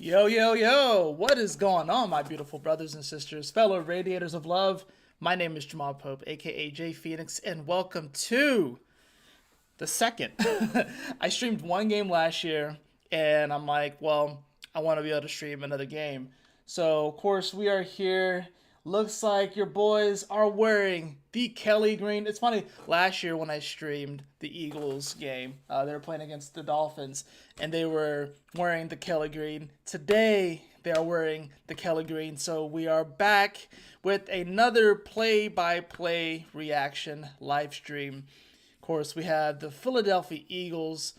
Yo, yo, yo, what is going on, my beautiful brothers and sisters, fellow radiators of love? My name is Jamal Pope, aka J Phoenix, and welcome to the second. I streamed one game last year, and I'm like, well, I want to be able to stream another game. So, of course, we are here. Looks like your boys are wearing the Kelly Green. It's funny, last year when I streamed the Eagles game, they were playing against the Dolphins, and they were wearing the Kelly Green. Today, they are wearing the Kelly Green. So we are back with another play-by-play reaction live stream. Of course, we have the Philadelphia Eagles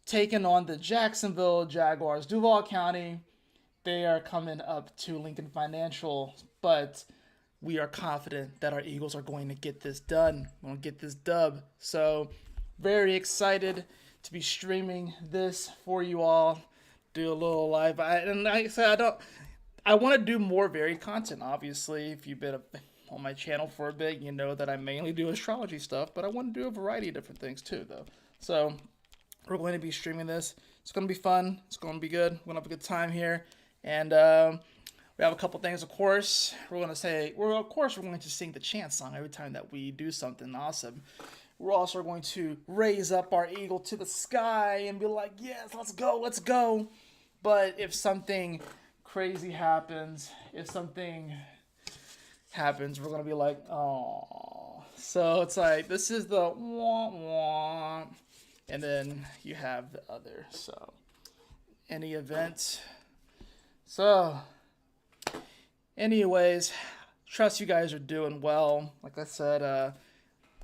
taking on the Jacksonville Jaguars. Duval County, they are coming up to Lincoln Financial, but we are confident that our Eagles are going to get this done. We're going to get this dub. So, very excited to be streaming this for you all. Do a little live. And like I said, I want to do more varied content. Obviously, if you've been on my channel for a bit, you know that I mainly do astrology stuff, but I want to do a variety of different things too, though. So, we're going to be streaming this. It's going to be fun. It's going to be good. We're going to have a good time here. And we have a couple things, of course. We're going to sing the chant song every time that we do something awesome. We're also going to raise up our eagle to the sky and be like, yes, let's go, let's go. But if something crazy happens, we're going to be like, oh. So it's like, this is the wah wah. And then you have the other. So, any event. So, anyways, trust you guys are doing well. Like I said, I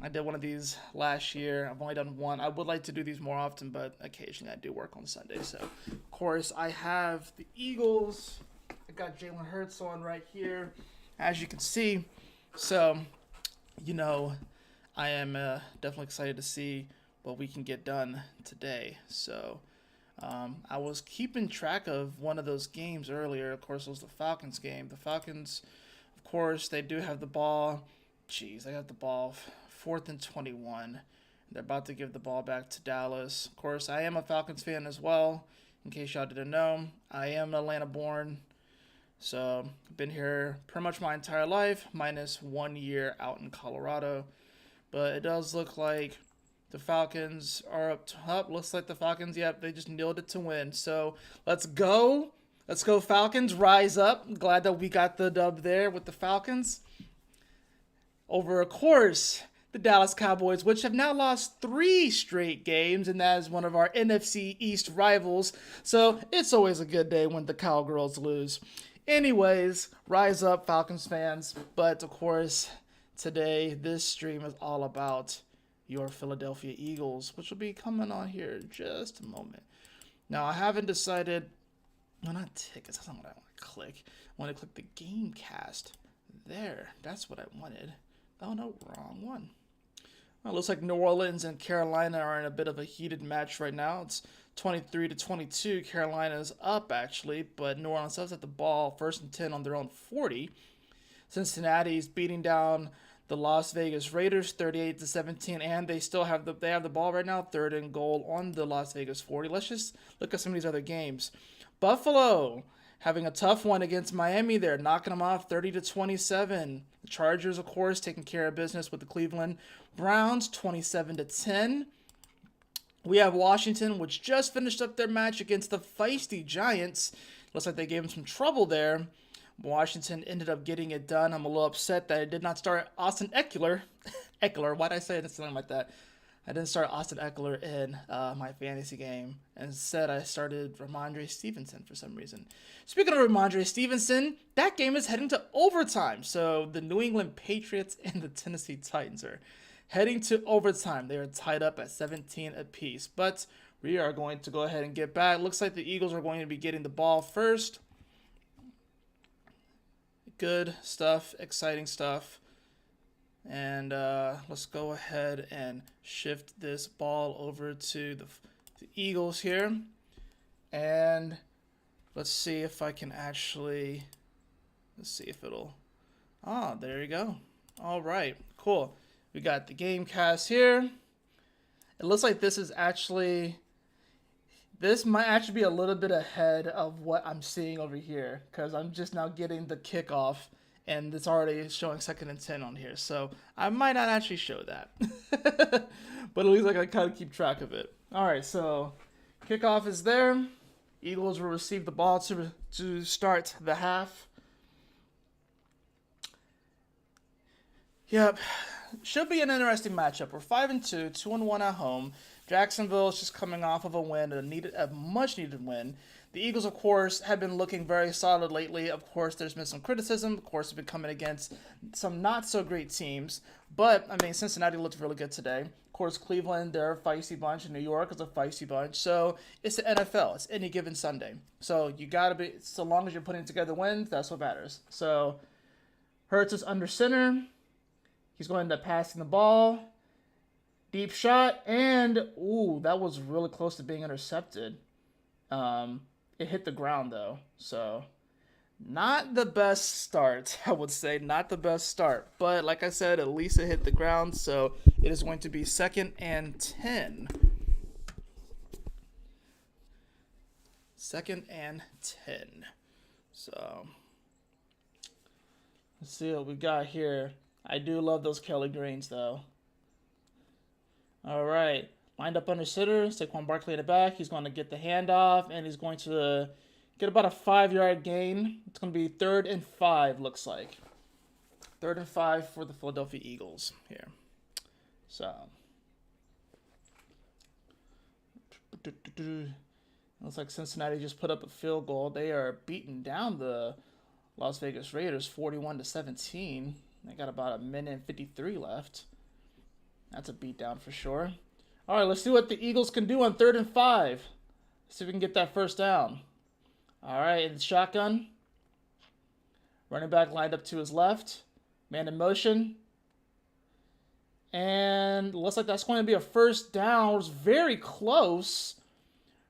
did one of these last year. I've only done one. I would like to do these more often, but occasionally I do work on Sunday. So, of course, I have the Eagles. I got Jalen Hurts on right here, as you can see. So, I am definitely excited to see what we can get done today. So, I was keeping track of one of those games earlier. Of course, it was the Falcons game. The Falcons, of course, they do have the ball. Jeez, they got the ball 4th and 21. They're about to give the ball back to Dallas. Of course, I am a Falcons fan as well, in case y'all didn't know. I am Atlanta born. So, I've been here pretty much my entire life, minus 1 year out in Colorado. But it does look like the Falcons are up top. Looks like the Falcons, yep, they just nailed it to win. So let's go. Let's go, Falcons. Rise up. Glad that we got the dub there with the Falcons. Over, of course, the Dallas Cowboys, which have now lost 3 straight games, and that is one of our NFC East rivals. So it's always a good day when the Cowgirls lose. Anyways, rise up, Falcons fans. But, of course, today this stream is all about your Philadelphia Eagles, which will be coming on here in just a moment. Now, I haven't decided. No, not tickets. That's not what I want to click. I want to click the game cast. There. That's what I wanted. Oh, no. Wrong one. Well, it looks like New Orleans and Carolina are in a bit of a heated match right now. It's 23-22. Carolina's up, actually, but New Orleans does have the ball 1st and 10 on their own 40. Cincinnati's beating down the Las Vegas Raiders 38-17, and they still have the ball right now, 3rd and goal on the Las Vegas 40. Let's just look at some of these other games. Buffalo having a tough one against Miami. They're knocking them off 30-27. The Chargers, of course, taking care of business with the Cleveland Browns 27-10. We have Washington, which just finished up their match against the feisty Giants. Looks like they gave them some trouble there. Washington ended up getting it done. I'm a little upset that I did not start Austin Eckler. Why'd I say something like that? I didn't start Austin Eckler in my fantasy game. Instead, I started Ramondre Stevenson for some reason. Speaking of Ramondre Stevenson, that game is heading to overtime. So the New England Patriots and the Tennessee Titans are heading to overtime. They are tied up at 17 apiece. But we are going to go ahead and get back. Looks like the Eagles are going to be getting the ball first. Good stuff, exciting stuff. And let's go ahead and shift this ball over to the Eagles here. And let's see if I can actually, let's see if it'll, there you go. All right, cool. We got the game cast here. It looks like this is actually This might actually be a little bit ahead of what I'm seeing over here because I'm just now getting the kickoff and it's already showing 2nd and 10 on here. So I might not actually show that. But at least I can kind of keep track of it. All right, so kickoff is there. Eagles will receive the ball to start the half. Yep. Should be an interesting matchup. We're 5-2, 2-1 at home. Jacksonville is just coming off of a win, a much needed win. The Eagles, of course, have been looking very solid lately. Of course, there's been some criticism. Of course, they've been coming against some not so great teams. But, I mean, Cincinnati looked really good today. Of course, Cleveland, they're a feisty bunch. And New York is a feisty bunch. So, it's the NFL. It's any given Sunday. So, you got to be, so long as you're putting together wins, that's what matters. So, Hurts is under center. He's going to end up passing the ball. Deep shot. And, ooh, that was really close to being intercepted. It hit the ground, though. So, not the best start, I would say. Not the best start. But, like I said, at least it hit the ground. So, it is going to be 2nd and 10. 2nd and 10. So, let's see what we got here. I do love those Kelly Greens, though. All right. Lined up under center. Saquon Barkley in the back. He's going to get the handoff, and he's going to get about a 5-yard gain. It's going to be 3rd and 5, looks like. 3rd and 5 for the Philadelphia Eagles here. So. Looks like Cincinnati just put up a field goal. They are beating down the Las Vegas Raiders 41-17. They got about 1:53 left. That's a beatdown for sure. All right, let's see what the Eagles can do on 3rd and 5. Let's see if we can get that first down. All right, in shotgun. Running back lined up to his left. Man in motion. And looks like that's going to be a first down. It was very close.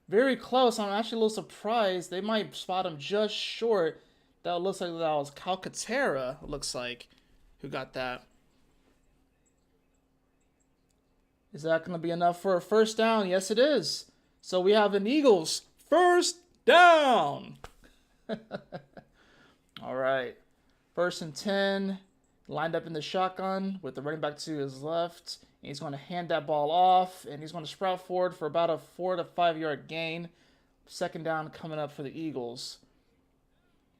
Very close. I'm actually a little surprised. They might spot him just short. That looks like that was Calcaterra, it looks like, who got that. Is that going to be enough for a first down? Yes, it is. So we have an Eagles first down. All right. 1st and 10. Lined up in the shotgun with the running back to his left. And he's going to hand that ball off. And he's going to sprout forward for about a 4 to 5 yard gain. 2nd down coming up for the Eagles.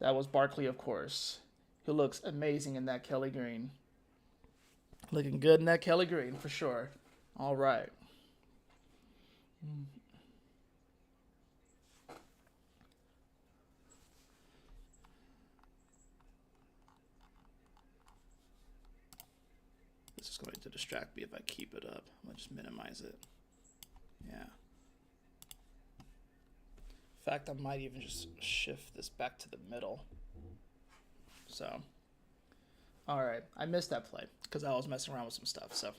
That was Barkley, of course. Who looks amazing in that Kelly Green. Looking good in that Kelly Green for sure. All right. This is going to distract me if I keep it up. I'm going to just minimize it. Yeah. In fact, I might even just shift this back to the middle. So, all right. I missed that play because I was messing around with some stuff. So,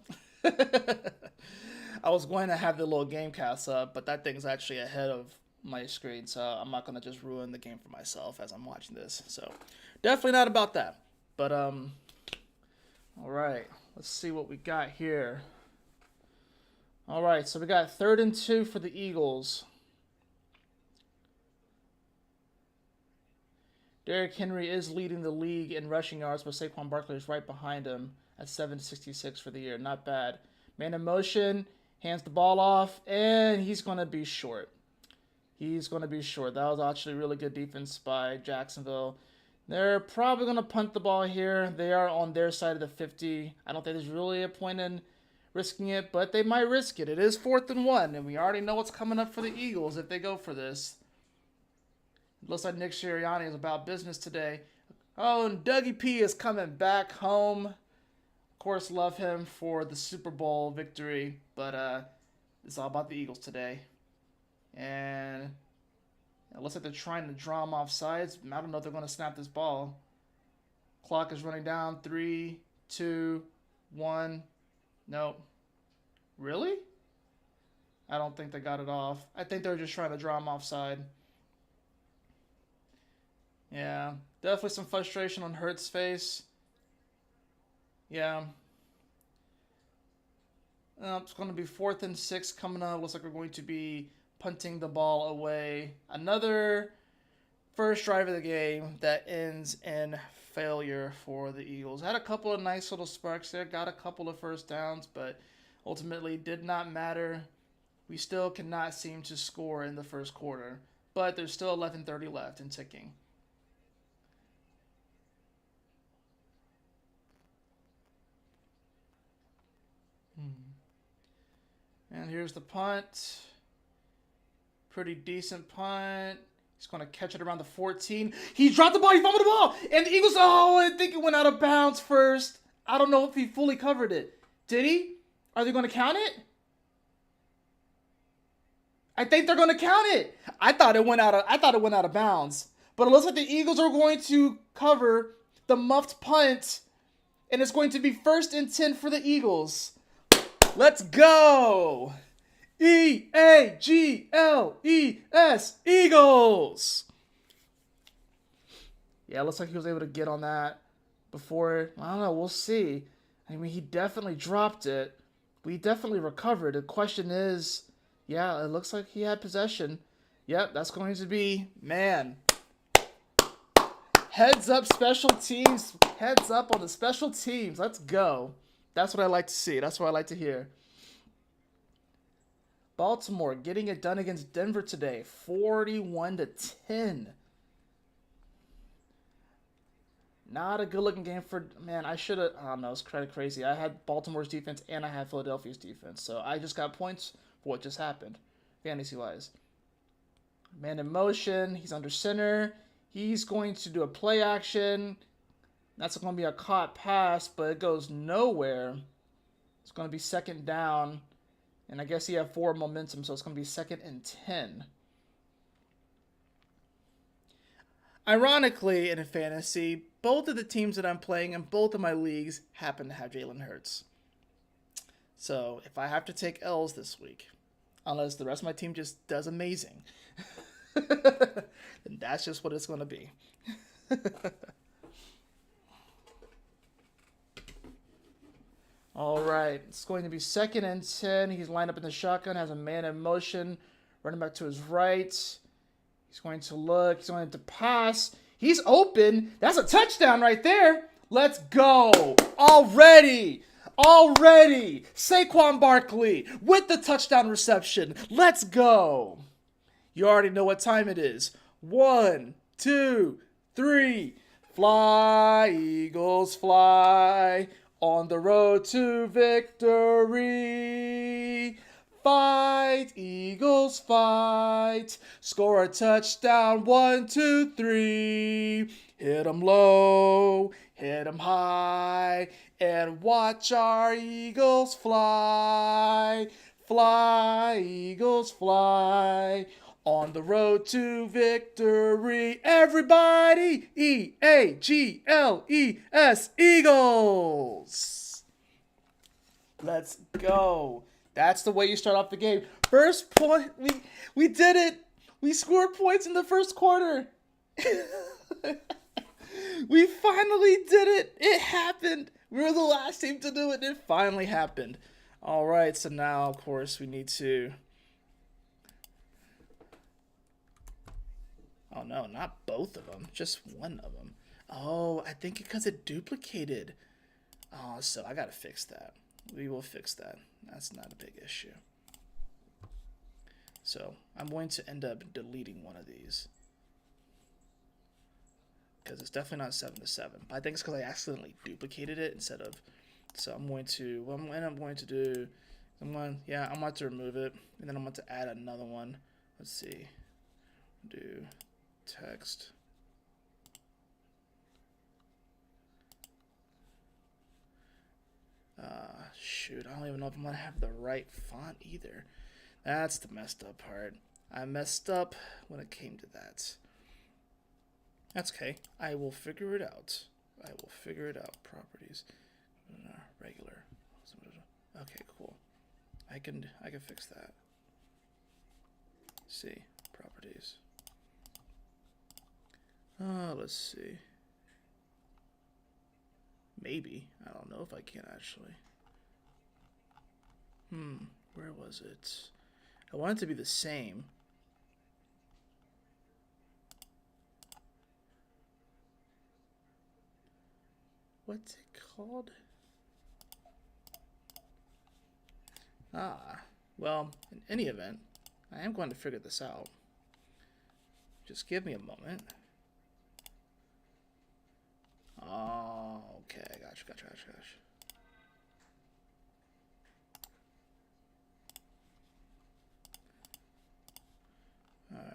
I was going to have the little game cast up, but that thing's actually ahead of my screen. So, I'm not going to just ruin the game for myself as I'm watching this. So, definitely not about that. But, all right. Let's see what we got here. All right. So, we got 3rd and 2 for the Eagles. Derrick Henry is leading the league in rushing yards, but Saquon Barkley is right behind him at 766 for the year. Not bad. Man in motion, hands the ball off, and he's going to be short. He's going to be short. That was actually really good defense by Jacksonville. They're probably going to punt the ball here. They are on their side of the 50. I don't think there's really a point in risking it, but they might risk it. It is 4th and 1, and we already know what's coming up for the Eagles if they go for this. It looks like Nick Sirianni is about business today. Oh, and Dougie P is coming back home. Of course, love him for the Super Bowl victory, but it's all about the Eagles today. And it looks like they're trying to draw him off sides. I don't know if they're going to snap this ball. Clock is running down. 3, 2, 1. Nope. Really? I don't think they got it off. I think they're just trying to draw him offside. Yeah, definitely some frustration on Hurts' face. Yeah. It's going to be 4th and 6 coming up. Looks like we're going to be punting the ball away. Another first drive of the game that ends in failure for the Eagles. Had a couple of nice little sparks there, got a couple of first downs, but ultimately did not matter. We still cannot seem to score in the first quarter, but there's still 11:30 left and ticking. And here's the punt. Pretty decent punt. He's going to catch it around the 14. He dropped the ball. He fumbled the ball. And the Eagles, I think it went out of bounds first. I don't know if he fully covered it. Did he? Are they going to count it? I think they're going to count it. I thought it went out of bounds. But it looks like the Eagles are going to cover the muffed punt. And it's going to be 1st and 10 for the Eagles. Let's go! E-A-G-L-E-S, Eagles! Yeah, it looks like he was able to get on that before. I don't know, we'll see. I mean, he definitely dropped it. We definitely recovered. The question is, yeah, it looks like he had possession. Yep, that's going to be, man. Heads up special teams. Heads up on the special teams. Let's go. That's what I like to see. That's what I like to hear. Baltimore getting it done against Denver today. 41-10. Not a good-looking game for... Man, I should have... I don't know. It's kind of crazy. I had Baltimore's defense and I had Philadelphia's defense. So I just got points for what just happened. Fantasy-wise. Man in motion. He's under center. He's going to do a play action. That's going to be a caught pass, but it goes nowhere. It's going to be 2nd down. And I guess he had 4 momentum, so it's going to be 2nd and 10. Ironically, in a fantasy, both of the teams that I'm playing in both of my leagues happen to have Jalen Hurts. So if I have to take L's this week, unless the rest of my team just does amazing, then that's just what it's going to be. All right, it's going to be 2nd and 10. He's lined up in the shotgun, has a man in motion, running back to his right. He's going to look. He's going to pass. He's open. That's a touchdown right there. Let's go. Already. Saquon Barkley with the touchdown reception. Let's go. You already know what time it is. 1, 2, 3. Fly, Eagles, fly. On the road to victory. Fight, Eagles, fight. Score a touchdown, 1, 2, 3. Hit 'em low, hit 'em high, and watch our Eagles fly. Fly, Eagles, fly. On the road to victory. Everybody, E-A-G-L-E-S, Eagles. Let's go. That's the way you start off the game. First point, we did it. We scored points in the first quarter. We finally did it. It happened. We were the last team to do it. It finally happened. All right, so now, of course, we need to... Oh, no, not both of them. Just one of them. Oh, I think because it duplicated. Oh, so I got to fix that. We will fix that. That's not a big issue. So I'm going to end up deleting one of these. Because it's definitely not 7 to 7. But I think it's because I accidentally duplicated it instead of... So I'm going to... What I'm going to do... I'm going to remove it. And then I'm going to add another one. Let's see. Do... text. Shoot, I don't even know if I'm gonna have the right font either. That's the messed up part. I messed up when it came to that. That's okay. I will figure it out. Properties. Regular. Okay, cool. I can fix that. See. Properties. Let's see. Maybe. I don't know if I can actually. Where was it? I want it to be the same. What's it called? Ah, well, in any event, I am going to figure this out. Just give me a moment. Oh, okay, gotcha. Alright.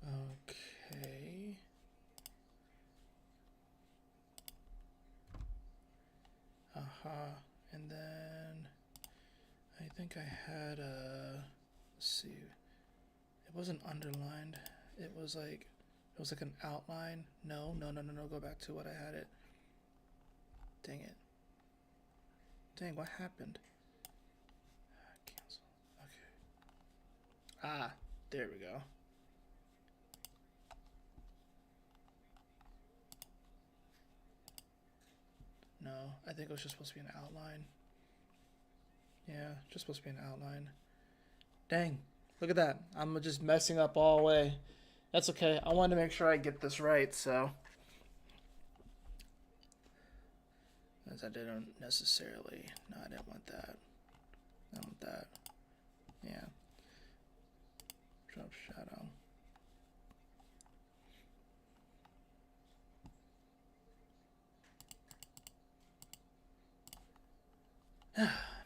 Okay. And then I think I had let's see. It wasn't underlined. It was like an outline. No. Go back to what I had it. Dang it. Dang, what happened? Cancel. Okay. Ah, there we go. No, I think it was just supposed to be an outline. Yeah, just supposed to be an outline. Dang, look at that. I'm just messing up all the way. That's okay. I wanted to make sure I get this right, so. As I didn't necessarily. No, I didn't want that. I don't want that. Yeah. Drop shadow.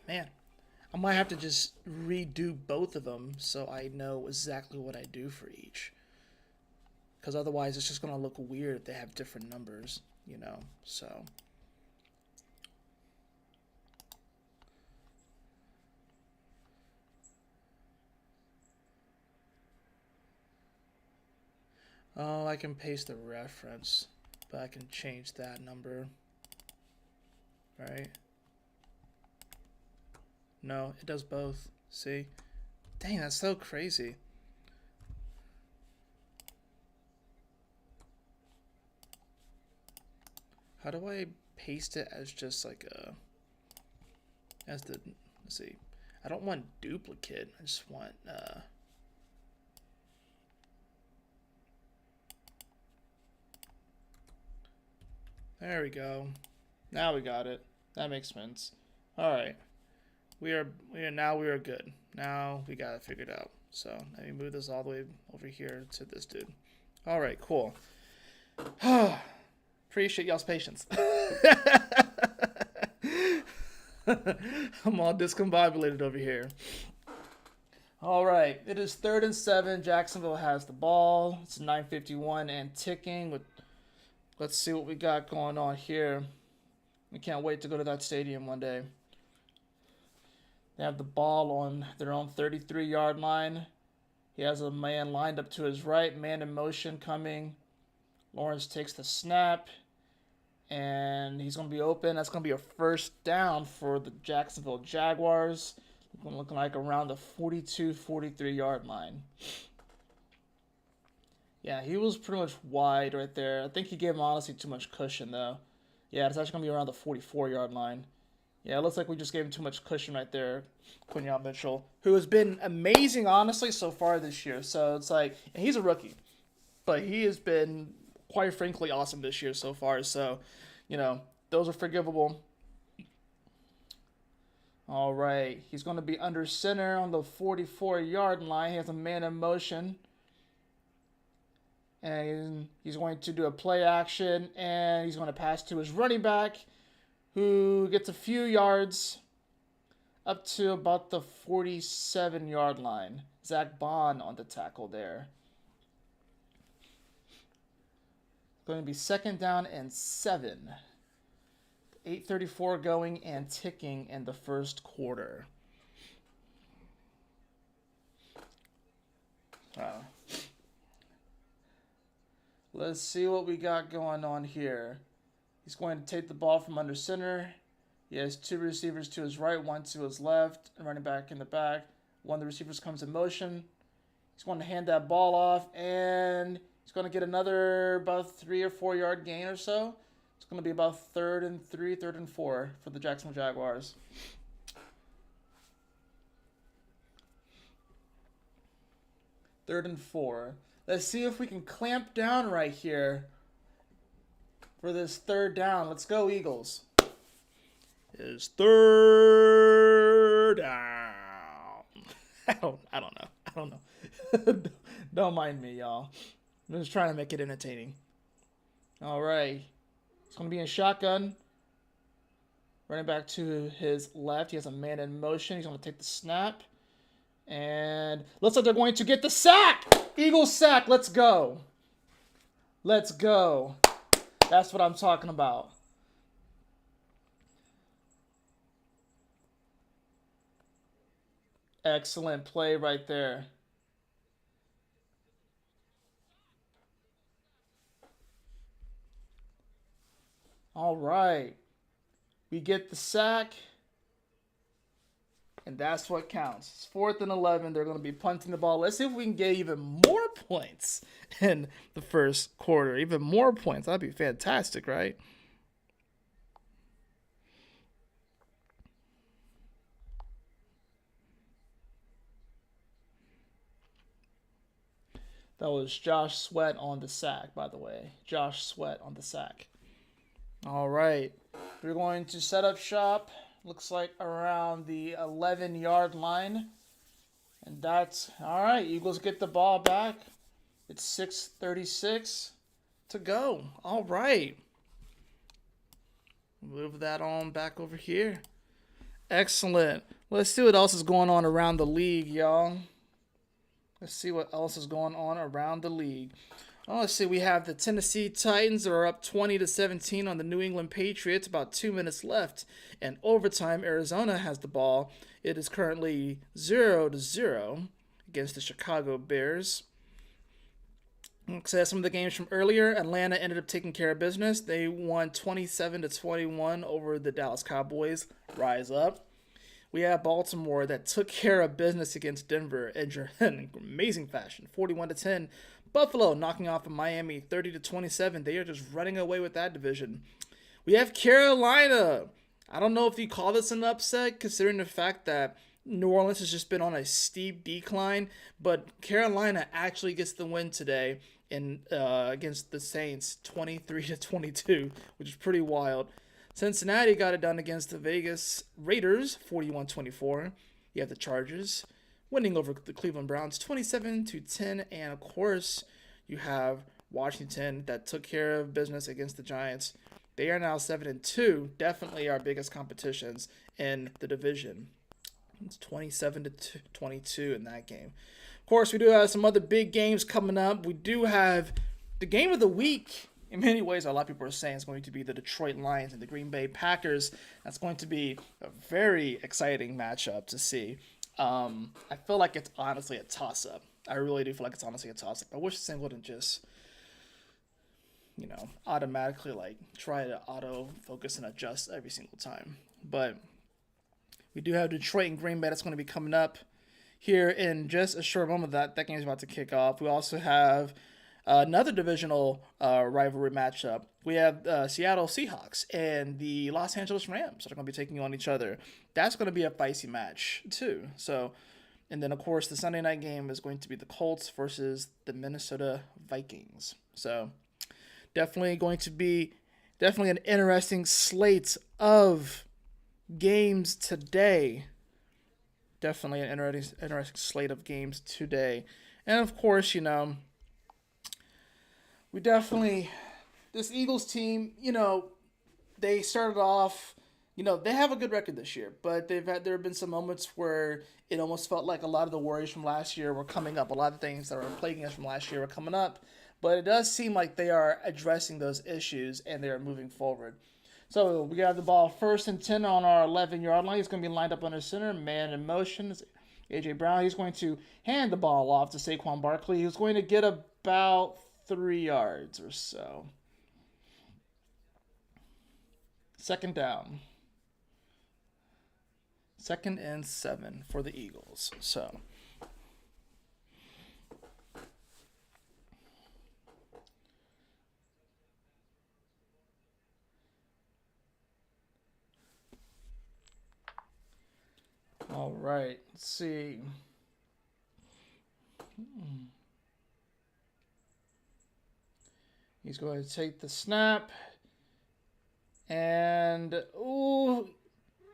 Man, I might have to just redo both of them so I know exactly what I do for each. Because otherwise it's just going to look weird if they have different numbers, you know, so. Oh, I can paste the reference, but I can change that number, right? No, it does both. See? Dang, that's so crazy. How do I paste it as just like a, as the, let's see. I don't want duplicate. I just want, there we go. Now we got it. That makes sense. All right. We are good. Now we got it figured out. So let me move this all the way over here to this dude. All right, cool. Appreciate y'all's patience. I'm all discombobulated over here. All right, it is 3rd and 7. Jacksonville has the ball. It's 9:51 and ticking. Let's see what we got going on here. We can't wait to go to that stadium one day. They have the ball on their own 33-yard line. He has a man lined up to his right, man in motion coming. Lawrence takes the snap, and he's going to be open. That's going to be a first down for the Jacksonville Jaguars. Looking like around the 42, 43-yard line. Yeah, he was pretty much wide right there. I think he gave him, honestly, too much cushion, though. Yeah, it's actually going to be around the 44-yard line. Yeah, it looks like we just gave him too much cushion right there. Quinyon Mitchell, who has been amazing, honestly, so far this year. So it's like, and he's a rookie, but he has been, quite frankly, awesome this year so far. So, you know, those are forgivable. All right, he's going to be under center on the 44-yard line. He has a man in motion. And he's going to do a play action, and he's going to pass to his running back, who gets a few yards up to about the 47-yard line. Zach Bond on the tackle there. Going to be 2nd down and 7. 8:34 going and ticking in the first quarter. Let's see what we got going on here. He's going to take the ball from under center. He has two receivers to his right, one to his left, and running back in the back. One of the receivers comes in motion. He's going to hand that ball off, and he's going to get another about 3 or 4 yard gain or so. It's going to be about 3rd and 3, 3rd and 4 for the Jacksonville Jaguars. 3rd and 4. Let's see if we can clamp down right here for this 3rd down. Let's go, Eagles. Is 3rd down. I don't know. Don't mind me, y'all. I'm just trying to make it entertaining. All right. It's going to be in shotgun. Running back to his left. He has a man in motion. He's going to take the snap. And looks like they're going to get the sack. Eagles sack. Let's go. Let's go. That's what I'm talking about. Excellent play right there. All right. We get the sack. And that's what counts. It's 4th and 11. They're going to be punting the ball. Let's see if we can get even more points in the first quarter. Even more points. That'd be fantastic, right? That was Josh Sweat on the sack, by the way. Josh Sweat on the sack. All right. We're going to set up shop. Looks like around the 11-yard line. And that's all right. Eagles get the ball back. It's 6:36 to go. All right. Move that on back over here. Excellent. Let's see what else is going on around the league, y'all. Let's see what else is going on around the league. Oh, let's see. We have the Tennessee Titans that are up 20-17 on the New England Patriots. About 2 minutes left. And overtime, Arizona has the ball. It is currently 0-0 against the Chicago Bears. So some of the games from earlier, Atlanta ended up taking care of business. They won 27-21 over the Dallas Cowboys. Rise up. We have Baltimore that took care of business against Denver in amazing fashion, 41-10. Buffalo knocking off of Miami 30-27. They are just running away with that division. We have Carolina. I don't know if you call this an upset, considering the fact that New Orleans has just been on a steep decline, but Carolina actually gets the win today against the Saints 23-22, which is pretty wild. Cincinnati got it done against the Vegas Raiders 41-24. You have the Chargers winning over the Cleveland Browns 27-10, and of course you have Washington that took care of business against the Giants. They are now 7-2, definitely our biggest competitions in the division. It's 27-22 in that game. Of course, we do have some other big games coming up. We do have the game of the week. In many ways, a lot of people are saying it's going to be the Detroit Lions and the Green Bay Packers. That's going to be a very exciting matchup to see. I feel like it's honestly a toss-up. I really do feel like it's honestly a toss-up. I wish this thing wouldn't just, automatically try to auto-focus and adjust every single time. But we do have Detroit and Green Bay that's going to be coming up here in just a short moment. That game is about to kick off. We also have another divisional rivalry matchup. We have Seattle Seahawks and the Los Angeles Rams that are going to be taking on each other. That's going to be a feisty match too. So, and then of course the Sunday night game is going to be the Colts versus the Minnesota Vikings. So, definitely going to be an interesting slate of games today. Definitely an interesting slate of games today. And of course, we definitely, this Eagles team, they started off, they have a good record this year, but there have been some moments where it almost felt like a lot of the worries from last year were coming up. A lot of things that were plaguing us from last year were coming up, but it does seem like they are addressing those issues and they are moving forward. So we got the ball 1st and 10 on our 11-yard line. He's going to be lined up under center, man in motion. A.J. Brown, he's going to hand the ball off to Saquon Barkley. He's going to get about 3 yards or so. 2nd down. 2nd and 7 for the Eagles. So, all right, let's see. He's going to take the snap. And, ooh,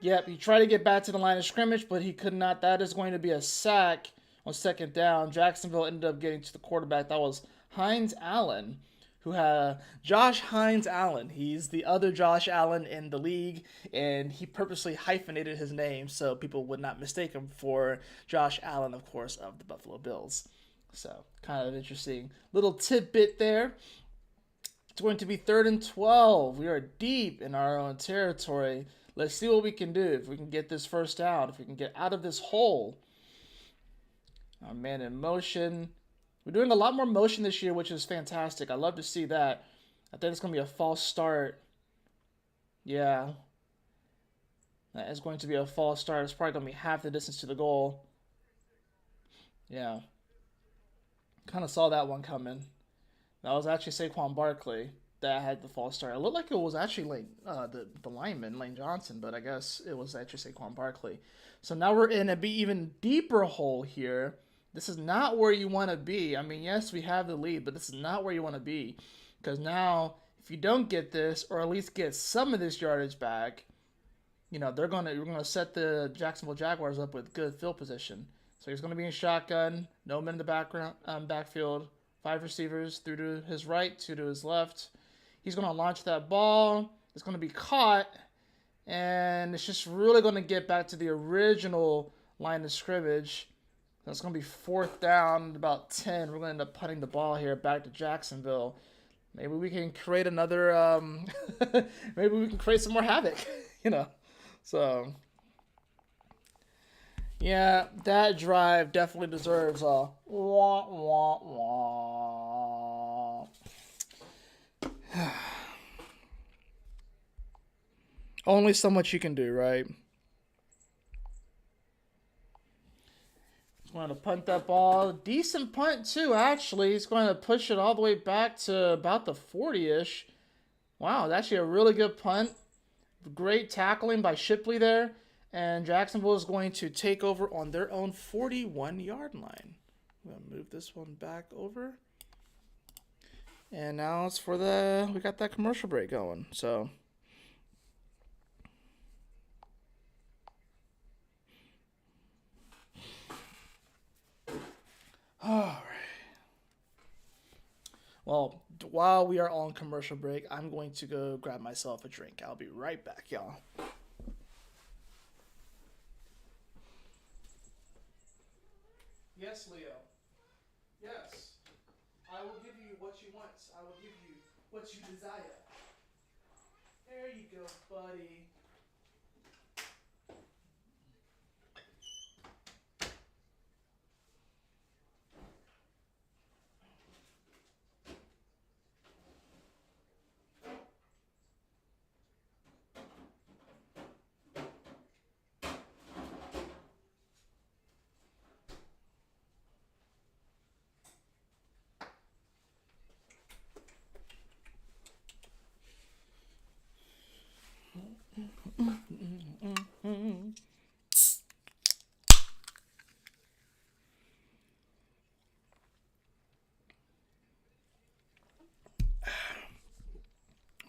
yep, he tried to get back to the line of scrimmage, but he could not. That is going to be a sack on 2nd down. Jacksonville ended up getting to the quarterback. That was Hines Allen, who had Josh Hines Allen. He's the other Josh Allen in the league, and he purposely hyphenated his name so people would not mistake him for Josh Allen, of course, of the Buffalo Bills. So, kind of interesting little tidbit there. It's going to be 3rd and 12. We are deep in our own territory. Let's see what we can do. If we can get this first down, if we can get out of this hole. Our man in motion. We're doing a lot more motion this year, which is fantastic. I love to see that. I think it's going to be a false start. Yeah. That is going to be a false start. It's probably going to be half the distance to the goal. Yeah. Kind of saw that one coming. That was actually Saquon Barkley that had the false start. It looked like it was actually the lineman, Lane Johnson, but I guess it was actually Saquon Barkley. So now we're in a even deeper hole here. This is not where you want to be. I mean, yes, we have the lead, but this is not where you want to be. Because now, if you don't get this, or at least get some of this yardage back, you know, we're gonna set the Jacksonville Jaguars up with good field position. So he's gonna be in shotgun, no men in the backfield. 5 receivers, 3 to his right, 2 to his left. He's going to launch that ball. It's going to be caught. And it's just really going to get back to the original line of scrimmage. That's going to be 4th down, about 10. We're going to end up punting the ball here back to Jacksonville. Maybe we can create another, maybe we can create some more havoc, you know. So, yeah, that drive definitely deserves a wah, wah, wah. Only so much you can do, right? He's going to punt that ball. Decent punt, too, actually. He's going to push it all the way back to about the 40-ish. Wow, that's actually a really good punt. Great tackling by Shipley there. And Jacksonville is going to take over on their own 41-yard line. I'm going to move this one back over. And now it's for we got that commercial break going. So, all right. Well, while we are on commercial break, I'm going to go grab myself a drink. I'll be right back, y'all. Yes, Leo. Yes. I will give you what you want. I will give you what you desire. There you go, buddy.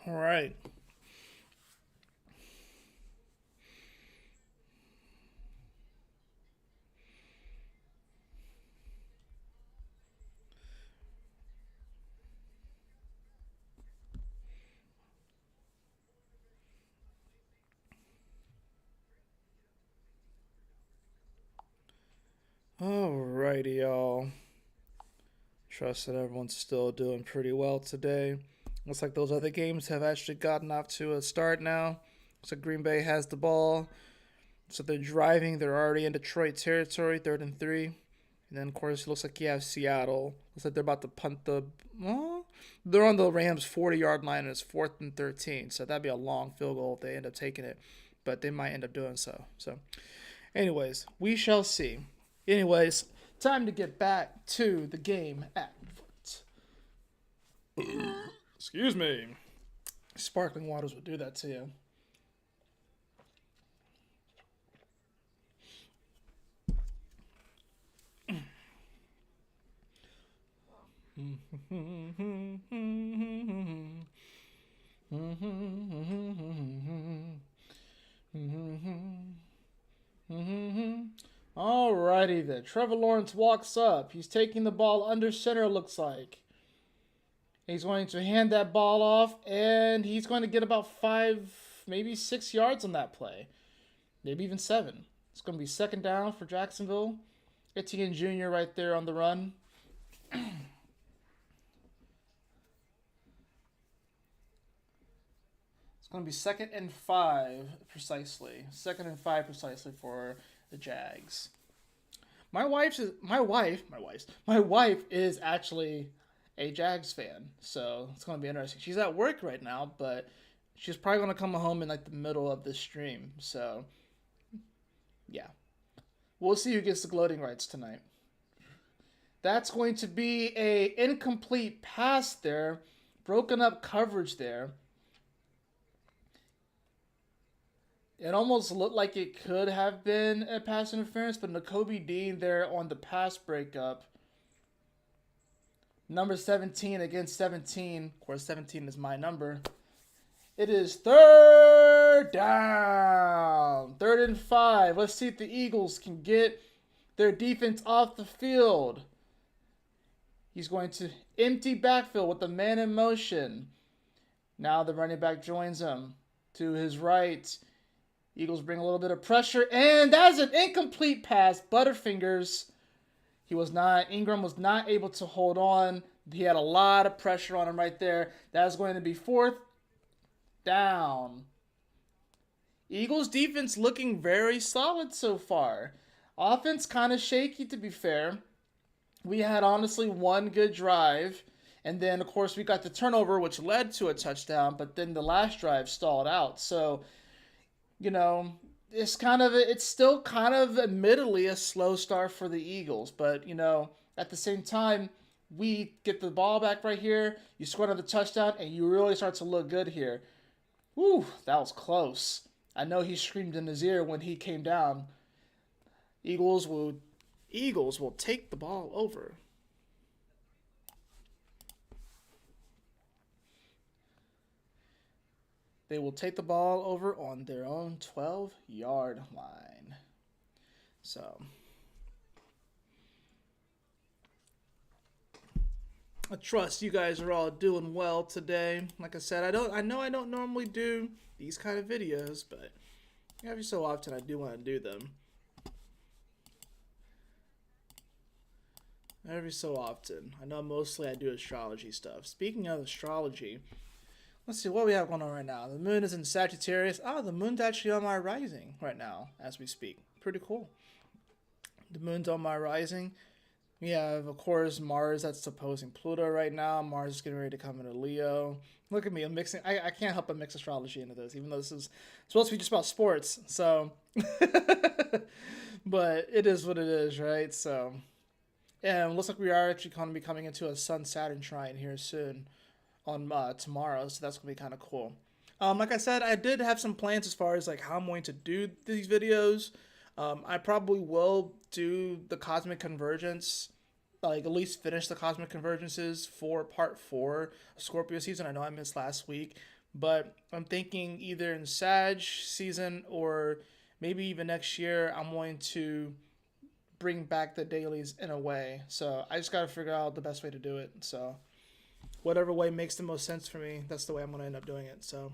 All right. Alrighty, y'all. Trust that everyone's still doing pretty well today. Looks like those other games have actually gotten off to a start now. Looks like Green Bay has the ball. So they're driving. They're already in Detroit territory, 3rd and 3. And then, of course, it looks like you have Seattle. Looks like they're about to punt they're on the Rams' 40-yard line, and it's 4th and 13. So that'd be a long field goal if they end up taking it. but they might end up doing so. So, anyways, we shall see. Anyways, time to get back to the game at foot. Excuse me. Sparkling waters would do that to you. Alrighty then. Trevor Lawrence walks up. He's taking the ball under center, looks like. He's going to hand that ball off, and he's going to get about 5, maybe 6 yards on that play. Maybe even 7. It's going to be second down for Jacksonville. Etienne Jr. right there on the run. It's going to be 2nd and 5 precisely. 2nd and 5 precisely for the Jags. My wife is actually a Jags fan, so it's going to be interesting. She's at work right now, but she's probably going to come home in like the middle of this stream. So, yeah. We'll see who gets the gloating rights tonight. That's going to be a incomplete pass there. Broken up coverage there. It almost looked like it could have been a pass interference, but Nakobe Dean there on the pass breakup. Number 17 against 17. Of course, 17 is my number. It is 3rd down. 3rd and 5. Let's see if the Eagles can get their defense off the field. He's going to empty backfield with the man in motion. Now the running back joins him to his right. Eagles bring a little bit of pressure, and that's an incomplete pass. Butterfingers. Ingram was not able to hold on. He had a lot of pressure on him right there. That's going to be 4th down. Eagles defense looking very solid so far. Offense kind of shaky, to be fair. We had honestly one good drive, and then of course we got the turnover, which led to a touchdown, but then the last drive stalled out. So, it's still kind of admittedly a slow start for the Eagles, but at the same time, we get the ball back right here, you score another touchdown, and you really start to look good here. Whew, that was close. I know he screamed in his ear when he came down. Eagles will take the ball over. They will take the ball over on their own 12-yard line. So, I trust you guys are all doing well today. Like I said, I know I don't normally do these kind of videos, but every so often I do want to do them. Every so often. I know mostly I do astrology stuff. Speaking of astrology, let's see what we have going on right now. The moon is in Sagittarius. The moon's actually on my rising right now as we speak. Pretty cool. The moon's on my rising. We have, of course, Mars that's opposing Pluto right now. Mars is getting ready to come into Leo. Look at me, I'm mixing. I can't help but mix astrology into this, even though this is supposed to be just about sports. So, but it is what it is, right? So, and it looks like we are actually going to be coming into a Sun-Saturn trine here soon on tomorrow, so that's going to be kind of cool. Like I said, I did have some plans as far as like how I'm going to do these videos. I probably will do the Cosmic Convergence, like at least finish the Cosmic Convergences for part 4 of Scorpio season. I know I missed last week, but I'm thinking either in Sag season or maybe even next year, I'm going to bring back the dailies in a way. So I just got to figure out the best way to do it. So whatever way makes the most sense for me, that's the way I'm going to end up doing it. So,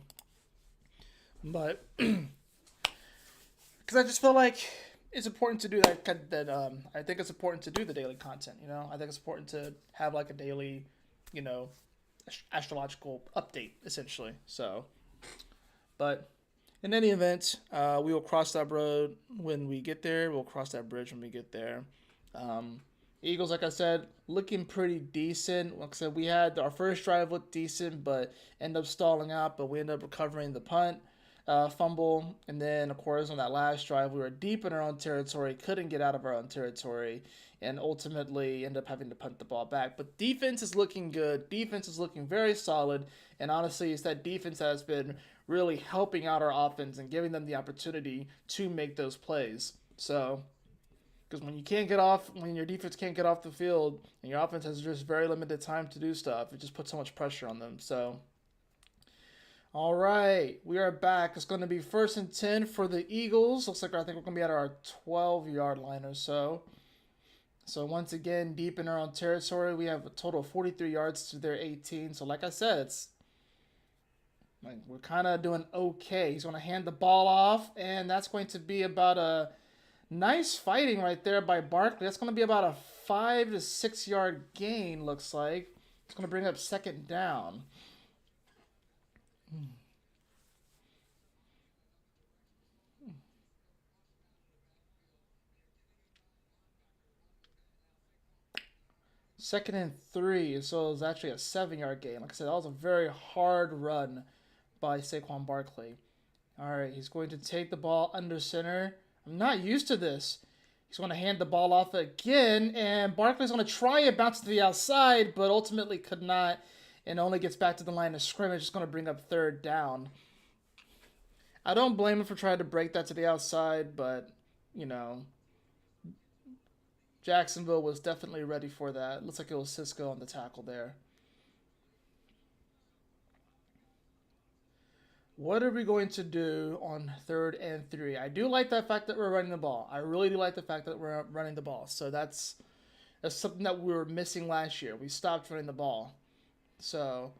but because I just feel like it's important to do that. I think it's important to do the daily content. I think it's important to have like a daily, astrological update essentially. So, but in any event, we will cross that road when we get there. We'll cross that bridge when we get there. Eagles, like I said, looking pretty decent. Like I said, we had our first drive looked decent, but ended up stalling out. But we ended up recovering the punt. fumble. And then, of course, on that last drive, we were deep in our own territory, couldn't get out of our own territory, and ultimately end up having to punt the ball back. But defense is looking good. Defense is looking very solid. And honestly, it's that defense that has been really helping out our offense and giving them the opportunity to make those plays. So, because when your defense can't get off the field, and your offense has just very limited time to do stuff, it just puts so much pressure on them. So, all right, we are back. It's going to be 1st and 10 for the Eagles. Looks like I think we're going to be at our 12-yard line or so. So once again, deep in our own territory, we have a total of 43 yards to their 18. So like I said, we're kind of doing okay. He's going to hand the ball off, and that's going to be about a nice fighting right there by Barkley. That's going to be about a 5 to 6 yard gain, looks like. It's going to bring up 2nd down. Second and 3, so it was actually a 7 yard gain. Like I said, that was a very hard run by Saquon Barkley. All right, he's going to take the ball under center. I'm not used to this. He's going to hand the ball off again, and Barkley's going to try and bounce to the outside, but ultimately could not, and only gets back to the line of scrimmage. It's going to bring up 3rd down. I don't blame him for trying to break that to the outside, but, you know, Jacksonville was definitely ready for that. Looks like it was Cisco on the tackle there. What are we going to do on 3rd and 3? I do like the fact that we're running the ball. I really do like the fact that we're running the ball. So that's something that we were missing last year. We stopped running the ball. So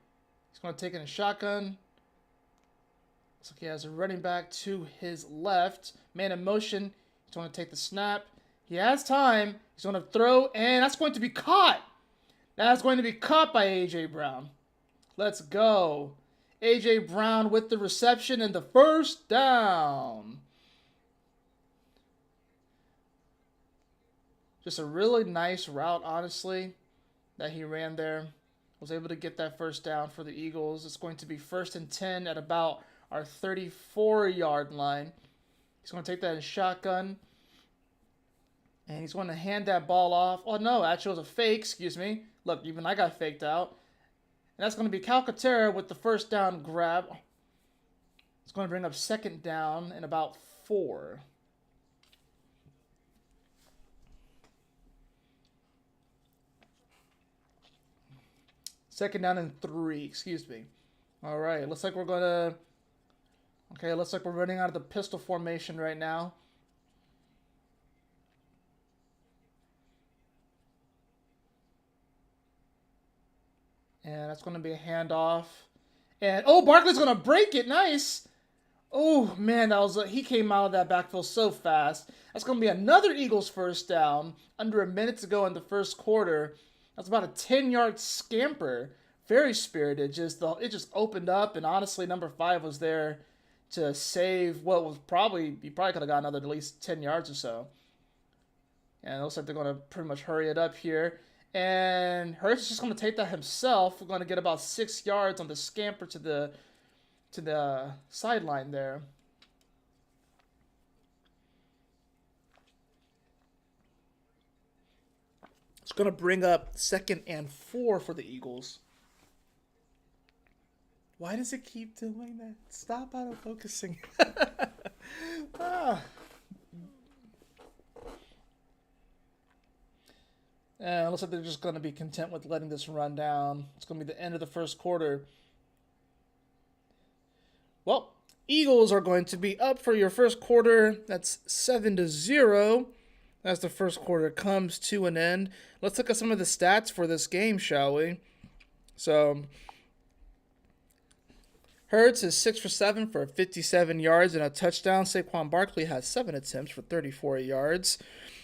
he's going to take in a shotgun. Looks like he has a running back to his left. Man in motion. He's going to take the snap. He has time. He's going to throw, and that's going to be caught. That's going to be caught by A.J. Brown. Let's go. A.J. Brown with the reception and the 1st down. Just a really nice route, honestly, that he ran there. Was able to get that 1st down for the Eagles. It's going to be 1st and 10 at about our 34-yard line. He's going to take that in shotgun. And he's going to hand that ball off. Oh, no, actually it was a fake. Excuse me. Look, even I got faked out. And that's going to be Calcaterra with the 1st down grab. It's going to bring up 2nd down and about 4. Second down and 3. Excuse me. All right. Looks like we're going to... Okay, looks like we're running out of the pistol formation right now. And that's going to be a handoff. And, oh, Barkley's going to break it. Nice. Oh, man, he came out of that backfield so fast. That's going to be another Eagles 1st down. Under a minute to go in the 1st quarter. That's about a 10-yard scamper. Very spirited. It just opened up, and honestly, number 5 was there to save what was he probably could have gotten at least 10 yards or so. And it looks like they're going to pretty much hurry it up here. And Hurts is just going to take that himself. We're going to get about 6 yards on the scamper to the sideline there. It's going to bring up 2nd and 4 for the Eagles. Why does it keep doing that? Stop out of focusing. And it looks like they're just going to be content with letting this run down. It's going to be the end of the 1st quarter. Well, Eagles are going to be up for your 1st quarter. That's 7-0 as the 1st quarter comes to an end. Let's look at some of the stats for this game, shall we? So, Hurts is 6 for 7 for 57 yards and a touchdown. Saquon Barkley has 7 attempts for 34 yards.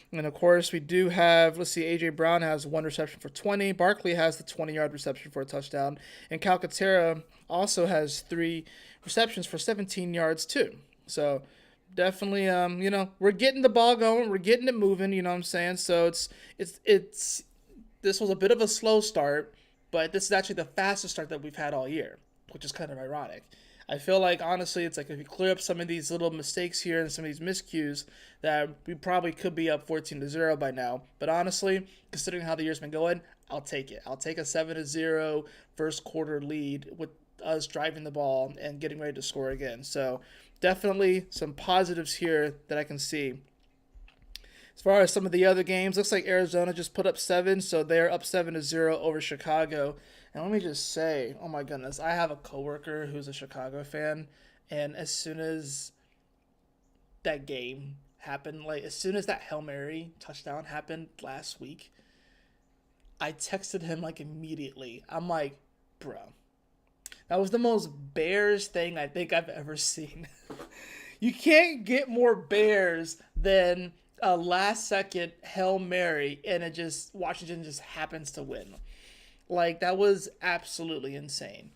And, of course, we do have, A.J. Brown has 1 reception for 20. Barkley has the 20-yard reception for a touchdown. And Calcaterra also has 3 receptions for 17 yards, too. So, definitely, we're getting the ball going. We're getting it moving, you know what I'm saying? So, this was a bit of a slow start, but this is actually the fastest start that we've had all year, which is kind of ironic. I feel like, honestly, it's like if you clear up some of these little mistakes here and some of these miscues, that we probably could be up 14-0 by now. But honestly, considering how the year's been going, I'll take it. I'll take a 7-0 first quarter lead with us driving the ball and getting ready to score again. So definitely some positives here that I can see. As far as some of the other games, looks like Arizona just put up 7, so they're up 7-0 over Chicago. And let me just say, oh my goodness, I have a coworker who's a Chicago fan, and as soon as that game happened, like as soon as that Hail Mary touchdown happened last week, I texted him like immediately. I'm like, bro, that was the most Bears thing I think I've ever seen. You can't get more Bears than a last second Hail Mary and it just Washington just happens to win. Like that was absolutely insane.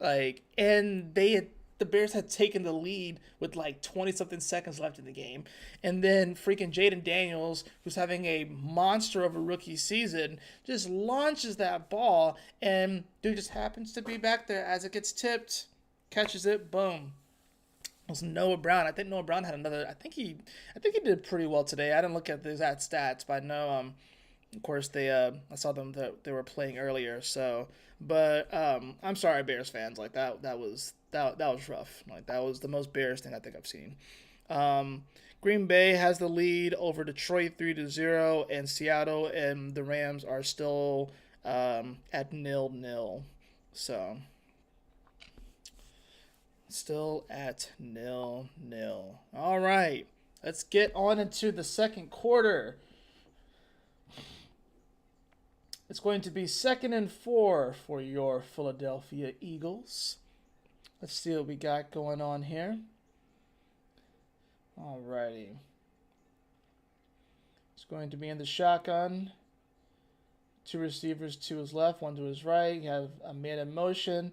Like and the Bears had taken the lead with like 20 something seconds left in the game. And then freaking Jaden Daniels, who's having a monster of a rookie season, just launches that ball and dude just happens to be back there as it gets tipped, catches it, boom. Was Noah Brown. I think Noah Brown had another. I think he did pretty well today. I didn't look at the exact stats, but I know. Of course, I saw them that they were playing earlier. So, but I'm sorry, Bears fans. Like that was rough. Like that was the most Bears thing I think I've seen. Green Bay has the lead over Detroit 3-0, and Seattle and the Rams are still at 0-0. So. Still at 0-0. All right, let's get on into the second quarter. It's going to be 2nd and 4 for your Philadelphia Eagles. Let's see what we got going on here. All righty. It's going to be in the shotgun. 2 receivers to his left, 1 to his right. You have a man in motion.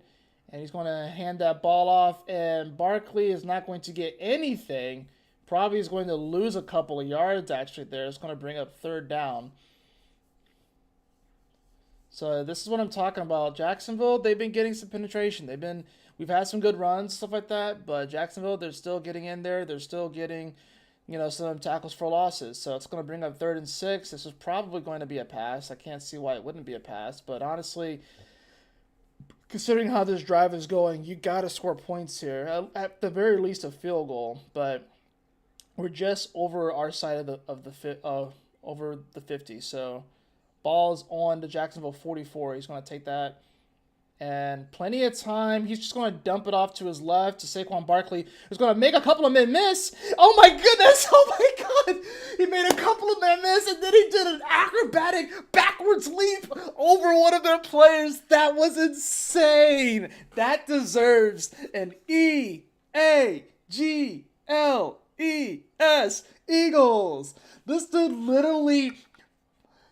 And he's going to hand that ball off, and Barkley is not going to get anything. Probably is going to lose a couple of yards actually there. It's going to bring up 3rd down. So this is what I'm talking about. Jacksonville, they've been getting some penetration. We've had some good runs, stuff like that, but Jacksonville, they're still getting in there. They're still getting, some tackles for losses. So it's going to bring up 3rd and 6. This is probably going to be a pass. I can't see why it wouldn't be a pass, but honestly, considering how this drive is going, you got to score points here. At the very least, a field goal. But we're just over our side over the 50. So ball's on the Jacksonville 44. He's going to take that. And plenty of time. He's just going to dump it off to his left to Saquon Barkley, who's going to make a couple of men miss. Oh my goodness. Oh my God. He made a couple of men miss, and then he did an acrobatic backwards leap over one of their players. That was insane. That deserves an EAGLES. Eagles. This dude literally,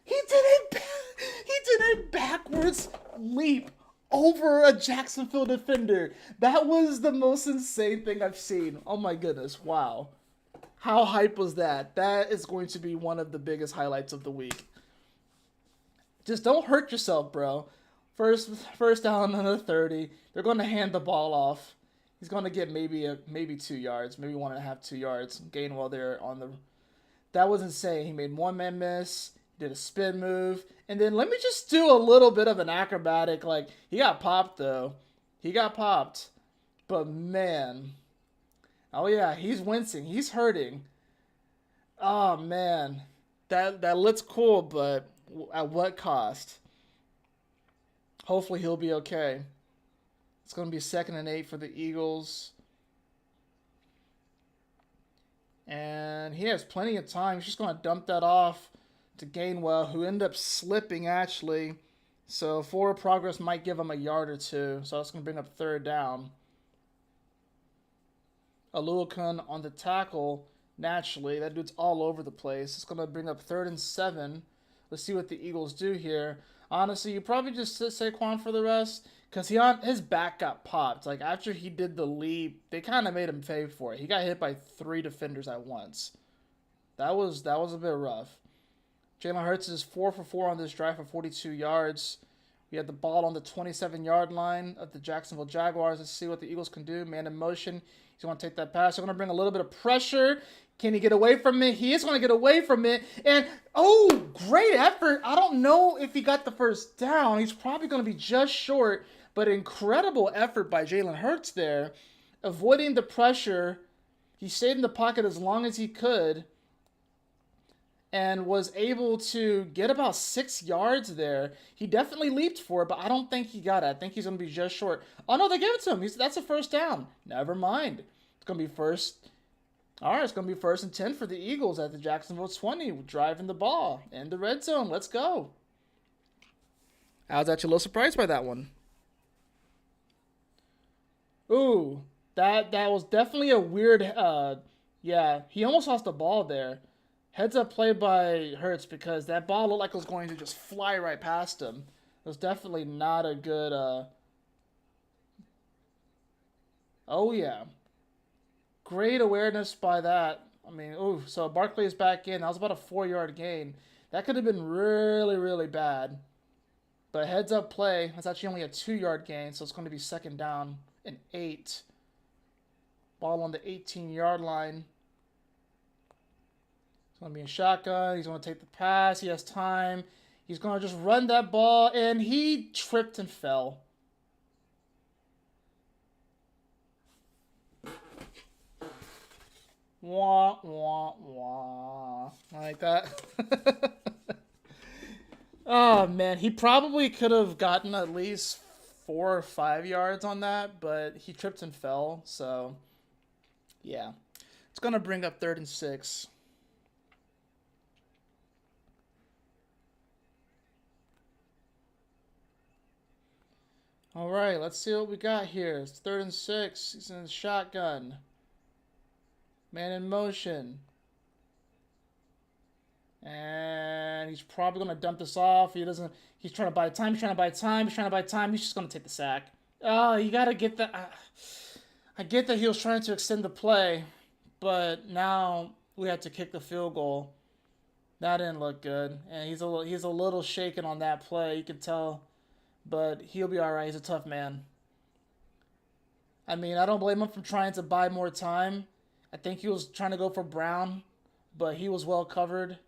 he did a backwards leap over a Jacksonville defender. That was the most insane thing I've seen. Oh my goodness, wow. How hype was that? That is going to be one of the biggest highlights of the week. Just don't hurt yourself, bro. First down on the 30. They're going to hand the ball off. He's going to get maybe 2 yards, maybe 1.5, 2 yards. Gainwell there on the... That was insane. He made one man miss. Did a spin move, and then let me just do a little bit of an acrobatic. Like, he got popped though. He got popped, but man, oh yeah, he's wincing. He's hurting. Oh man, that looks cool, but at what cost? Hopefully he'll be okay. It's going to be 2nd and 8 for the Eagles. And he has plenty of time. He's just going to dump that off to Gainwell, who ended up slipping actually. So forward progress might give him a yard or 2. So that's going to bring up 3rd down. Aluakun on the tackle naturally. That dude's all over the place. It's going to bring up 3rd and 7. Let's see what the Eagles do here. Honestly, you probably just sit Saquon for the rest, because his back got popped. Like, after he did the leap, they kind of made him pay for it. He got hit by 3 defenders at once. That was a bit rough. Jalen Hurts is 4 for 4 on this drive for 42 yards. We have the ball on the 27-yard line of the Jacksonville Jaguars. Let's see what the Eagles can do. Man in motion. He's going to take that pass. They're going to bring a little bit of pressure. Can he get away from it? He is going to get away from it. And, oh, great effort. I don't know if he got the first down. He's probably going to be just short. But incredible effort by Jalen Hurts there. Avoiding the pressure. He stayed in the pocket as long as he could. And was able to get about 6 yards there. He definitely leaped for it, but I don't think he got it. I think he's going to be just short. Oh, no, they gave it to him. That's a first down. Never mind. It's going to be first. All right, it's going to be 1st and 10 for the Eagles at the Jacksonville 20, driving the ball in the red zone. Let's go. I was actually a little surprised by that one. Ooh, that was definitely a weird, yeah, he almost lost the ball there. Heads up play by Hurts because that ball looked like it was going to just fly right past him. It was definitely not a good, oh yeah. Great awareness by that. I mean, ooh, so Barkley is back in. That was about a 4-yard gain. That could have been really, really bad. But heads up play, that's actually only a 2-yard gain, so it's going to be 2nd down and 8. Ball on the 18-yard line. It's going to be a shotgun. He's going to take the pass. He has time. He's going to just run that ball, and he tripped and fell. Wah, wah, wah. Like that. Oh, man. He probably could have gotten at least 4 or 5 yards on that, but he tripped and fell. So, yeah. It's going to bring up 3rd and 6. All right, let's see what we got here. It's 3rd and 6. He's in the shotgun. Man in motion. And he's probably going to dump this off. He's trying to buy time. He's just going to take the sack. Oh, you got to get that. I get that he was trying to extend the play, but now we have to kick the field goal. That didn't look good. And he's a little shaken on that play. You can tell. But he'll be all right. He's a tough man. I mean, I don't blame him for trying to buy more time. I think he was trying to go for Brown, but he was well covered.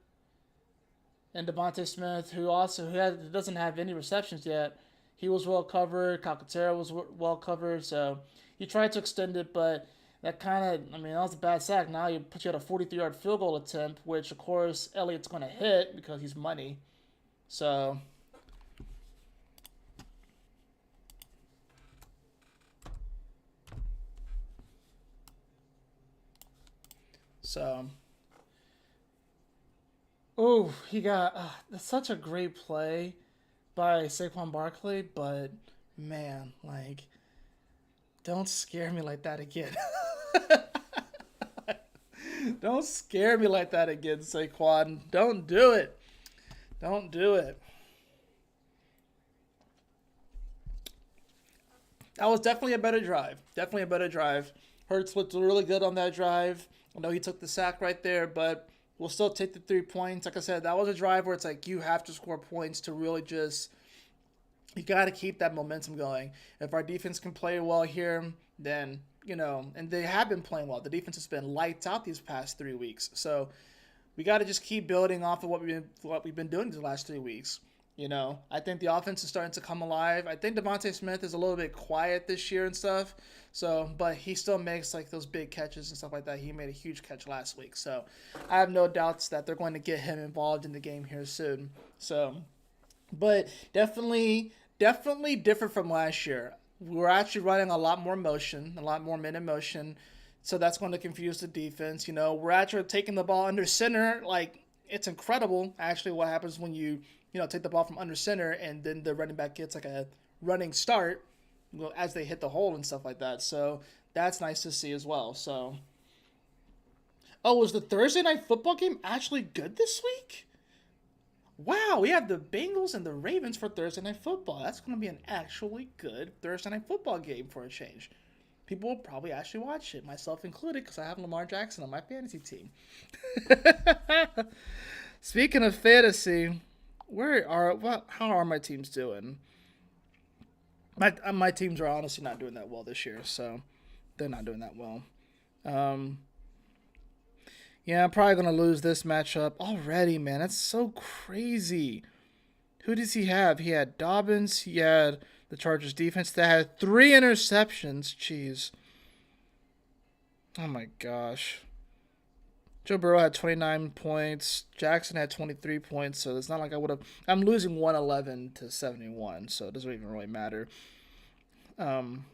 And Devontae Smith, who doesn't have any receptions yet, he was well covered. Calcaterra was well covered. So he tried to extend it, but that that was a bad sack. Now you put you at a 43-yard field goal attempt, which, of course, Elliott's going to hit because he's money. So... oh, he got that's such a great play by Saquon Barkley, but man, like, don't scare me like that again. Don't scare me like that again, Saquon. Don't do it. Don't do it. That was definitely a better drive. Definitely a better drive. Hurts looked really good on that drive. I know he took the sack right there, but we'll still take the 3 points. Like I said, that was a drive where it's like you have to score points to really just – you got to keep that momentum going. If our defense can play well here, then, and they have been playing well. The defense has been lights out these past 3 weeks. So we got to just keep building off of what we've been doing these last 3 weeks. I think the offense is starting to come alive. I think Devontae Smith is a little bit quiet this year and stuff. So, but he still makes like those big catches and stuff like that. He made a huge catch last week. So I have no doubts that they're going to get him involved in the game here soon. So, but definitely different from last year. We're actually running a lot more motion, a lot more men in motion. So that's going to confuse the defense. We're actually taking the ball under center. Like, it's incredible actually what happens when you take the ball from under center and then the running back gets like a running start as they hit the hole and stuff like that. So that's nice to see as well. So, was the Thursday night football game actually good this week? Wow, we have the Bengals and the Ravens for Thursday night football. That's going to be an actually good Thursday night football game for a change. People will probably actually watch it, myself included, because I have Lamar Jackson on my fantasy team. Speaking of fantasy, how are my teams doing? My teams are honestly not doing that well this year, so they're not doing that well. Um, yeah, I'm probably gonna lose this matchup already, man. That's so crazy. Who does he have? He had Dobbins. He had the Chargers defense that had 3 interceptions. Jeez. Oh my gosh. Joe Burrow had 29 points. Jackson had 23 points. So it's not like I would have. I'm losing 111 to 71. So it doesn't even really matter. Um,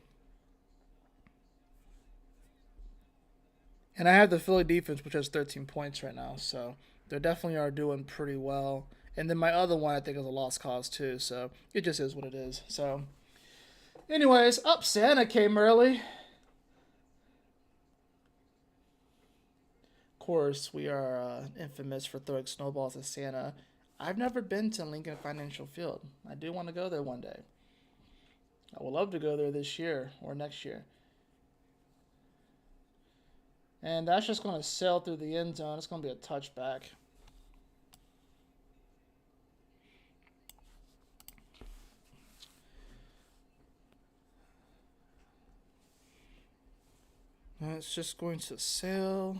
and I have the Philly defense, which has 13 points right now. So they definitely are doing pretty well. And then my other one, I think, is a lost cause too. So it just is what it is. So, anyways, Santa came early. Of course, we are infamous for throwing snowballs at Santa. I've never been to Lincoln Financial Field. I do want to go there one day. I would love to go there this year or next year. And that's just going to sail through the end zone. It's going to be a touchback. And it's just going to sail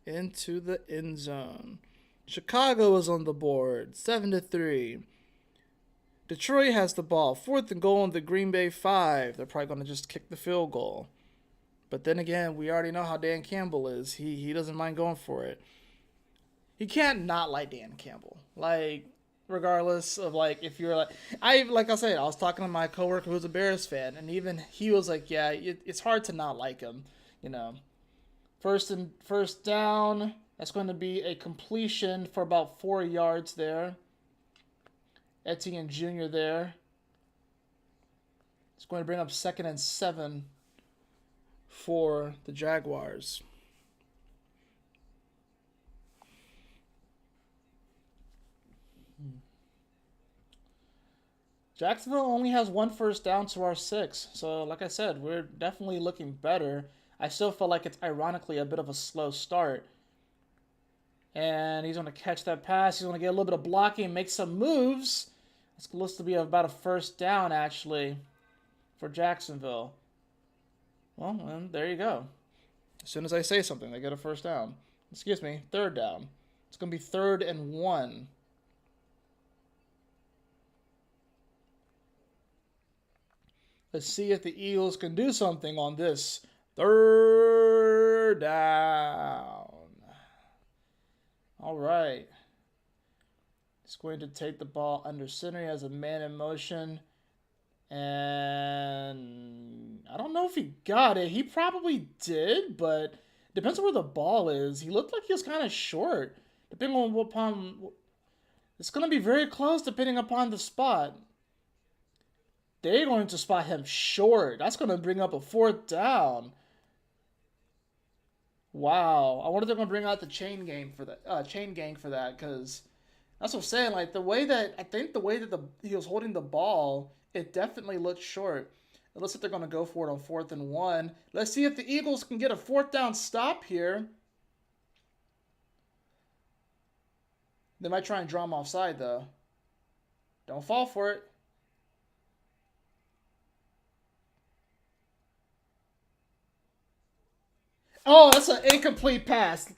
into the end zone. Chicago is on the board, 7-3. Detroit has the ball, 4th and goal on the Green Bay 5. They're probably going to just kick the field goal. But then again, we already know how Dan Campbell is. He doesn't mind going for it. He can't not like Dan Campbell. Like, regardless of like if you're like I said, I was talking to my coworker who's a Bears fan, and even he was like, yeah, it's hard to not like him. You know, first down. That's going to be a completion for about 4 yards there. Etienne Jr. there. It's going to bring up 2nd and 7 for the Jaguars. Jacksonville only has 1 first down to our 6. So, like I said, we're definitely looking better. I still feel like it's ironically a bit of a slow start. And he's going to catch that pass. He's going to get a little bit of blocking, make some moves. It's supposed to be about a first down, actually, for Jacksonville. Well, then there you go. As soon as I say something, they get a first down. Excuse me, 3rd down. It's going to be 3rd and 1. Let's see if the Eagles can do something on this 3rd down. All right. He's going to take the ball under center. He has a man in motion. And I don't know if he got it. He probably did, but depends on where the ball is. He looked like he was kind of short. Depending on upon, it's going to be very close depending upon the spot. They're going to spot him short. That's going to bring up a 4th down. Wow, I wonder if they're gonna bring out the chain gang for that, because that's what I'm saying. Like the way that he was holding the ball, it definitely looked short. It looks like they're gonna go for it on 4th and 1. Let's see if the Eagles can get a 4th down stop here. They might try and draw him offside though. Don't fall for it. Oh, that's an incomplete pass.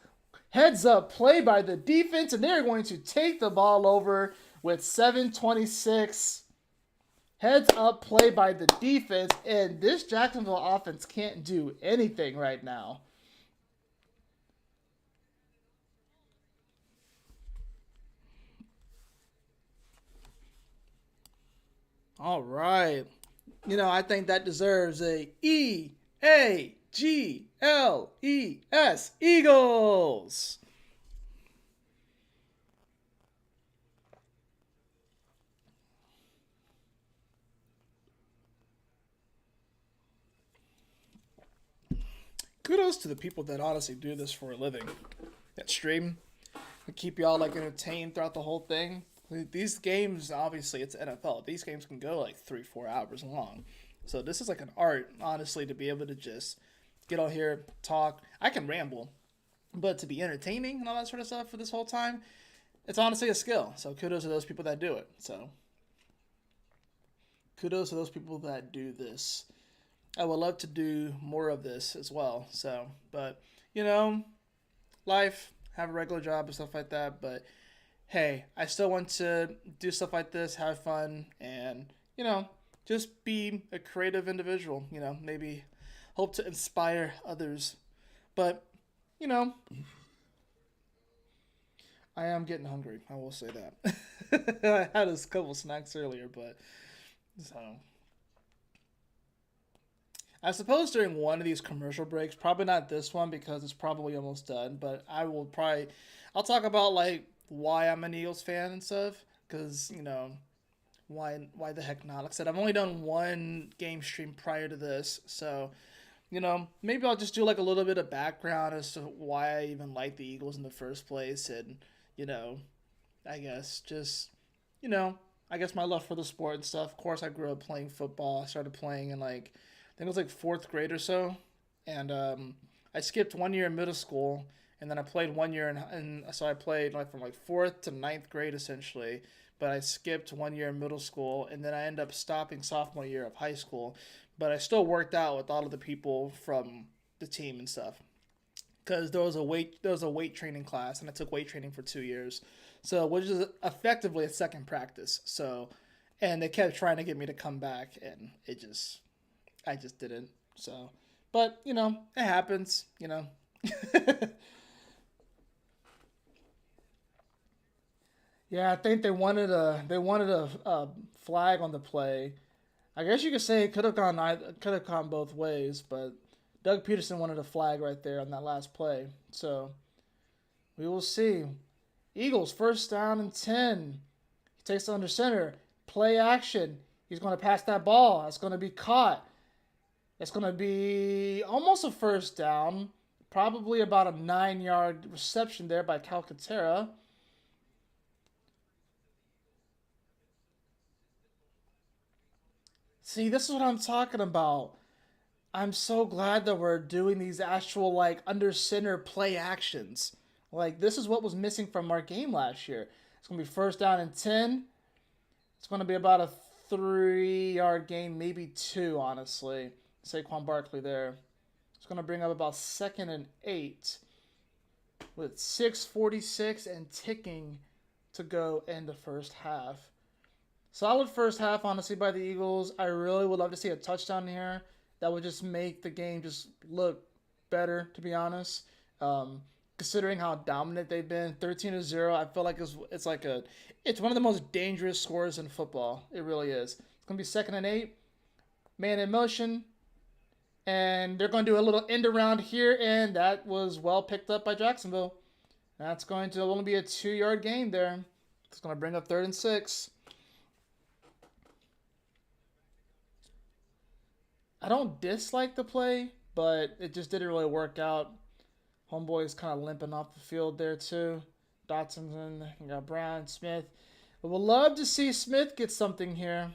Heads up play by the defense, and they're going to take the ball over with 7:26. Heads up play by the defense, and this Jacksonville offense can't do anything right now. All right. I think that deserves a EAGLES, Eagles. Kudos to the people that honestly do this for a living. That stream, to keep y'all entertained throughout the whole thing. These games, obviously, it's NFL. These games can go 3-4 hours long. So this is an art, honestly, to be able to just get on here, talk. I can ramble, but to be entertaining and all that sort of stuff for this whole time, it's honestly a skill. So kudos to those people that do it. So kudos to those people that do this. I would love to do more of this as well. So, but you know, life, have a regular job and stuff like that. But hey, I still want to do stuff like this, have fun, and just be a creative individual. Maybe hope to inspire others. But you know, I am getting hungry. I will say that. I had a couple snacks earlier, but so I suppose during one of these commercial breaks, probably not this one because it's probably almost done, but I'll talk about like why I'm an Eagles fan and stuff, because why the heck not? Like I said, I've only done one game stream prior to this, so maybe I'll just do like a little bit of background as to why I even like the Eagles in the first place, and you know, I guess just you know, I guess my love for the sport and stuff. Of course, I grew up playing football. I started playing in like I think it was like fourth grade or so, and I skipped 1 year in middle school, and then I played 1 year, and so I played like from like fourth to ninth grade essentially. But I skipped 1 year in middle school, and then I ended up stopping sophomore year of high school. But I still worked out with all of the people from the team and stuff, because there was a weight training class, and I took weight training for 2 years, so which is effectively a second practice. So, and they kept trying to get me to come back, and I just didn't. So, but it happens. Yeah, I think they wanted a flag on the play. I guess you could say it could have gone both ways, but Doug Peterson wanted a flag right there on that last play. So we will see. Eagles first down and 10. He takes it under center. Play action. He's going to pass that ball. It's going to be caught. It's going to be almost a first down. Probably about a 9-yard reception there by Calcaterra. See, this is what I'm talking about. I'm so glad that we're doing these actual like under center play actions. Like this is what was missing from our game last year. It's gonna be first down and 10. It's gonna be about a 3-yard gain, maybe two, honestly. Saquon Barkley there. It's gonna bring up about 2nd and 8 with 6:46 and ticking to go in the first half. Solid first half, honestly, by the Eagles. I really would love to see a touchdown here. That would just make the game just look better, to be honest. Considering how dominant they've been, 13-0, I feel like it's one of the most dangerous scores in football. It really is. It's gonna be 2nd and 8, man in motion, and they're gonna do a little end around here, and that was well picked up by Jacksonville. That's going to only be a 2-yard gain there. It's gonna bring up 3rd and 6. I don't dislike the play, but it just didn't really work out. Homeboy's kind of limping off the field there too. Dotson's in. You got Brown, Smith. But we'll love to see Smith get something here.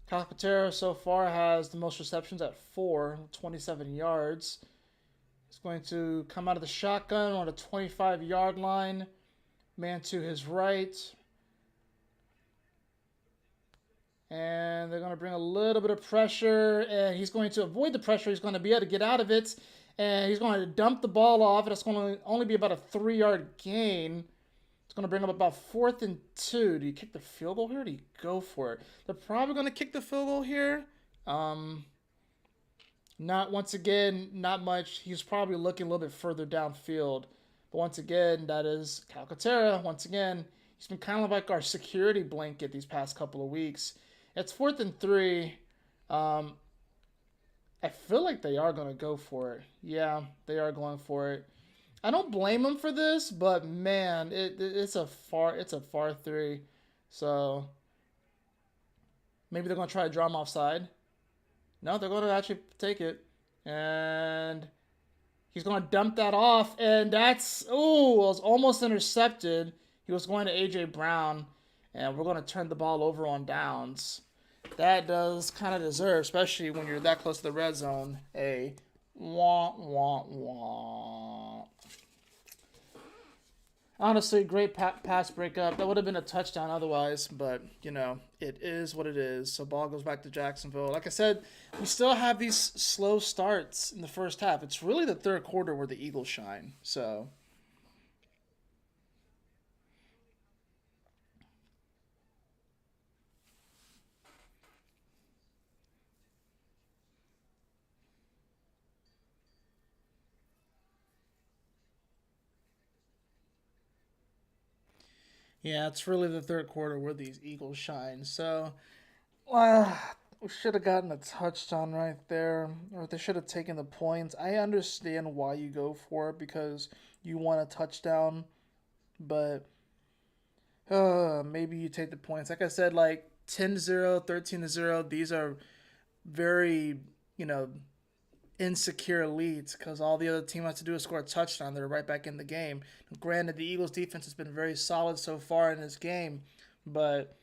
Calcaterra so far has the most receptions at 27 yards. He's going to come out of the shotgun on the 25-yard line. Man to his right. And they're going to bring a little bit of pressure, and he's going to avoid the pressure. He's going to be able to get out of it, and he's going to dump the ball off. It's going to only be about a 3-yard gain. It's going to bring up about 4th and 2. Do you kick the field goal here, or do you go for it? They're probably going to kick the field goal here. Not much. He's probably looking a little bit further downfield. But once again, that is Calcaterra. Once again, he's been kind of like our security blanket these past couple of weeks. It's 4th and 3. I feel like they are going to go for it. Yeah, they are going for it. I don't blame them for this, but man, it's a far 3. So maybe they're going to try to draw him offside. No, they're going to actually take it. And he's going to dump that off, and it was almost intercepted. He was going to A.J. Brown, and we're going to turn the ball over on downs. That does kind of deserve, especially when you're that close to the red zone, a wah, wah, wah. Honestly, great pass breakup. That would have been a touchdown otherwise, but you know, it is what it is. So ball goes back to Jacksonville. Like I said, we still have these slow starts in the first half. It's really the third quarter where the Eagles shine. So yeah, it's really the third quarter where these Eagles shine. So uh, we should have gotten a touchdown right there, or they should have taken the points. I understand why you go for it because you want a touchdown, but maybe you take the points. Like I said, like 10-0, 13-0, these are very, you know, insecure leads because all the other team has to do is score a touchdown. They're right back in the game. Granted, the Eagles defense has been very solid so far in this game, but,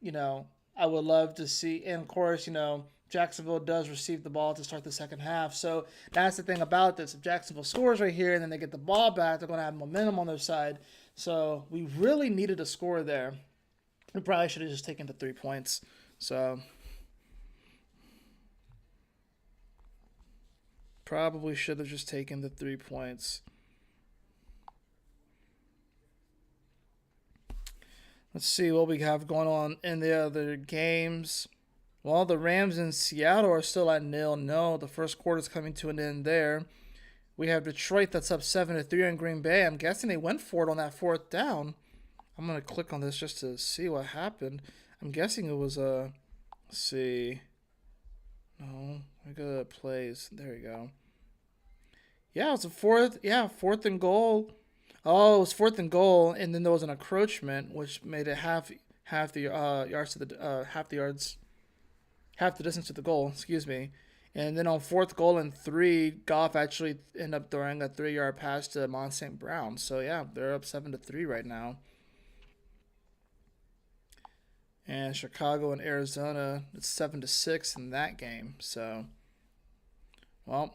you know, I would love to see, and of course, you know, Jacksonville does receive the ball to start the second half. So that's the thing about this. If Jacksonville scores right here and then they get the ball back, they're going to have momentum on their side. So we really needed a score there. We probably should have just taken the 3 points. So probably should have just taken the 3 points. Let's see what we have going on in the other games. Well, the Rams in Seattle are still at 0-0. The first quarter's coming to an end there. We have Detroit that's up 7-3 in Green Bay. I'm guessing they went for it on that fourth down. I'm gonna click on this just to see what happened. I'm guessing it was a. Let's see. No, I got plays. There you go. Yeah, it was a fourth. Yeah, fourth and goal. Oh, it was fourth and goal, and then there was an encroachment, which made it half the yards to the half the yards, half the distance to the goal. Excuse me. And then on fourth goal and 3, Goff actually ended up throwing a 3-yard pass to Mon St. Brown. So yeah, they're up 7-3 right now. And Chicago and Arizona, it's 7-6 in that game. So, well,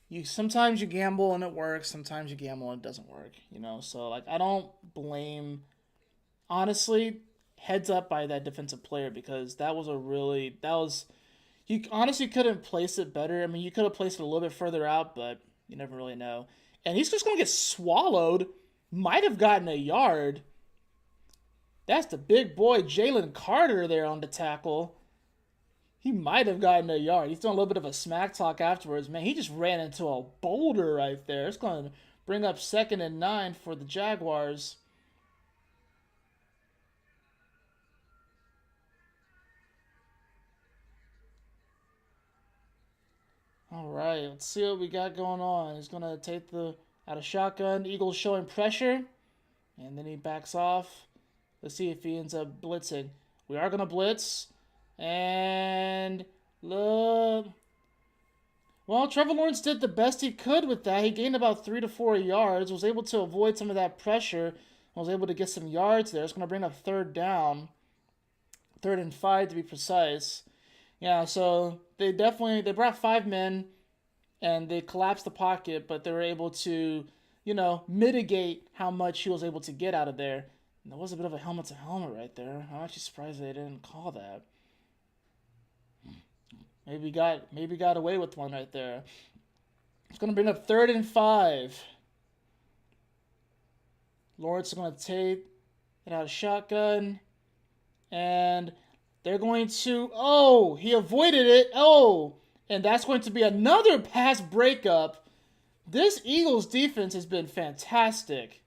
you sometimes you gamble and it works. Sometimes you gamble and it doesn't work. You know, so like I don't blame. Honestly, heads up by that defensive player because that was you honestly couldn't place it better. I mean, you could have placed it a little bit further out, but you never really know. And he's just gonna get swallowed. Might have gotten a yard. That's the big boy Jalen Carter there on the tackle. He might have gotten a yard. He's doing a little bit of a smack talk afterwards. Man, he just ran into a boulder right there. It's going to bring up 2nd and 9 for the Jaguars. All right, let's see what we got going on. He's going to take the out of shotgun. Eagles showing pressure, and then he backs off. Let's see if he ends up blitzing. We are going to blitz. And look. Well, Trevor Lawrence did the best he could with that. He gained about 3 to 4 yards, was able to avoid some of that pressure, was able to get some yards there. It's going to bring up third down, 3rd and 5 to be precise. Yeah, so they brought 5 men and they collapsed the pocket, but they were able to, mitigate how much he was able to get out of there. And that was a bit of a helmet to helmet right there. I'm actually surprised they didn't call that. Maybe got away with one right there. It's gonna bring up 3rd and 5. Lawrence is gonna take it out of shotgun, and they're going to. Oh, he avoided it. Oh, and that's going to be another pass breakup. This Eagles defense has been fantastic.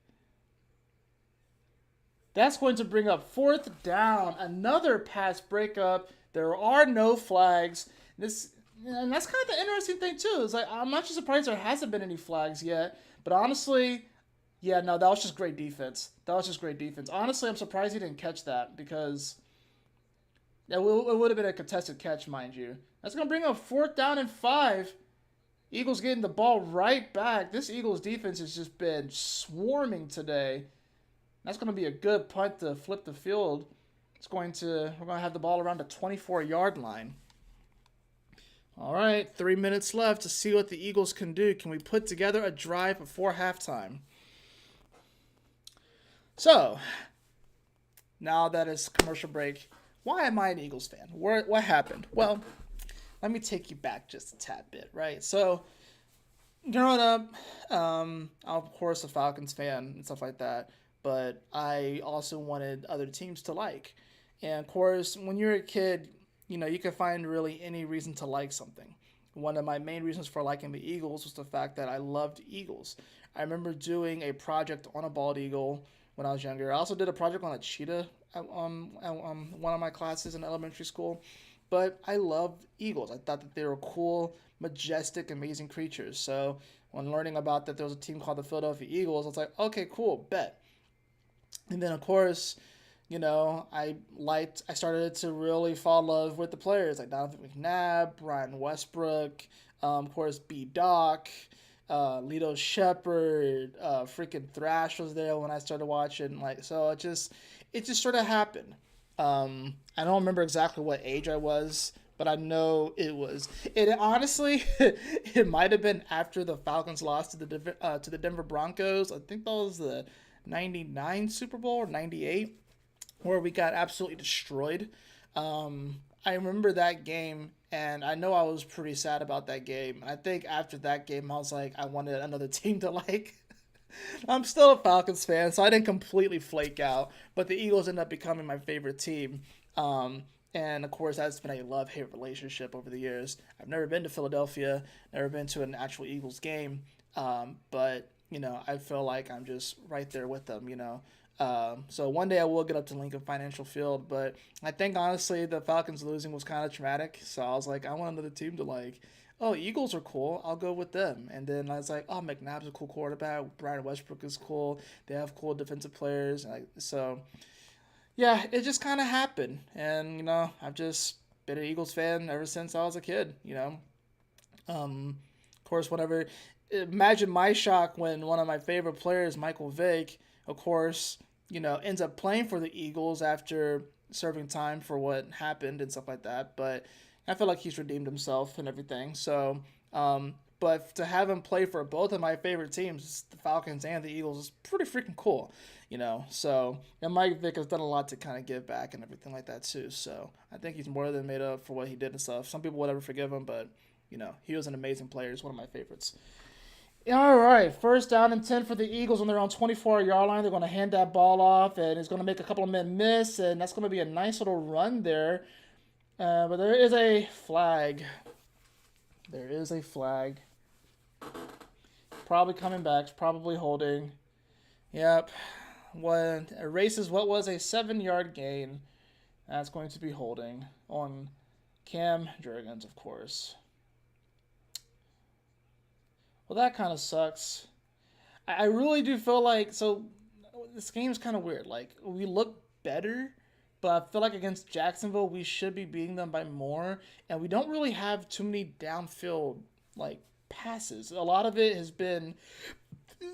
That's going to bring up 4th down. Another pass breakup. There are no flags. And that's kind of the interesting thing too. Is like I'm actually surprised there hasn't been any flags yet. But honestly, yeah, no, that was just great defense. That was just great defense. Honestly, I'm surprised he didn't catch that because it would have been a contested catch, mind you. That's gonna bring up 4th down and 5. Eagles getting the ball right back. This Eagles defense has just been swarming today. That's gonna be a good punt to flip the field. We're gonna have the ball around the 24-yard line. All right, 3 minutes left to see what the Eagles can do. Can we put together a drive before halftime? So, now that it's commercial break, why am I an Eagles fan? What happened? Well, let me take you back just a tad bit, right? So, growing up, I'm of course a Falcons fan and stuff like that, but I also wanted other teams to like. And of course, when you're a kid, you can find really any reason to like something. One of my main reasons for liking the Eagles was the fact that I loved Eagles. I remember doing a project on a bald eagle when I was younger. I also did a project on a cheetah at one of my classes in elementary school. But I loved eagles. I thought that they were cool, majestic, amazing creatures. So when learning about that there was a team called the Philadelphia Eagles, I was like, okay, cool, bet. And then of course, I started to really fall in love with the players like Donovan McNabb, Brian Westbrook, of course B Doc, Lito Shepard, freaking Thrash was there when I started watching. Like, so it just sort of happened. I don't remember exactly what age I was, but I know it was. It honestly, it might have been after the Falcons lost to the Denver Broncos. I think that was the '99 Super Bowl or '98, where we got absolutely destroyed. I remember that game, and I know I was pretty sad about that game. I think after that game, I was like, I wanted another team to like. I'm still a Falcons fan, so I didn't completely flake out. But the Eagles ended up becoming my favorite team. And of course, that's been a love hate relationship over the years. I've never been to Philadelphia, never been to an actual Eagles game. But, I feel like I'm just right there with them. So one day I will get up to Lincoln Financial Field, but I think honestly the Falcons losing was kind of traumatic. So I was like, I want another team to like. Oh, Eagles are cool. I'll go with them. And then I was like, oh, McNabb's a cool quarterback. Brian Westbrook is cool. They have cool defensive players. So yeah, it just kind of happened, and I've just been an Eagles fan ever since I was a kid. Of course, whenever imagine my shock when one of my favorite players, Michael Vick, of course, ends up playing for the Eagles after serving time for what happened and stuff like that. But I feel like he's redeemed himself and everything. So, but to have him play for both of my favorite teams, the Falcons and the Eagles, is pretty freaking cool. So, and Mike Vick has done a lot to kind of give back and everything like that too. So I think he's more than made up for what he did and stuff. Some people would never forgive him, but he was an amazing player. He's one of my favorites. All right, first down and 10 for the Eagles on their own 24-yard line. They're going to hand that ball off, and it's going to make a couple of men miss, and that's going to be a nice little run there. But there is a flag. There is a flag. Probably coming back. Probably holding. Yep. Erases what was a 7-yard gain. That's going to be holding on Cam Jurgens, of course. Well, that kind of sucks. I really do feel like this game's kind of weird. Like we look better, but I feel like against Jacksonville we should be beating them by more, and we don't really have too many downfield like passes. A lot of it has been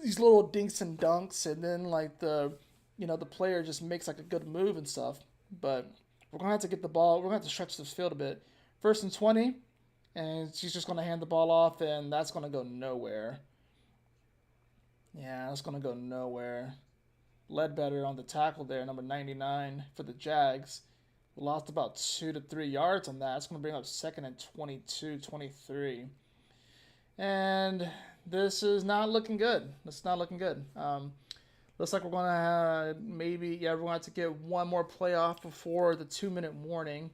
these little dinks and dunks, and then like the player just makes like a good move and stuff. But we're gonna have to get the ball. We're gonna have to stretch this field a bit. 1st and 20, and she's just gonna hand the ball off, and that's gonna go nowhere. Yeah, that's gonna go nowhere. Ledbetter on the tackle there, number 99 for the Jags. We lost about 2 to 3 yards on that. It's going to bring up 2nd and 23. And this is not looking good. It's not looking good. Looks like we're going to we're going to have to get one more play off before the 2-minute warning.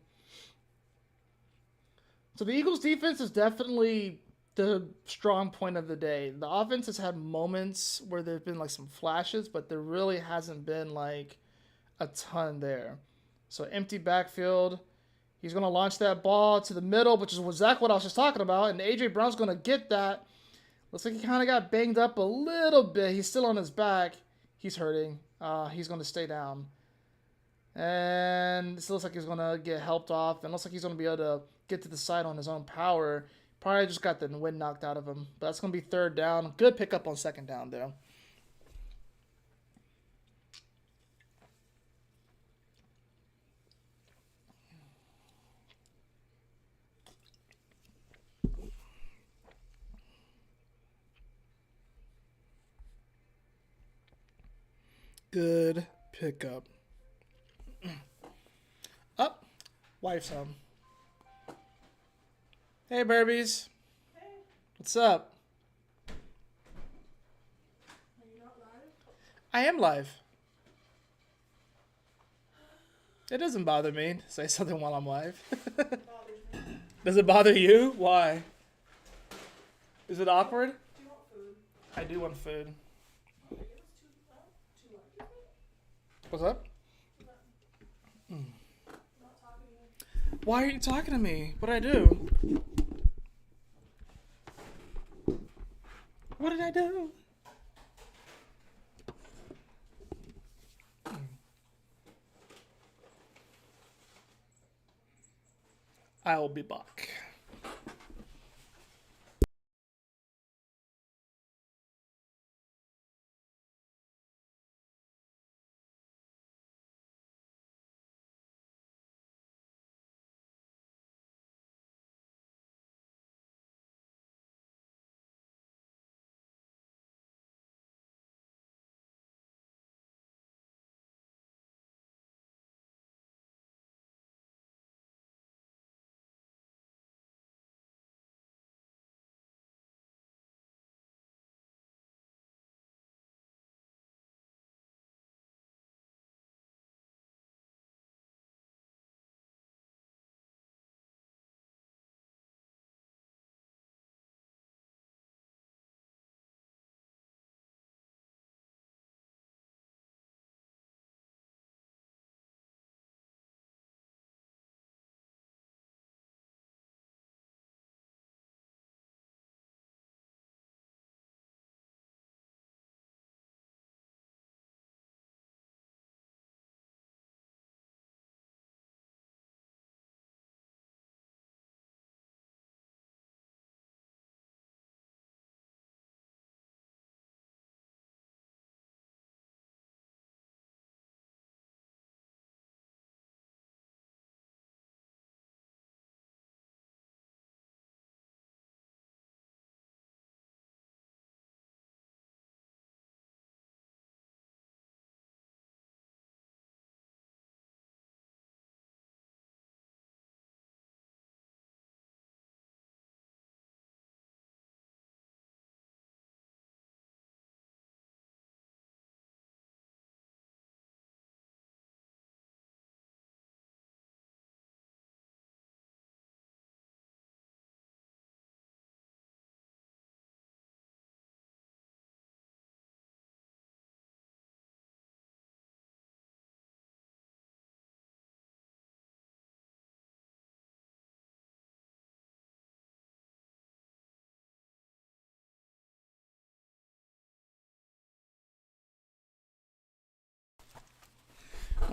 So the Eagles defense is definitely the strong point of the day. The offense has had moments where there've been like some flashes, but there really hasn't been like a ton there. So empty backfield. He's going to launch that ball to the middle, which is exactly what I was just talking about. And A.J. Brown's going to get that. Looks like he kind of got banged up a little bit. He's still on his back. He's hurting. He's going to stay down. And it looks like he's going to get helped off. And looks like he's going to be able to get to the side on his own power. Probably just got the wind knocked out of him. But that's going to be 3rd down. Good pickup on 2nd down, though. Good pickup. Up. Wife's home. Hey, Burbies. Hey, What's up? are you not live? I am live. It doesn't bother me to say something while I'm live. It bothers me. Does it bother you? Why? Is it awkward? Do you want food? I do want food. It was too loud. What's up? I'm not talking to you. Why are you talking to me? What did I do? What did I do? I'll be back.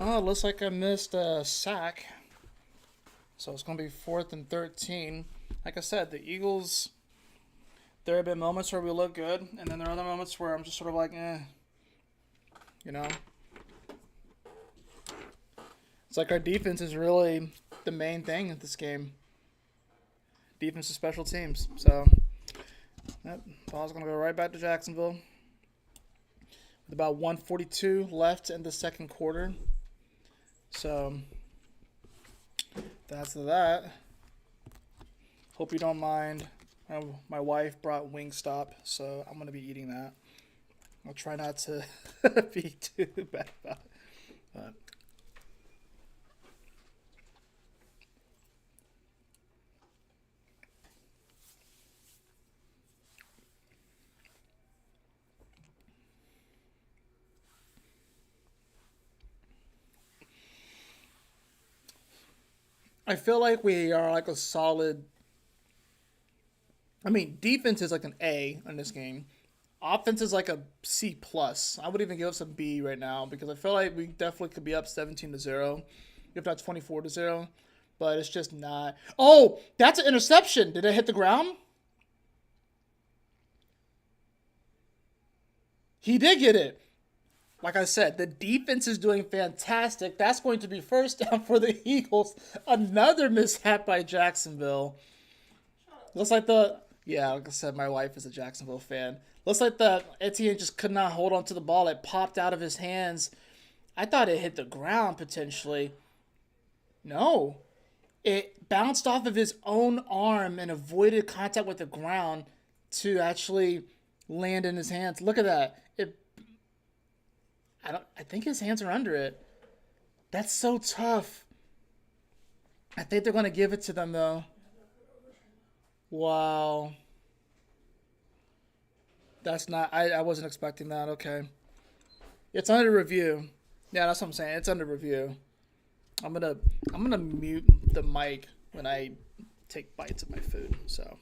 Oh, it looks like I missed a sack. So it's going to be 4th and 13. Like I said, the Eagles, there have been moments where we look good, and then there are other moments where I'm just sort of like, eh. You know? It's like our defense is really the main thing at this game. Defense and special teams. So, that ball's going to go right back to Jacksonville. With about 1:42 left in the second quarter. So, that's that. Hope you don't mind. My wife brought Wingstop, so I'm going to be eating that. I'll try not to be too bad about it. But I feel like we are like a solid. I mean, defense is like an A in this game. Offense is like a C plus. I would even give us a B right now because I feel like we definitely could be up 17-0, if not 24-0. But it's just not. Oh, that's an interception. Did it hit the ground? He did get it. Like I said, the defense is doing fantastic. That's going to be first down for the Eagles. Another mishap by Jacksonville. Looks like the Yeah, like I said, my wife is a Jacksonville fan. Looks like the Etienne just could not hold on to the ball. It popped out of his hands. I thought it hit the ground potentially. No, it bounced off of his own arm and avoided contact with the ground to actually land in his hands. Look at that. I think his hands are under it. That's so tough. I think they're going to give it to them though. Wow. That's not I wasn't expecting that. Okay. It's under review. Yeah, that's what I'm saying. It's under review. I'm gonna I'm gonna mute the mic when I take bites of my food. So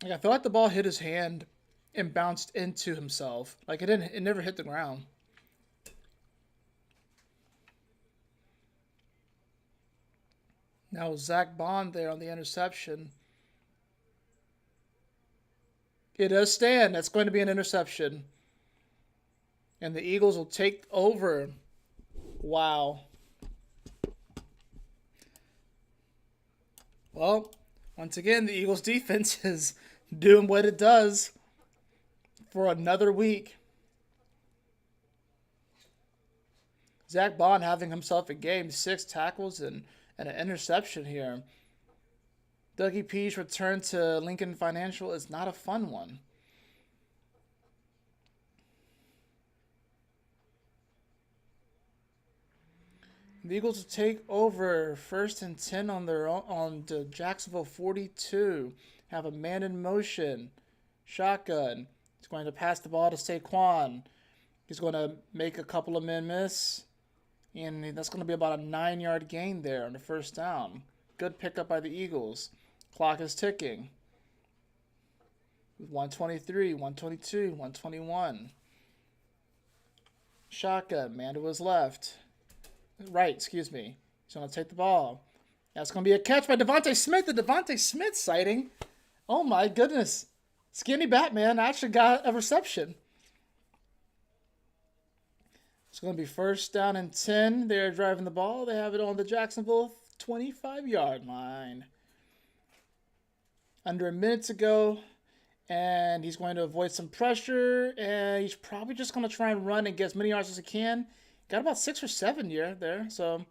like, I feel like the ball hit his hand and bounced into himself. Like it never hit the ground. Now Zach Bond there on the interception. It does stand. That's going to be an interception. And the Eagles will take over. Wow. Well, once again, the Eagles defense is doing what it does for another week. Zach Bond having himself a game, 6 tackles and an interception here. Dougie Peace return to Lincoln Financial is not a fun one. The Eagles will take over 1st and 10 on their own, on the Jacksonville 42. Have a man in motion. Shotgun. He's going to pass the ball to Saquon. He's going to make a couple of men miss. And that's going to be about a 9-yard gain there on the first down. Good pickup by the Eagles. Clock is ticking. 123, 122, 121. Shotgun. Man to his left. Right, excuse me. He's going to take the ball. That's going to be a catch by Devontae Smith. The Devontae Smith sighting. Oh my goodness. Skinny Batman actually got a reception. It's going to be 1st down and 10. They're driving the ball. They have it on the Jacksonville 25-yard line. Under a minute to go. And he's going to avoid some pressure. And he's probably just going to try and run and get as many yards as he can. Got about 6 or 7 there. So,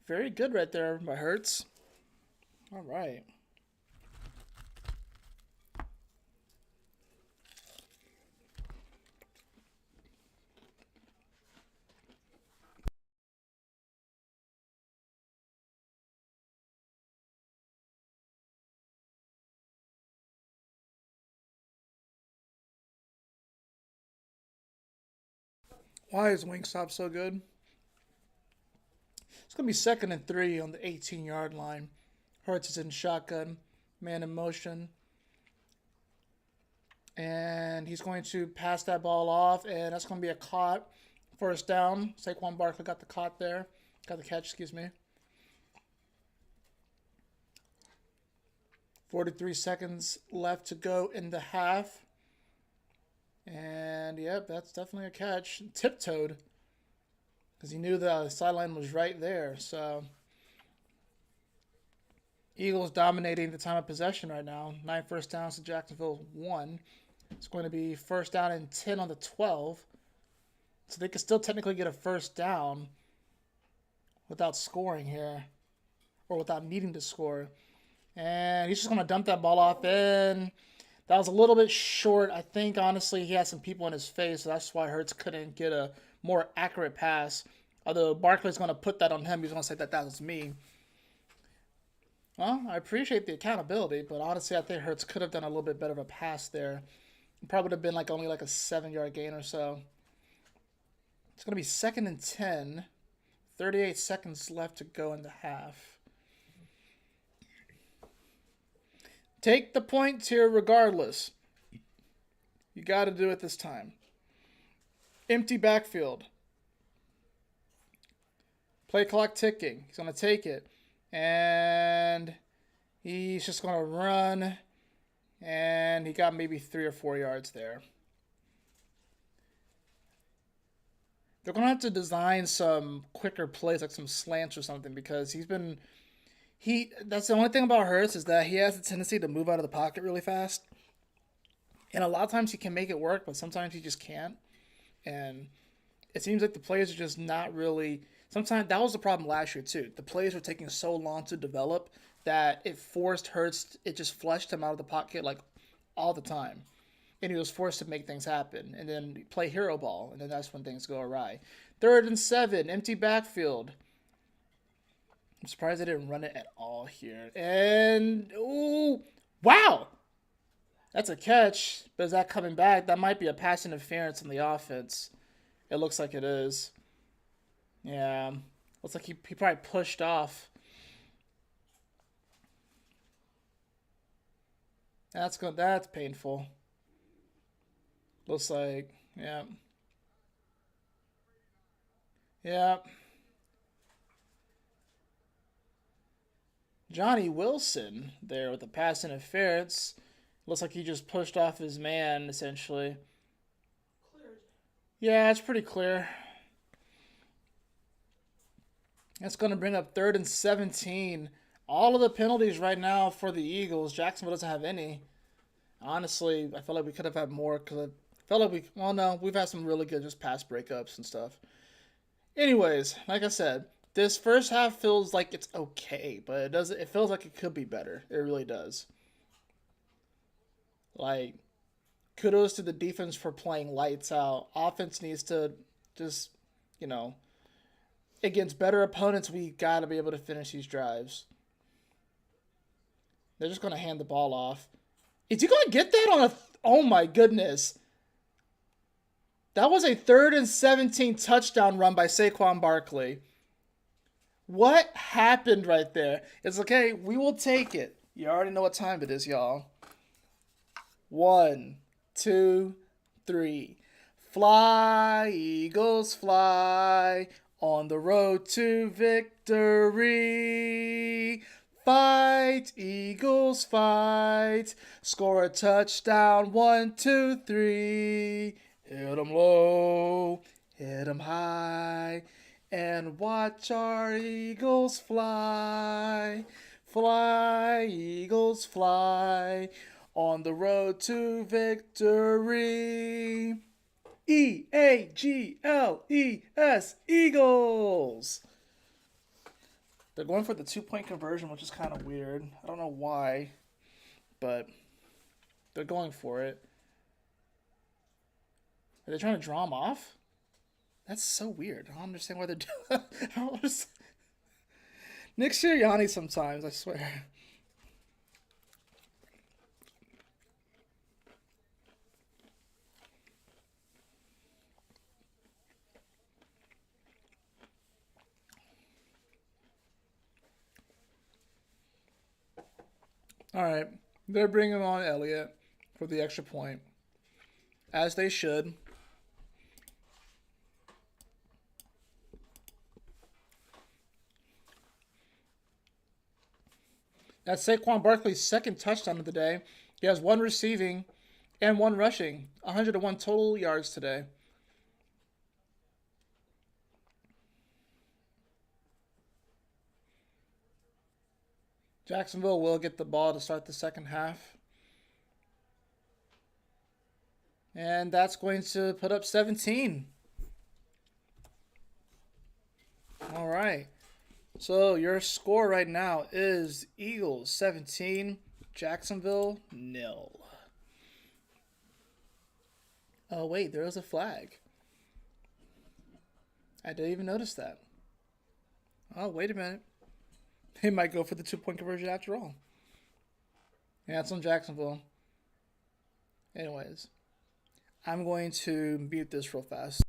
very good right there by Hurts. All right. Why is Wingstop so good? It's going to be 2nd and 3 on the 18-yard line. Hurts is in shotgun. Man in motion. And he's going to pass that ball off. And that's going to be a caught. 1st down. Saquon Barkley got the caught there. Got the catch, excuse me. 43 seconds left to go in the half. And, yep, that's definitely a catch. Tiptoed. Because he knew the sideline was right there. So, Eagles dominating the time of possession right now. 9 first downs to Jacksonville 1. It's going to be 1st down and 10 on the 12. So they could still technically get a 1st down without scoring here. Or without needing to score. And he's just going to dump that ball off in. That was a little bit short. I think, honestly, he had some people in his face. So that's why Hurts couldn't get a more accurate pass. Although Barkley's going to put that on him. He's going to say that was me. Well, I appreciate the accountability. But honestly, I think Hurts could have done a little bit better of a pass there. It probably would have been only a 7-yard gain or so. It's going to be 2nd and 10. 38 seconds left to go in the half. Take the points here regardless. You got to do it this time. Empty backfield. Play clock ticking. He's going to take it. And he's just going to run. And he got maybe 3 or 4 yards there. They're going to have to design some quicker plays, like some slants or something, because that's the only thing about Hurts is that he has a tendency to move out of the pocket really fast. And a lot of times he can make it work, but sometimes he just can't. And it seems like the plays are just not really. Sometimes that was the problem last year too. The plays were taking so long to develop that it forced Hurts. It just flushed him out of the pocket like all the time, and he was forced to make things happen. And then play hero ball, and then that's when things go awry. 3rd and 7, empty backfield. I'm surprised they didn't run it at all here. And ooh, wow, that's a catch. But is that coming back? That might be a pass interference on the offense. It looks like it is. Yeah. Looks like he probably pushed off. That's painful. Looks like, yeah. Yeah. Johnny Wilson there with the pass interference. Looks like he just pushed off his man, essentially. Cleared. Yeah, it's pretty clear. That's going to bring up 3rd and 17. All of the penalties right now for the Eagles. Jacksonville doesn't have any. Honestly, I feel like we could have had more because I felt like we've had some really good just pass breakups and stuff. Anyways, like I said, this first half feels like it's okay, but it feels like it could be better. It really does. Like, kudos to the defense for playing lights out. Offense needs to just, you know, against better opponents, we got to be able to finish these drives. They're just going to hand the ball off. Is he going to get that on a... Oh, my goodness. That was a 3rd and 17 touchdown run by Saquon Barkley. What happened right there? It's okay. We will take it. You already know what time it is, y'all. 1, 2, 3. Fly, Eagles, fly. On the road to victory. Fight, Eagles, fight. Score a touchdown, 1, 2, 3. Hit 'em low, hit 'em high. And watch our Eagles fly. Fly, Eagles, fly. On the road to victory. Eagles, Eagles. They're going for the 2-point conversion, which is kind of weird. I don't know why, but they're going for it. Are they trying to draw him off? That's so weird. I don't understand why they're doing that. Nick Sirianni sometimes, I swear. All right. They're bringing on Elliott for the extra point, as they should. That's Saquon Barkley's 2nd touchdown of the day. He has 1 receiving and 1 rushing. 101 total yards today. Jacksonville will get the ball to start the second half. And that's going to put up 17. All right. So your score right now is Eagles 17, Jacksonville 0. Oh, wait, there was a flag. I didn't even notice that. Oh, wait a minute. They might go for the 2-point conversion after all. Yeah, it's on Jacksonville. Anyways, I'm going to mute this real fast.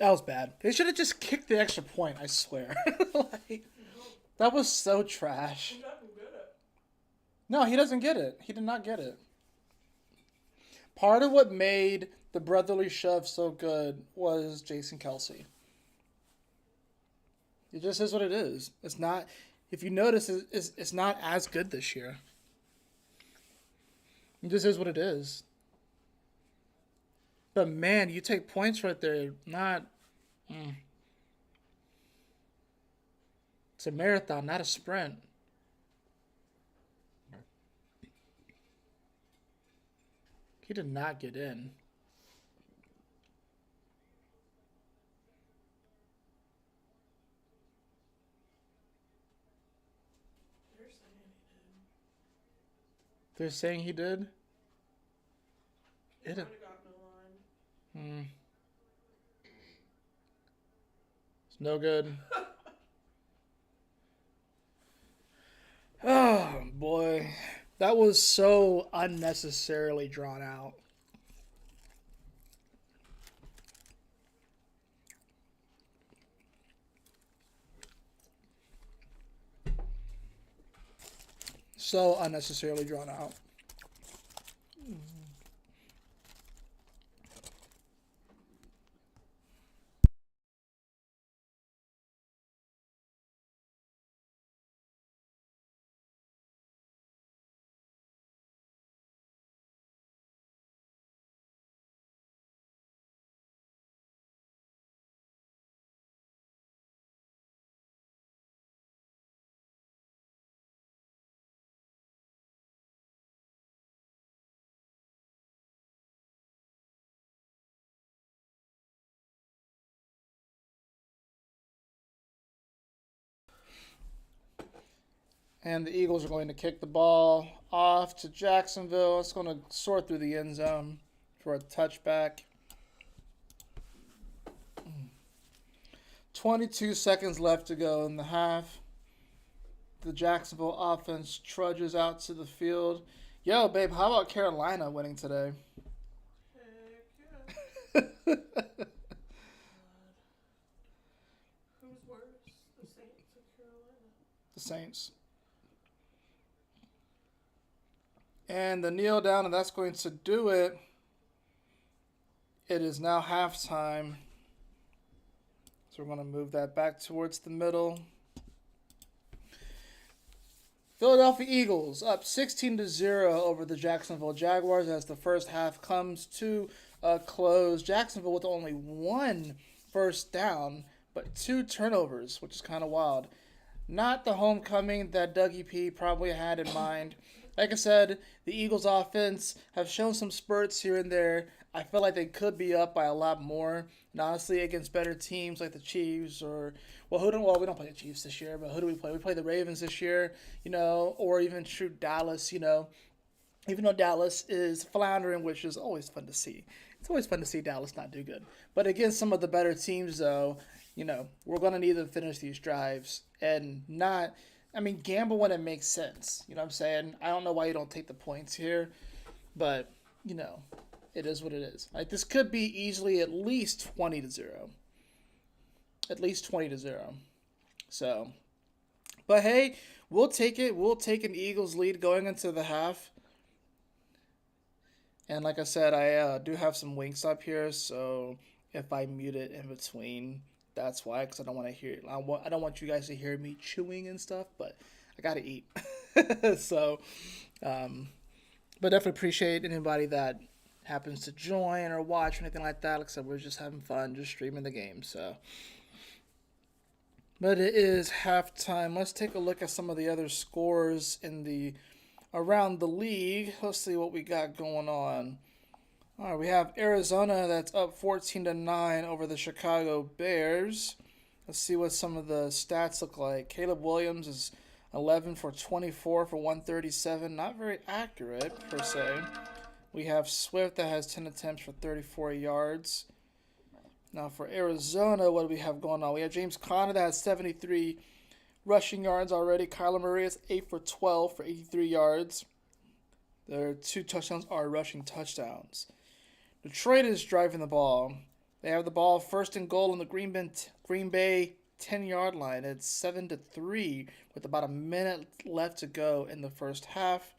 That was bad. They should have just kicked the extra point, I swear. Like, that was so trash. He's not gonna get it. No, he doesn't get it. He did not get it. Part of what made the brotherly shove so good was Jason Kelsey. It just is what it is. It's not, if you notice, it's not as good this year. It just is what it is. But man, you take points right there. Not. It's a marathon, not a sprint. He did not get in. They're saying he did. They're saying he did? He It. might have gotten a line. It's no good. Oh, boy. That was so unnecessarily drawn out. So unnecessarily drawn out. And the Eagles are going to kick the ball off to Jacksonville. It's going to sort through the end zone for a touchback. 22 seconds left to go in the half. The Jacksonville offense trudges out to the field. Yo, babe, how about Carolina winning today? Heck yeah. Who's worse? The Saints or Carolina? The Saints. And the kneel down, and that's going to do it. It is now halftime. So we're going to move that back towards the middle. Philadelphia Eagles up 16-0 over the Jacksonville Jaguars as the first half comes to a close. Jacksonville with only 1 first down, but 2 turnovers, which is kind of wild. Not the homecoming that Dougie P probably had in mind. Like I said, the Eagles offense have shown some spurts here and there. I feel like they could be up by a lot more. And honestly, against better teams like the Chiefs or, we don't play the Chiefs this year, but who do we play? We play the Ravens this year, or even true Dallas, even though Dallas is floundering, which is always fun to see. It's always fun to see Dallas not do good. But against some of the better teams, though, we're going to need to finish these drives and not, gamble when it makes sense. You know what I'm saying? I don't know why you don't take the points here, but, it is what it is. Like, this could be easily at least 20-0. At least 20-0. So, but hey, we'll take it. We'll take an Eagles lead going into the half. And like I said, I do have some winks up here, so if I mute it in between, that's why, because I don't want to hear. I don't want you guys to hear me chewing and stuff, but I gotta eat. So, but definitely appreciate anybody that happens to join or watch or anything like that. Like I said, we're just having fun, just streaming the game. So, but it is halftime. Let's take a look at some of the other scores in around the league. Let's see what we got going on. All right, we have Arizona that's up 14-9 over the Chicago Bears. Let's see what some of the stats look like. Caleb Williams is 11 for 24 for 137. Not very accurate, per se. We have Swift that has 10 attempts for 34 yards. Now for Arizona, what do we have going on? We have James Conner that has 73 rushing yards already. Kyler Murray is 8 for 12 for 83 yards. Their 2 touchdowns are rushing touchdowns. Detroit is driving the ball. They have the ball first and goal on the Green Bay 10-yard line. It's 7-3 with about a minute left to go in the first half.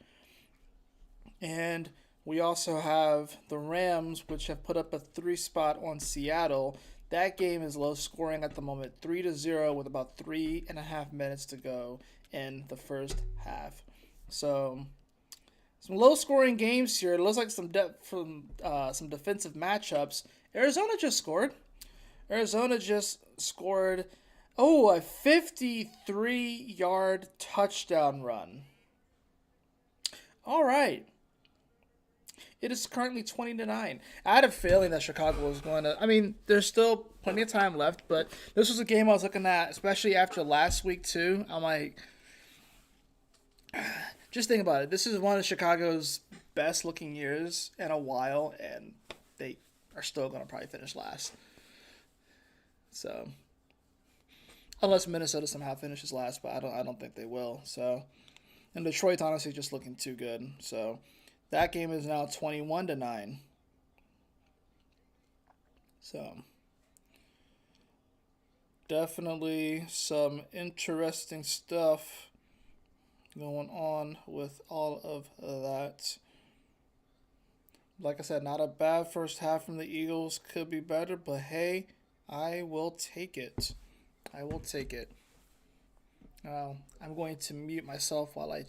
And we also have the Rams, which have put up a 3 spot on Seattle. That game is low scoring at the moment, 3-0 with about 3.5 minutes to go in the first half. So some low scoring games here. It looks like some depth from some defensive matchups. Arizona just scored. Oh, a 53-yard touchdown run. All right. It is currently 20-9. I had a feeling that Chicago was going to. I mean, there's still plenty of time left, but this was a game I was looking at, especially after last week too. I'm like, just think about it. This is one of Chicago's best looking years in a while, and they are still going to probably finish last. So, unless Minnesota somehow finishes last, but I don't think they will. So, and Detroit honestly just looking too good. So, that game is now 21-9. So, definitely some interesting stuff going on with all of that. Like I said, not a bad first half from the Eagles. Could be better, but hey, I will take it. I will take it. Now, I'm going to mute myself while I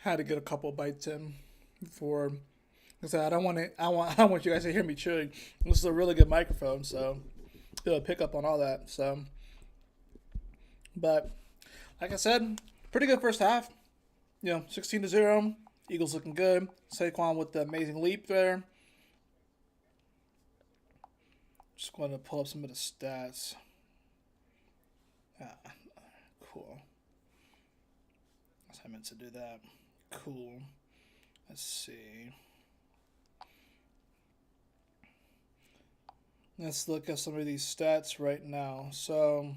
Had to get a couple bites in before. I said I don't want to. I don't want you guys to hear me chewing. This is a really good microphone, so it'll pick up on all that. So, but like I said, pretty good first half. 16-0. Eagles looking good. Saquon with the amazing leap there. Just going to pull up some of the stats. Cool. I meant to do that. Cool. Let's see. Let's look at some of these stats right now. So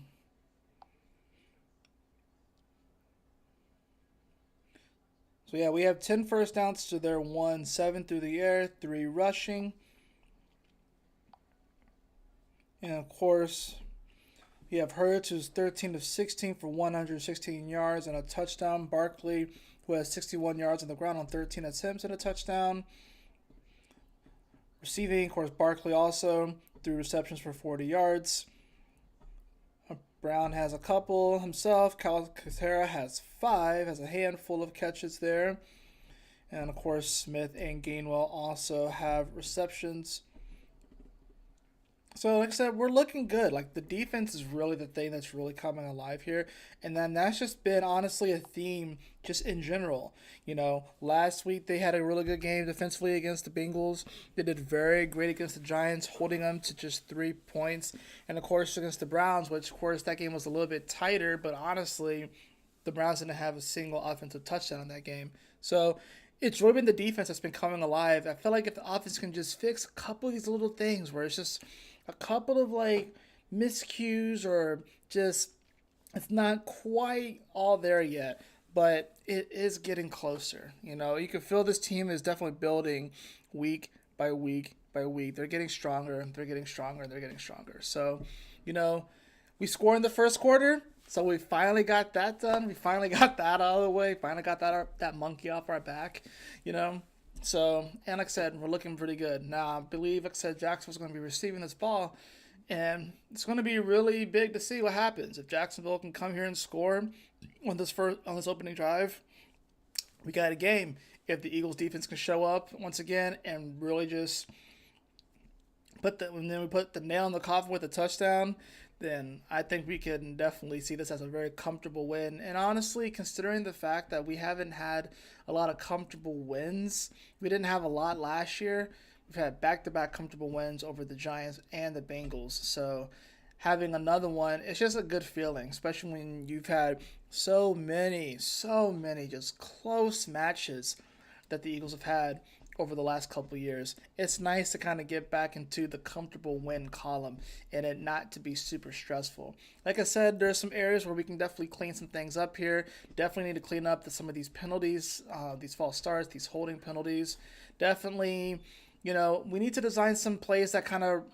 yeah, we have 10 first downs to their 1, 7 through the air, 3 rushing. And of course, we have Hurts, who's 13 of 16 for 116 yards and a touchdown. Barkley, who has 61 yards on the ground on 13 attempts and a touchdown. Receiving, of course, Barkley also 3 receptions for 40 yards. Brown has a couple himself. Calcaterra has 5, has a handful of catches there. And of course, Smith and Gainwell also have receptions. So like I said, we're looking good. Like the defense is really the thing that's really coming alive here. And then that's just been honestly a theme just in general. Last week they had a really good game defensively against the Bengals. They did very great against the Giants, holding them to just 3 points. And of course against the Browns, which of course that game was a little bit tighter, but honestly, the Browns didn't have a single offensive touchdown in that game. So it's really been the defense that's been coming alive. I feel like if the offense can just fix a couple of these little things where it's just a couple of miscues or just it's not quite all there yet, but it is getting closer. You can feel this team is definitely building week by week by week. They're getting stronger. They're getting stronger. They're getting stronger. So, we scored in the first quarter. So we finally got that done. We finally got that out of the way. Finally got that monkey off our back. So, and like I said, we're looking pretty good. Now, I believe, like I said, Jacksonville's going to be receiving this ball, and it's going to be really big to see what happens. If Jacksonville can come here and score on this opening drive, we got a game. If the Eagles defense can show up once again and really just put the nail in the coffin with a touchdown, then I think we can definitely see this as a very comfortable win. And honestly, considering the fact that we haven't had a lot of comfortable wins, we didn't have a lot last year. We've had back-to-back comfortable wins over the Giants and the Bengals. So having another one, it's just a good feeling, especially when you've had so many just close matches that the Eagles have had over the last couple of years. It's nice to kind of get back into the comfortable win column and it not to be super stressful. Like I said, there's some areas where we can definitely clean some things up here. Definitely need to clean up some of these penalties, these false starts, these holding penalties. Definitely, we need to design some plays that kind of,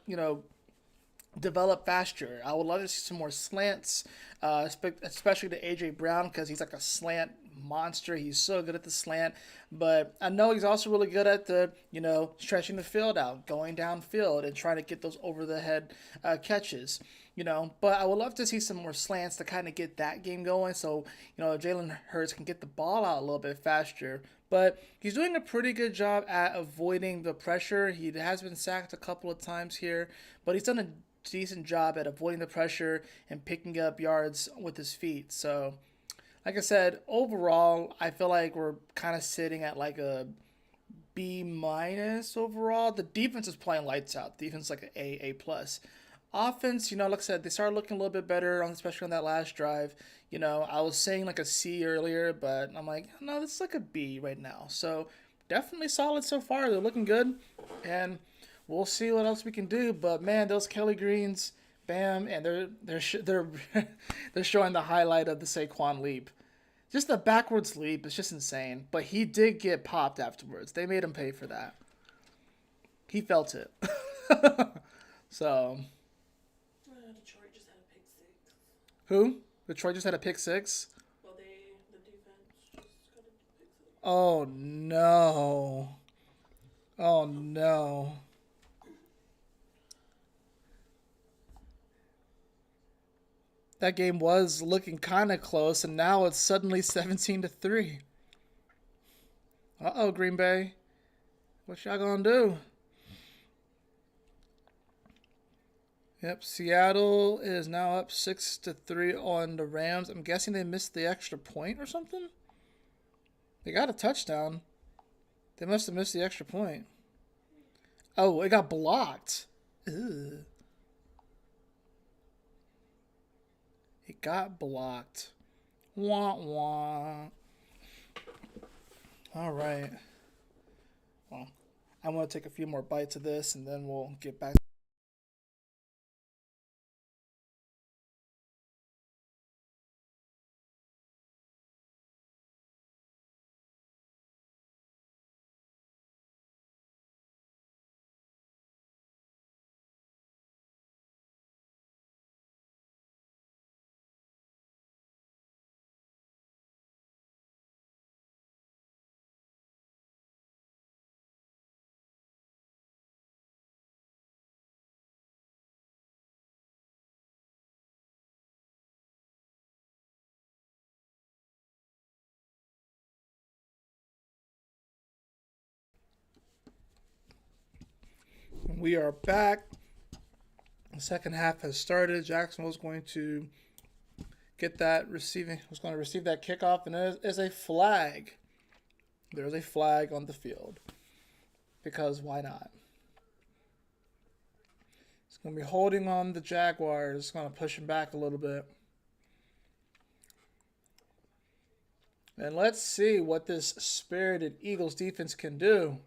develop faster. I would love to see some more slants, especially to AJ Brown, because he's like a slant monster. He's so good at the slant, but I know he's also really good at the stretching the field out, going downfield and trying to get those over the head catches. But I would love to see some more slants to kind of get that game going, so Jalen Hurts can get the ball out a little bit faster. But he's doing a pretty good job at avoiding the pressure. He has been sacked a couple of times here, but he's done a decent job at avoiding the pressure and picking up yards with his feet. So, like I said, overall, I feel like we're kind of sitting at like a B- overall. The defense is playing lights out. The defense is like an A+. Offense, like I said, they started looking a little bit better, especially on that last drive. I was saying like a C earlier, but I'm like, no, this is like a B right now. So definitely solid so far. They're looking good, and we'll see what else we can do. But man, those Kelly Greens, bam, and they're showing the highlight of the Saquon leap. Just the backwards leap is just insane. But he did get popped afterwards. They made him pay for that. He felt it. So. Detroit just had a pick 6. Who? Detroit just had a pick 6? Well, the defense just got a pick 6. Oh, no. Oh, no. That game was looking kind of close, and now it's suddenly 17-3. Uh-oh, Green Bay. What y'all gonna do? Yep, Seattle is now up 6-3 on the Rams. I'm guessing they missed the extra point or something? They got a touchdown. They must have missed the extra point. Oh, it got blocked. Ugh. It got blocked. Wah, wah. All right. Well, I want to take a few more bites of this, and then we'll get back. We are back. The second half has started. Jacksonville's going to get that receiving. Was going to receive that kickoff, and there is a flag. There's a flag on the field because why not? It's going to be holding on the Jaguars. It's going to push him back a little bit. And let's see what this spirited Eagles defense can do.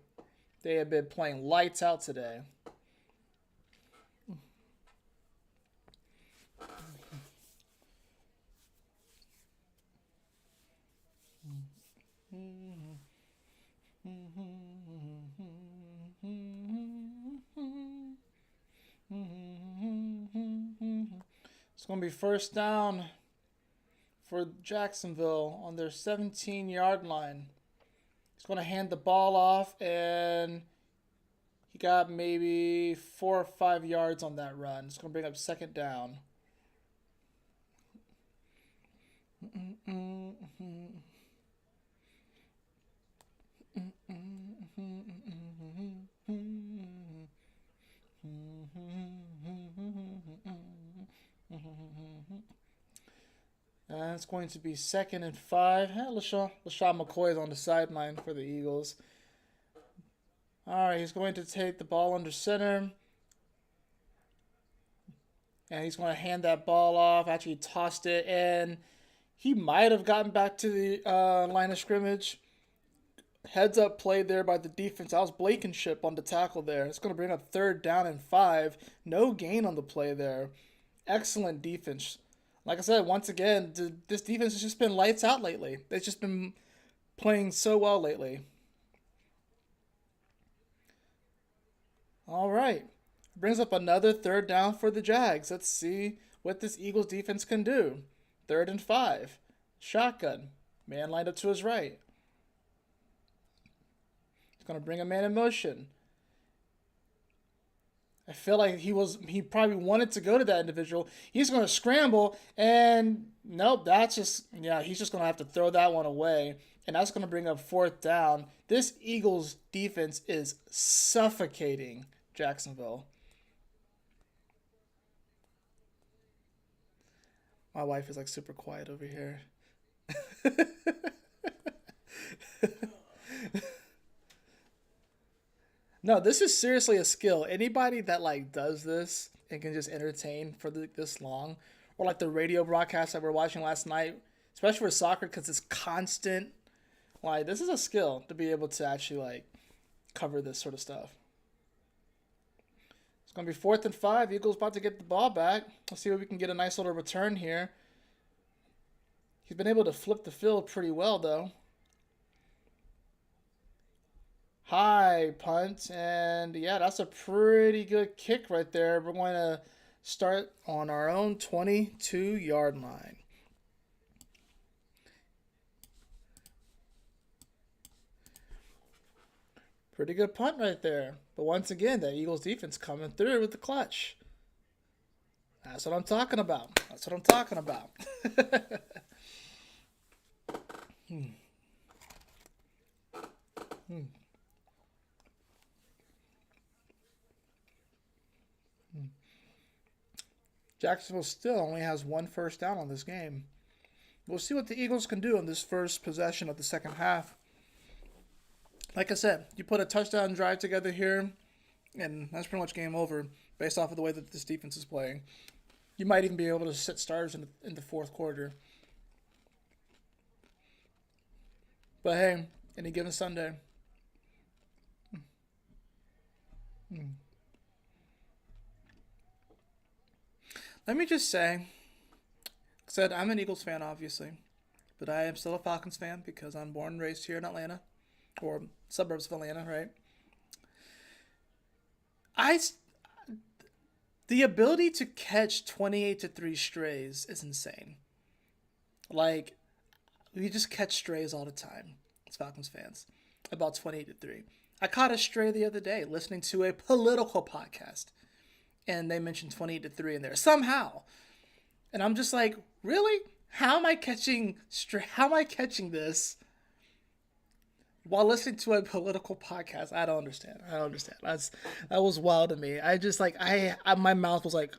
They have been playing lights out today. It's going to be first down for Jacksonville on their 17-yard line. He's going to hand the ball off, and he got maybe 4 or 5 yards on that run. It's going to bring up second down. And it's going to be 2nd and 5. LaShawn McCoy is on the sideline for the Eagles. All right, he's going to take the ball under center. And he's going to hand that ball off. Actually tossed it, and he might have gotten back to the line of scrimmage. Heads up play there by the defense. That was Blankenship on the tackle there. It's going to bring up 3rd down and 5. No gain on the play there. Excellent defense. Like I said, once again, this defense has just been lights out lately. They've just been playing so well lately. All right. Brings up another 3rd down for the Jags. Let's see what this Eagles defense can do. 3rd and 5. Shotgun. Man lined up to his right. He's going to bring a man in motion. I feel like he probably wanted to go to that individual. He's going to scramble, and nope, he's just going to have to throw that one away, and that's going to bring up 4th down. This Eagles defense is suffocating Jacksonville. My wife is like super quiet over here. No, this is seriously a skill. Anybody that like does this and can just entertain for this long, or like the radio broadcast that we're watching last night, especially for soccer because it's constant. Like this is a skill to be able to actually like cover this sort of stuff. It's gonna be 4th and 5. Eagles about to get the ball back. Let's see if we can get a nice little return here. He's been able to flip the field pretty well though. High punt, and yeah, that's a pretty good kick right there. We're going to start on our own 22-yard line. Pretty good punt right there. But once again, the Eagles defense coming through with the clutch. That's what I'm talking about. That's what I'm talking about. Jacksonville still only has one first down on this game. We'll see what the Eagles can do in this first possession of the second half. Like I said, you put a touchdown drive together here, and that's pretty much game over based off of the way that this defense is playing. You might even be able to sit starters in the fourth quarter. But hey, any given Sunday. Let me just say, said I'm an Eagles fan, obviously, but I am still a Falcons fan because I'm born and raised here in Atlanta, or suburbs of Atlanta, right? The ability to catch 28 to 3 strays is insane. Like, we just catch strays all the time as Falcons fans. About 28 to 3. I caught a stray the other day listening to a political podcast, and they mentioned 28 to 3 in there somehow. And I'm just like, really? How am I catching this while listening to a political podcast? I don't understand. That was wild to me. I just like my mouth was like,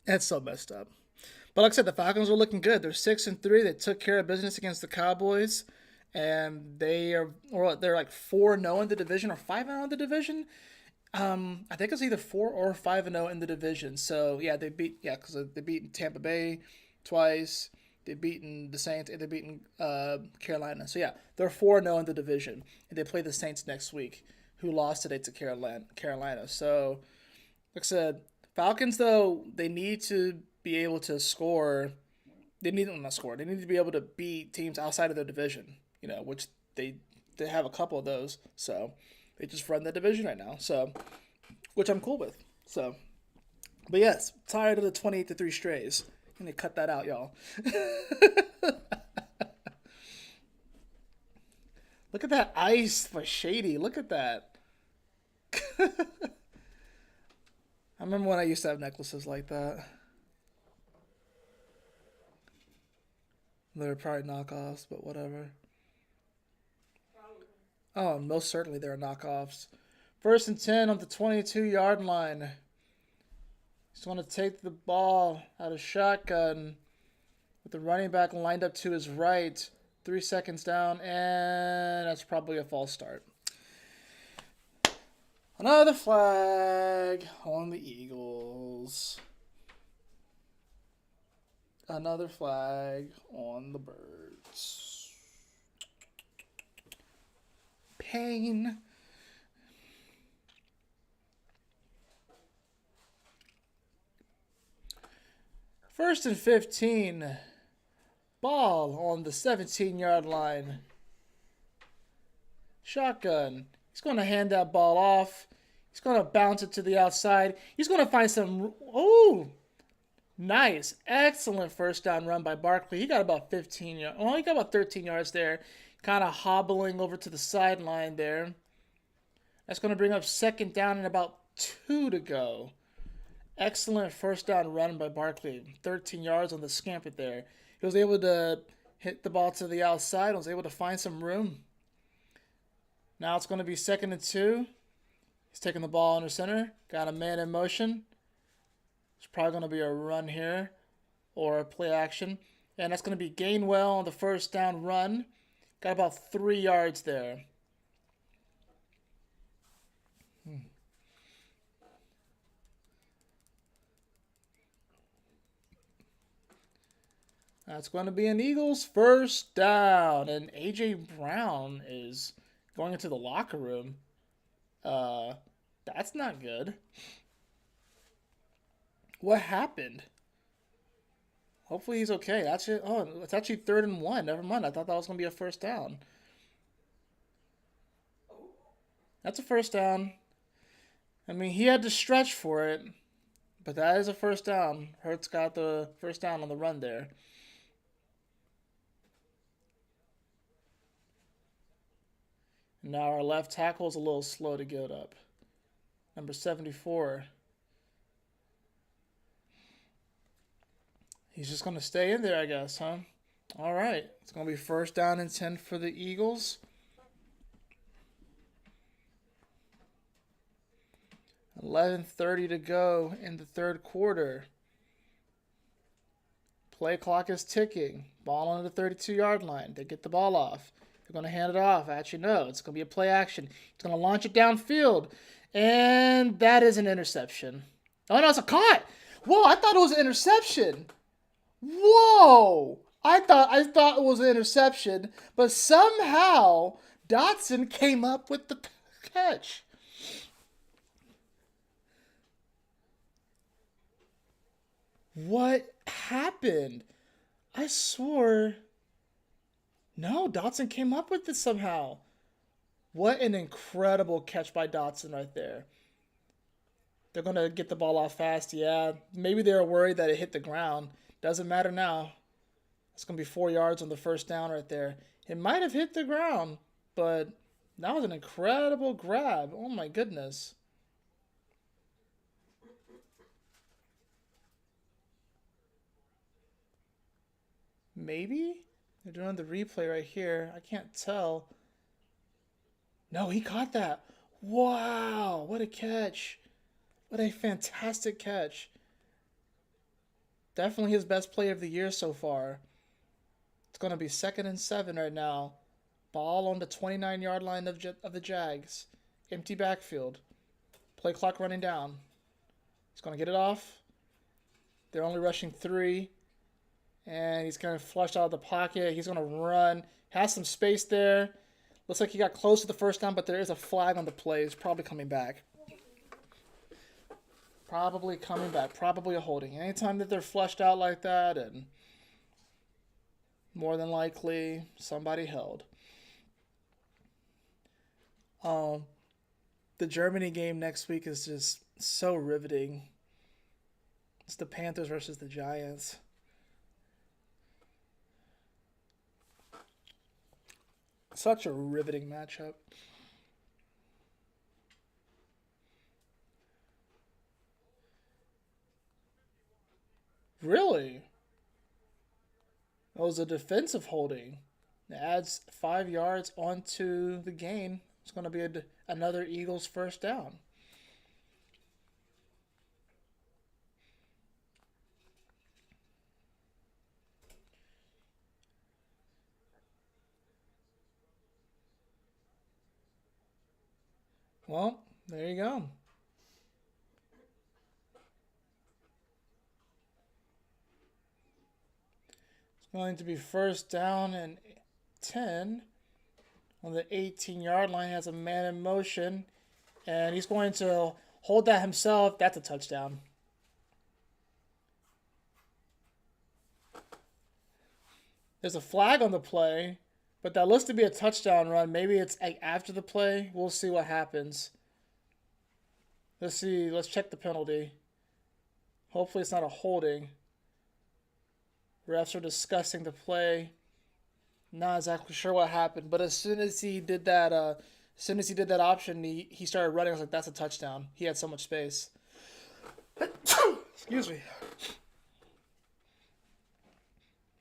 that's so messed up. But like I said, the Falcons were looking good. They're 6-3. They took care of business against the Cowboys, and they're like 4-0 in the division or 5-0 in the division. I think it's either 4 or 5-0 in the division. So yeah, because they beat Tampa Bay twice. They've beaten the Saints and they've beaten Carolina. So yeah, they're 4-0 in the division, and they play the Saints next week, who lost today to Carolina. So, like I said, Falcons though they need to be able to score. They need to be able to beat teams outside of their division. Which they have a couple of those. So they just run the division right now. So, which I'm cool with. So, but yes, tired of the 28 to 3 strays. I'm gonna cut that out, y'all. Look at that ice for Shady. Look at that. I remember when I used to have necklaces like that. They're probably knockoffs, but whatever. Oh, most certainly they're knockoffs. 1st and 10 on the 22-yard line. He's going to take the ball out of shotgun with the running back lined up to his right. 3 seconds down, and that's probably a false start. Another flag on the Eagles. Another flag on the Birds. Pain. First and 15. Ball on the 17-yard line. Shotgun. He's going to hand that ball off. He's going to bounce it to the outside. He's going to find some... Oh! Nice. Excellent first down run by Barkley. He got about 15 yards. Oh, he got about 13 yards there. Kind of hobbling over to the sideline there. That's going to bring up 2nd down and about 2 to go. Excellent first down run by Barkley. 13 yards on the scamper there. He was able to hit the ball to the outside. Was able to find some room. Now it's going to be 2nd and 2. He's taking the ball under center. Got a man in motion. It's probably going to be a run here or a play action. And that's going to be Gainwell on the first down run. Got about 3 yards there. That's going to be an Eagles first down. And A.J. Brown is going into the locker room. That's not good. What happened? Hopefully he's okay. That's it. Oh, it's actually 3rd and 1. Never mind. I thought that was going to be a first down. That's a first down. I mean, he had to stretch for it. But that is a first down. Hurts got the first down on the run there. Now our left tackle is a little slow to get up. Number 74. He's just going to stay in there, I guess, huh? All right. It's going to be 1st down and 10 for the Eagles. 11:30 to go in the third quarter. Play clock is ticking. Ball on the 32-yard line. They get the ball off. They're going to hand it off. Actually, no. It's going to be a play action. It's going to launch it downfield. And that is an interception. Oh, no, it's a caught. Whoa, I thought it was an interception. Whoa. I thought it was an interception. But somehow Dotson came up with the catch. What happened? I swore. No, Dotson came up with it somehow. What an incredible catch by Dotson right there. They're going to get the ball off fast. Yeah, maybe they were worried that it hit the ground. Doesn't matter now. It's going to be 4 yards on the first down right there. It might have hit the ground, but that was an incredible grab. Oh, my goodness. Maybe? They're doing the replay right here. I can't tell. No, he caught that. Wow, what a catch. What a fantastic catch. Definitely his best play of the year so far. It's going to be 2nd and 7 right now. Ball on the 29-yard line of the Jags. Empty backfield. Play clock running down. He's going to get it off. They're only rushing 3. And he's going to flush out of the pocket. He's going to run. Has some space there. Looks like he got close to the first down, but there is a flag on the play. He's probably coming back. Probably coming back. Probably a holding. Anytime that they're flushed out like that, and more than likely somebody held. The Germany game next week is just so riveting. It's the Panthers versus the Giants. Such a riveting matchup. Really? That was a defensive holding. It adds 5 yards onto the gain. It's going to be another Eagles first down. Well, there you go. It's going to be first down and 10 on the 18-yard line. Has a man in motion, and he's going to hold that himself. That's a touchdown. There's a flag on the play. But that looks to be a touchdown run. Maybe it's after the play. We'll see what happens. Let's see. Let's check the penalty. Hopefully it's not a holding. Refs are discussing the play. Not exactly sure what happened. But as soon as he did that, option, he started running. I was like, that's a touchdown. He had so much space. Excuse me.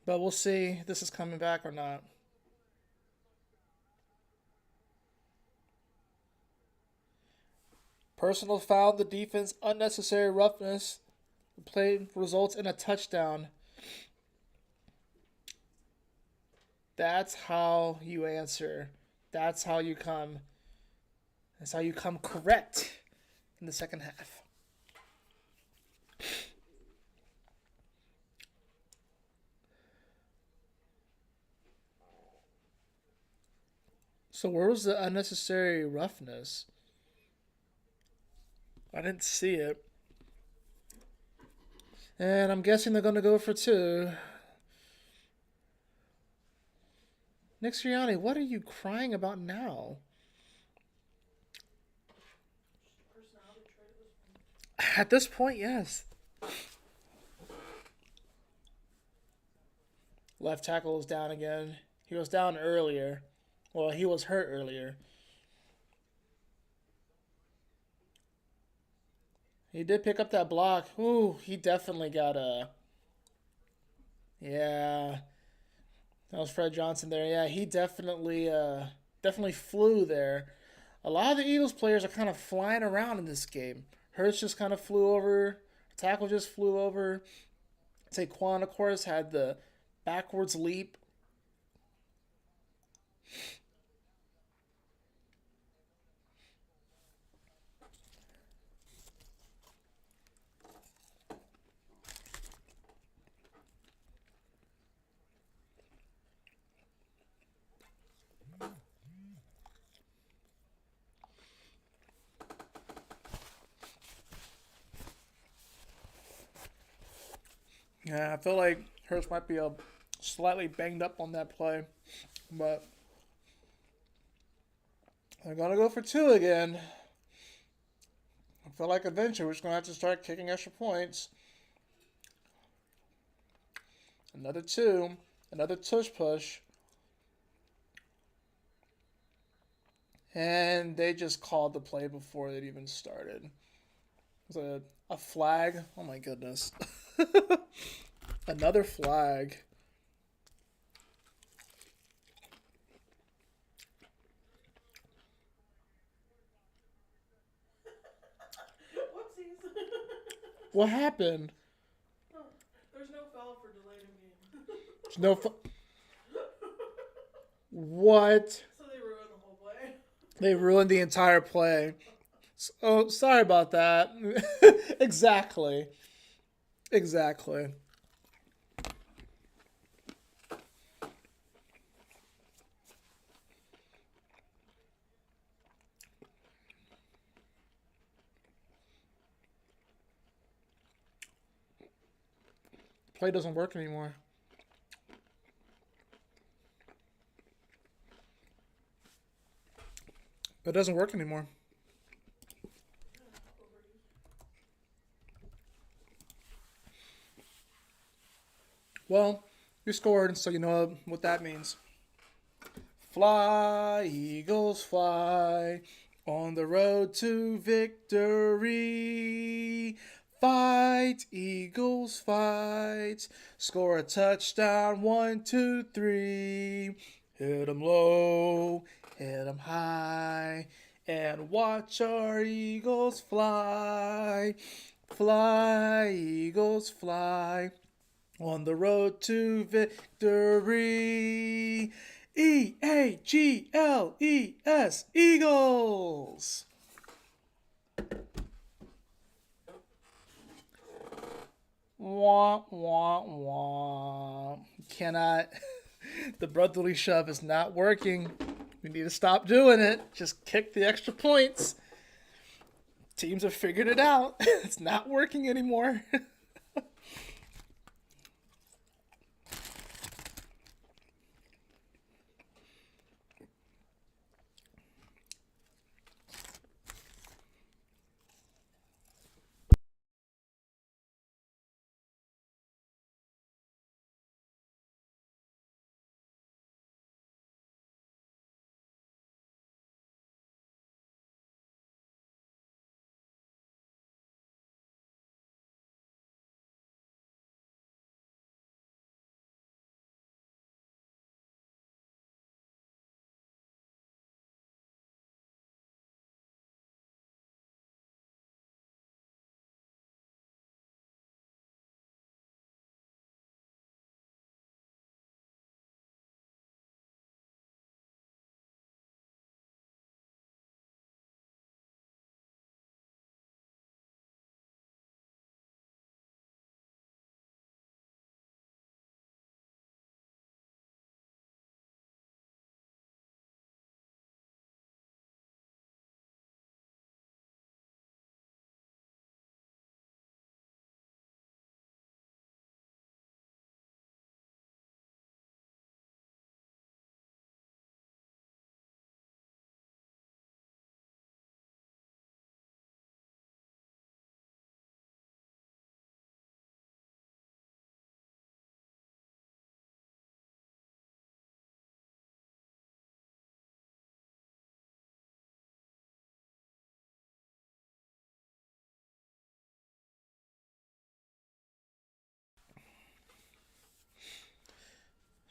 But we'll see if this is coming back or not. Personal foul, the defense, unnecessary roughness. The play results in a touchdown. That's how you answer. That's how you come. That's how you come correct in the second half. So where was the unnecessary roughness? I didn't see it. And I'm guessing they're going to go for 2. Nick Sirianni, what are you crying about now? At this point, yes. Left tackle is down again. He was down earlier. Well, he was hurt earlier. He did pick up that block. Ooh, he definitely got a... Yeah. That was Fred Johnson there. Yeah, he definitely flew there. A lot of the Eagles players are kind of flying around in this game. Hurts just kind of flew over. Tackle just flew over. Saquon, of course, had the backwards leap. Yeah, I feel like Hurts might be a slightly banged up on that play, but they're gonna go for two again. I feel like eventually we're just gonna have to start kicking extra points. Another two, another tush push, and they just called the play before it even started. It was a flag. Oh my goodness. Another flag. Whoopsies. What happened? Oh, there's no foul for delayed in game. There's no. What? So they ruined the whole play. They ruined the entire play. Oh, sorry about that. Exactly. Exactly. Play doesn't work anymore. It doesn't work anymore. Well, you scored, so you know what that means. Fly, Eagles, fly on the road to victory. Fight, Eagles, fight. Score a touchdown, 1, 2, 3. Hit 'em low, hit 'em high, and watch our Eagles fly. Fly, Eagles, fly on the road to victory. Eagles, Eagles. Wah, wah, wah. Cannot. The brotherly shove is not working. We need to stop doing it. Just kick the extra points. Teams have figured it out. It's not working anymore.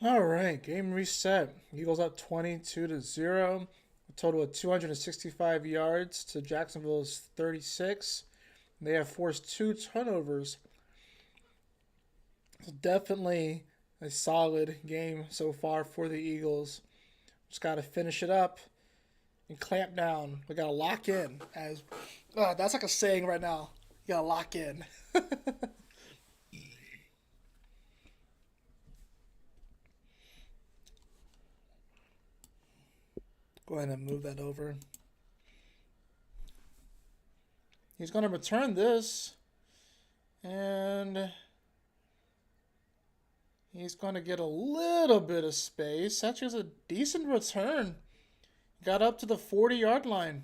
All right, game reset. Eagles up 22-0. A total of 265 yards to Jacksonville's 36. They have forced 2 turnovers. So definitely a solid game so far for the Eagles. Just got to finish it up and clamp down. We got to lock in. As that's like a saying right now. You got to lock in. Go ahead and move that over. He's going to return this. And he's going to get a little bit of space. That's just a decent return. Got up to the 40-yard line.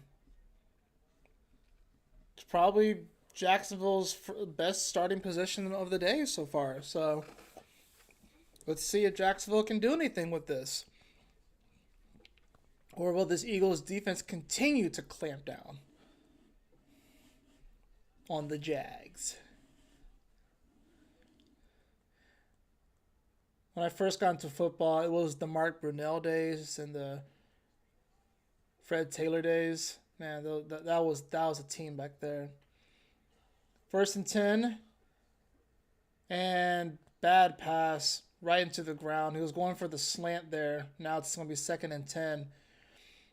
It's probably Jacksonville's best starting position of the day so far. So let's see if Jacksonville can do anything with this. Or will this Eagles defense continue to clamp down on the Jags? When I first got into football, it was the Mark Brunell days and the Fred Taylor days. Man, that was a team back there. 1st and 10. And bad pass right into the ground. He was going for the slant there. Now it's going to be 2nd and 10.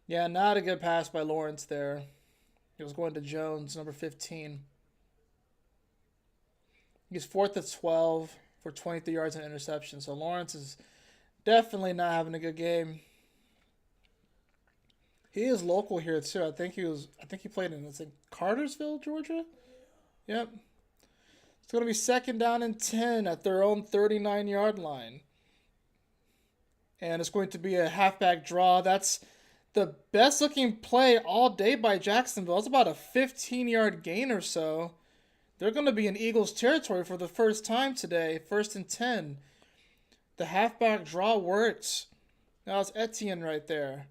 Yeah, not a good pass by Lawrence there. He was going to Jones, number 15. He's 4th and 12 for 23 yards and interception. So Lawrence is definitely not having a good game. He is local here too. I think he played in Cartersville, Georgia. Yep. It's going to be 2nd down and 10 at their own 39-yard line. And it's going to be a halfback draw. That's the best looking play all day by Jacksonville. It's about a 15-yard gain or so. They're going to be in Eagles territory for the first time today. 1st and 10. The halfback draw works. Now it's Etienne right there.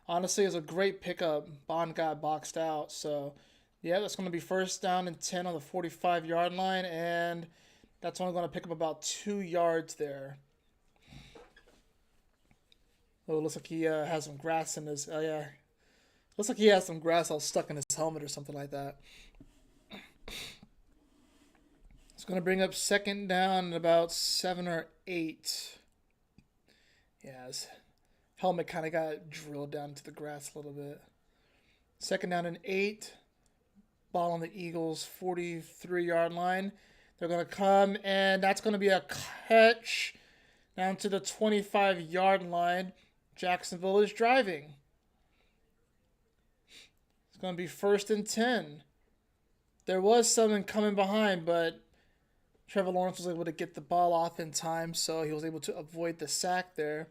Honestly, it was a great pickup. Bond got boxed out. So, yeah, that's going to be 1st down and 10 on the 45-yard line. And that's only going to pick up about 2 yards there. Oh, it looks like he has some grass in his... yeah. Looks like he has some grass all stuck in his helmet or something like that. It's going to bring up 2nd down and about 7 or 8. Yeah, his helmet kind of got drilled down into the grass a little bit. 2nd down and 8. Ball on the Eagles' 43-yard line. They're going to come, and that's going to be a catch down to the 25-yard line. Jacksonville is driving. It's going to be 1st and 10. There was someone coming behind, but Trevor Lawrence was able to get the ball off in time, so he was able to avoid the sack there.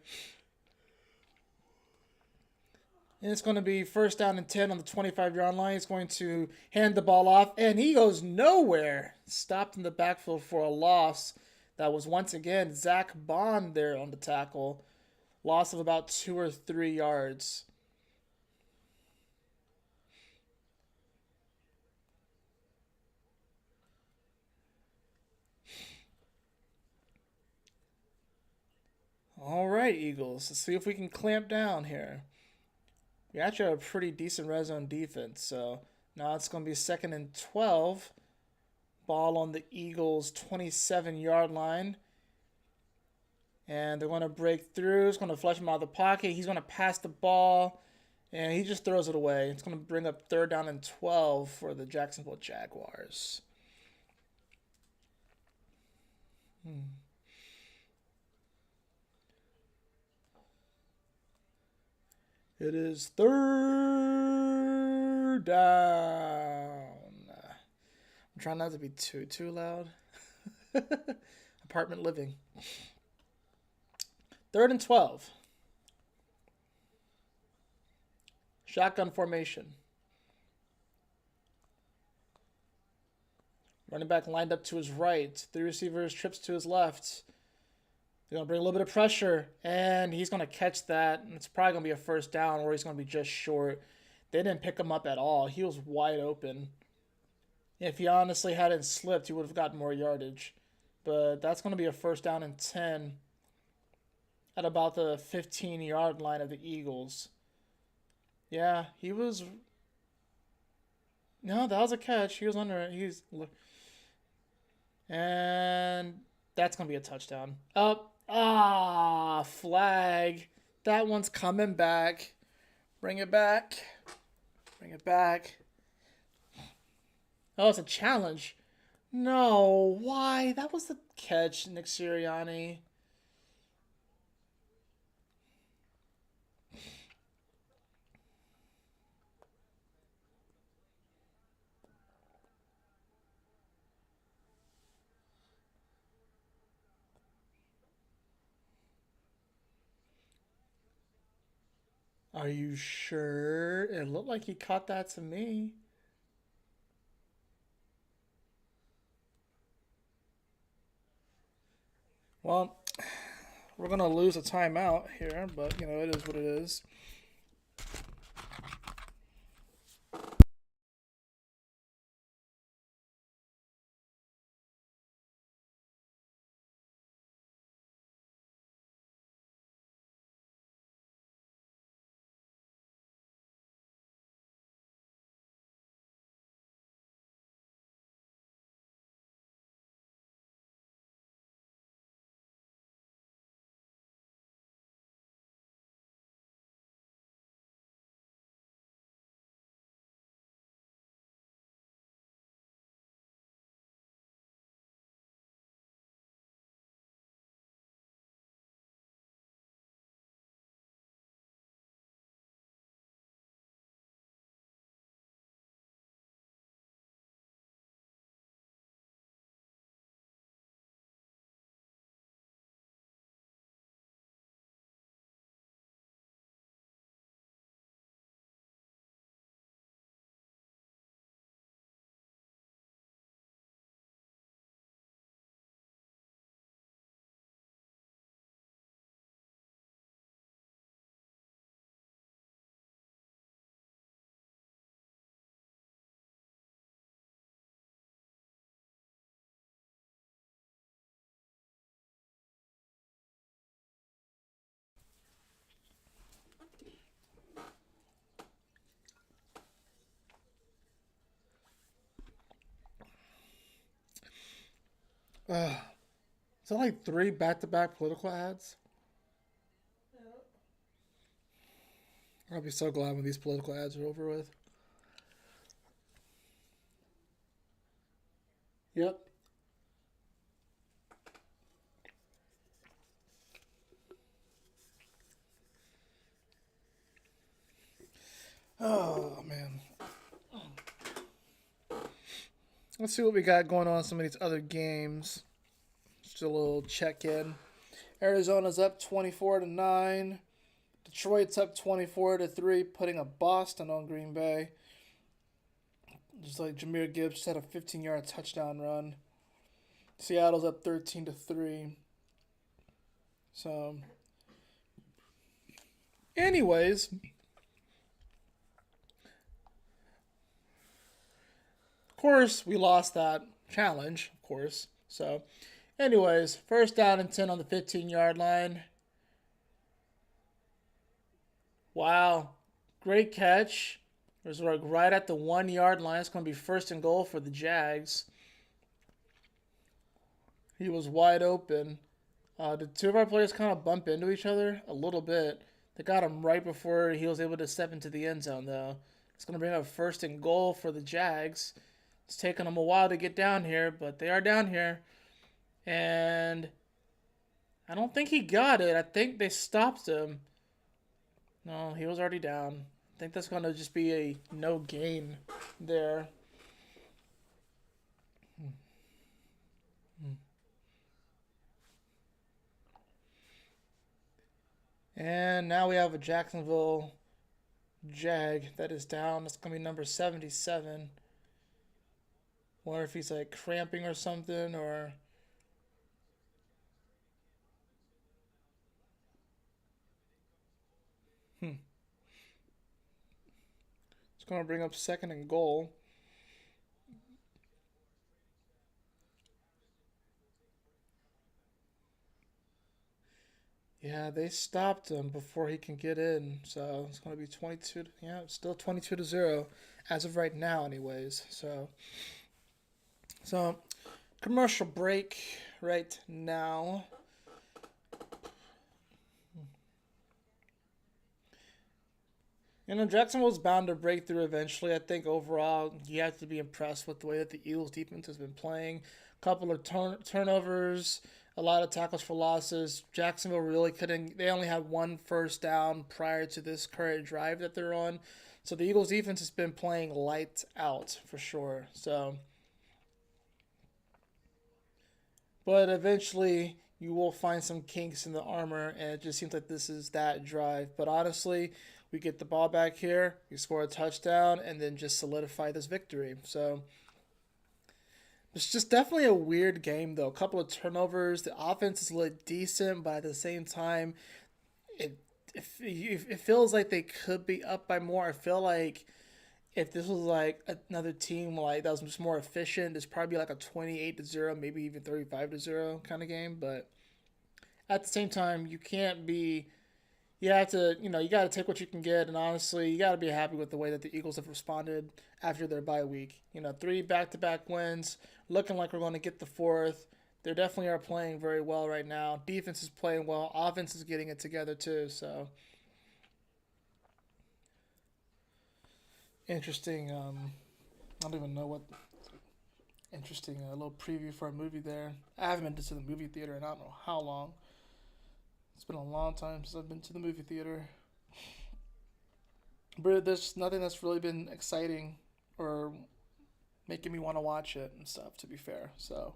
And it's going to be 1st down and 10 on the 25-yard line. He's going to hand the ball off, and he goes nowhere. Stopped in the backfield for a loss. That was once again Zach Bond there on the tackle. Loss of about 2 or 3 yards. All right, Eagles. Let's see if we can clamp down here. We actually have a pretty decent red zone defense. So now it's going to be 2nd and 12. Ball on the Eagles' 27-yard line. And they're going to break through. It's going to flush him out of the pocket. He's going to pass the ball. And he just throws it away. It's going to bring up 3rd down and 12 for the Jacksonville Jaguars. It is 3rd down. I'm trying not to be too loud. Apartment living. 3rd and 12. Shotgun formation. Running back lined up to his right. 3 receivers trips to his left. They're going to bring a little bit of pressure, and he's going to catch that. And it's probably going to be a 1st down, or he's going to be just short. They didn't pick him up at all. He was wide open. If he honestly hadn't slipped, he would have gotten more yardage. But that's going to be a 1st down and 10 at about the 15-yard line of the Eagles. Yeah, he was No, that was a catch. He was under it. And that's gonna be a touchdown. Up. Flag. That one's coming back. Bring it back. Bring it back. Oh, it's a challenge. No, why? That was the catch, Nick Sirianni. Are you sure? It looked like he caught that to me. Well, we're gonna lose a timeout here, but you know it is what it is. Is that like 3 back-to-back political ads? Yeah. I'll be so glad when these political ads are over with. Yep. Oh man. Let's see what we got going on in some of these other games. Just a little check-in. Arizona's up 24-9. Detroit's up 24-3, putting a Boston on Green Bay. Just like Jahmyr Gibbs had a 15-yard touchdown run. Seattle's up 13-3. So, anyways, of course, we lost that challenge, of course. So, anyways, first down and 10 on the 15-yard line. Wow. Great catch. It was like right at the 1-yard line. It's going to be first and goal for the Jags. He was wide open. The two of our players kind of bump into each other a little bit. They got him right before he was able to step into the end zone, though. It's going to bring up first and goal for the Jags. It's taken them a while to get down here, but they are down here. And I don't think he got it. I think they stopped him. No, he was already down. I think that's going to just be a no gain there. And now we have a Jacksonville Jag that is down. That's going to be number 77. Wonder if he's like cramping or something or... It's going to bring up second and goal. Yeah, they stopped him before he can get in. So it's going to be 22. Yeah, it's still 22-0 as of right now, anyways. So commercial break right now. Jacksonville's bound to break through eventually. I think overall, you have to be impressed with the way that the Eagles defense has been playing. A couple of turnovers, a lot of tackles for losses. Jacksonville really couldn't. They only had one first down prior to this current drive that they're on. So the Eagles defense has been playing lights out for sure. But eventually you will find some kinks in the armor, and it just seems like this is that drive. But honestly, we get the ball back here, we score a touchdown, and then just solidify this victory. So it's just definitely a weird game, though. A couple of turnovers. The offense is look decent, but at the same time, it it feels like they could be up by more. I feel like if this was like another team like that was just more efficient, it's probably like a 28-0, maybe even 35-0 kind of game. But at the same time, you can't be. You have to, you got to take what you can get, and honestly, you got to be happy with the way that the Eagles have responded after their bye week. 3 back-to-back wins, looking like we're going to get the fourth. They definitely are playing very well right now. Defense is playing well. Offense is getting it together too. So interesting. I don't even know what. Interesting. A little preview for a movie there. I haven't been to the movie theater in I don't know how long. It's been a long time since I've been to the movie theater. But there's nothing that's really been exciting or making me want to watch it and stuff, to be fair. So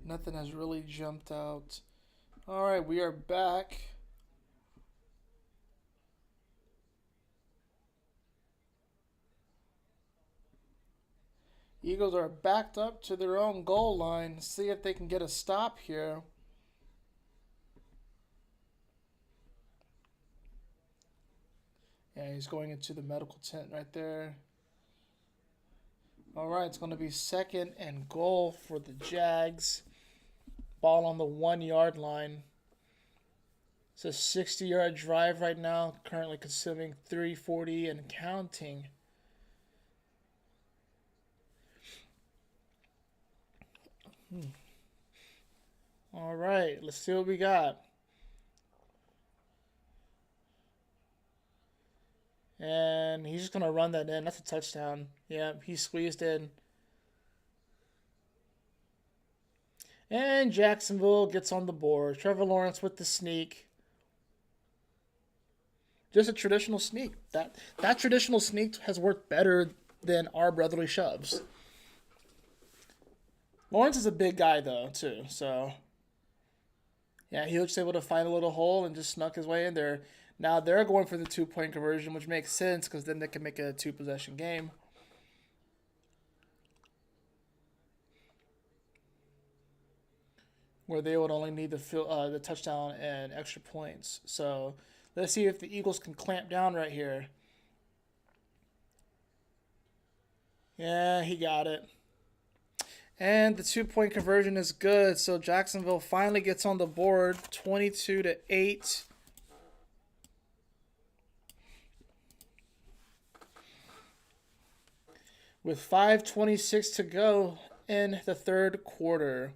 nothing has really jumped out. All right, we are back. Eagles are backed up to their own goal line. See if they can get a stop here. Yeah, he's going into the medical tent right there. All right, it's going to be 2nd and goal for the Jags. Ball on the 1-yard line. It's a 60-yard drive right now, currently consuming 340 and counting. All right, let's see what we got. And he's just going to run that in. That's a touchdown. Yeah, he squeezed in. And Jacksonville gets on the board. Trevor Lawrence with the sneak. Just a traditional sneak. That traditional sneak has worked better than our brotherly shoves. Lawrence is a big guy, though, too. So, yeah, he was able to find a little hole and just snuck his way in there. Now they're going for the 2-point conversion, which makes sense because then they can make it a 2-possession game. Where they would only need the touchdown and extra points. So let's see if the Eagles can clamp down right here. Yeah, he got it. And the 2-point conversion is good. So Jacksonville finally gets on the board, 22-8. With 5:26 to go in the third quarter.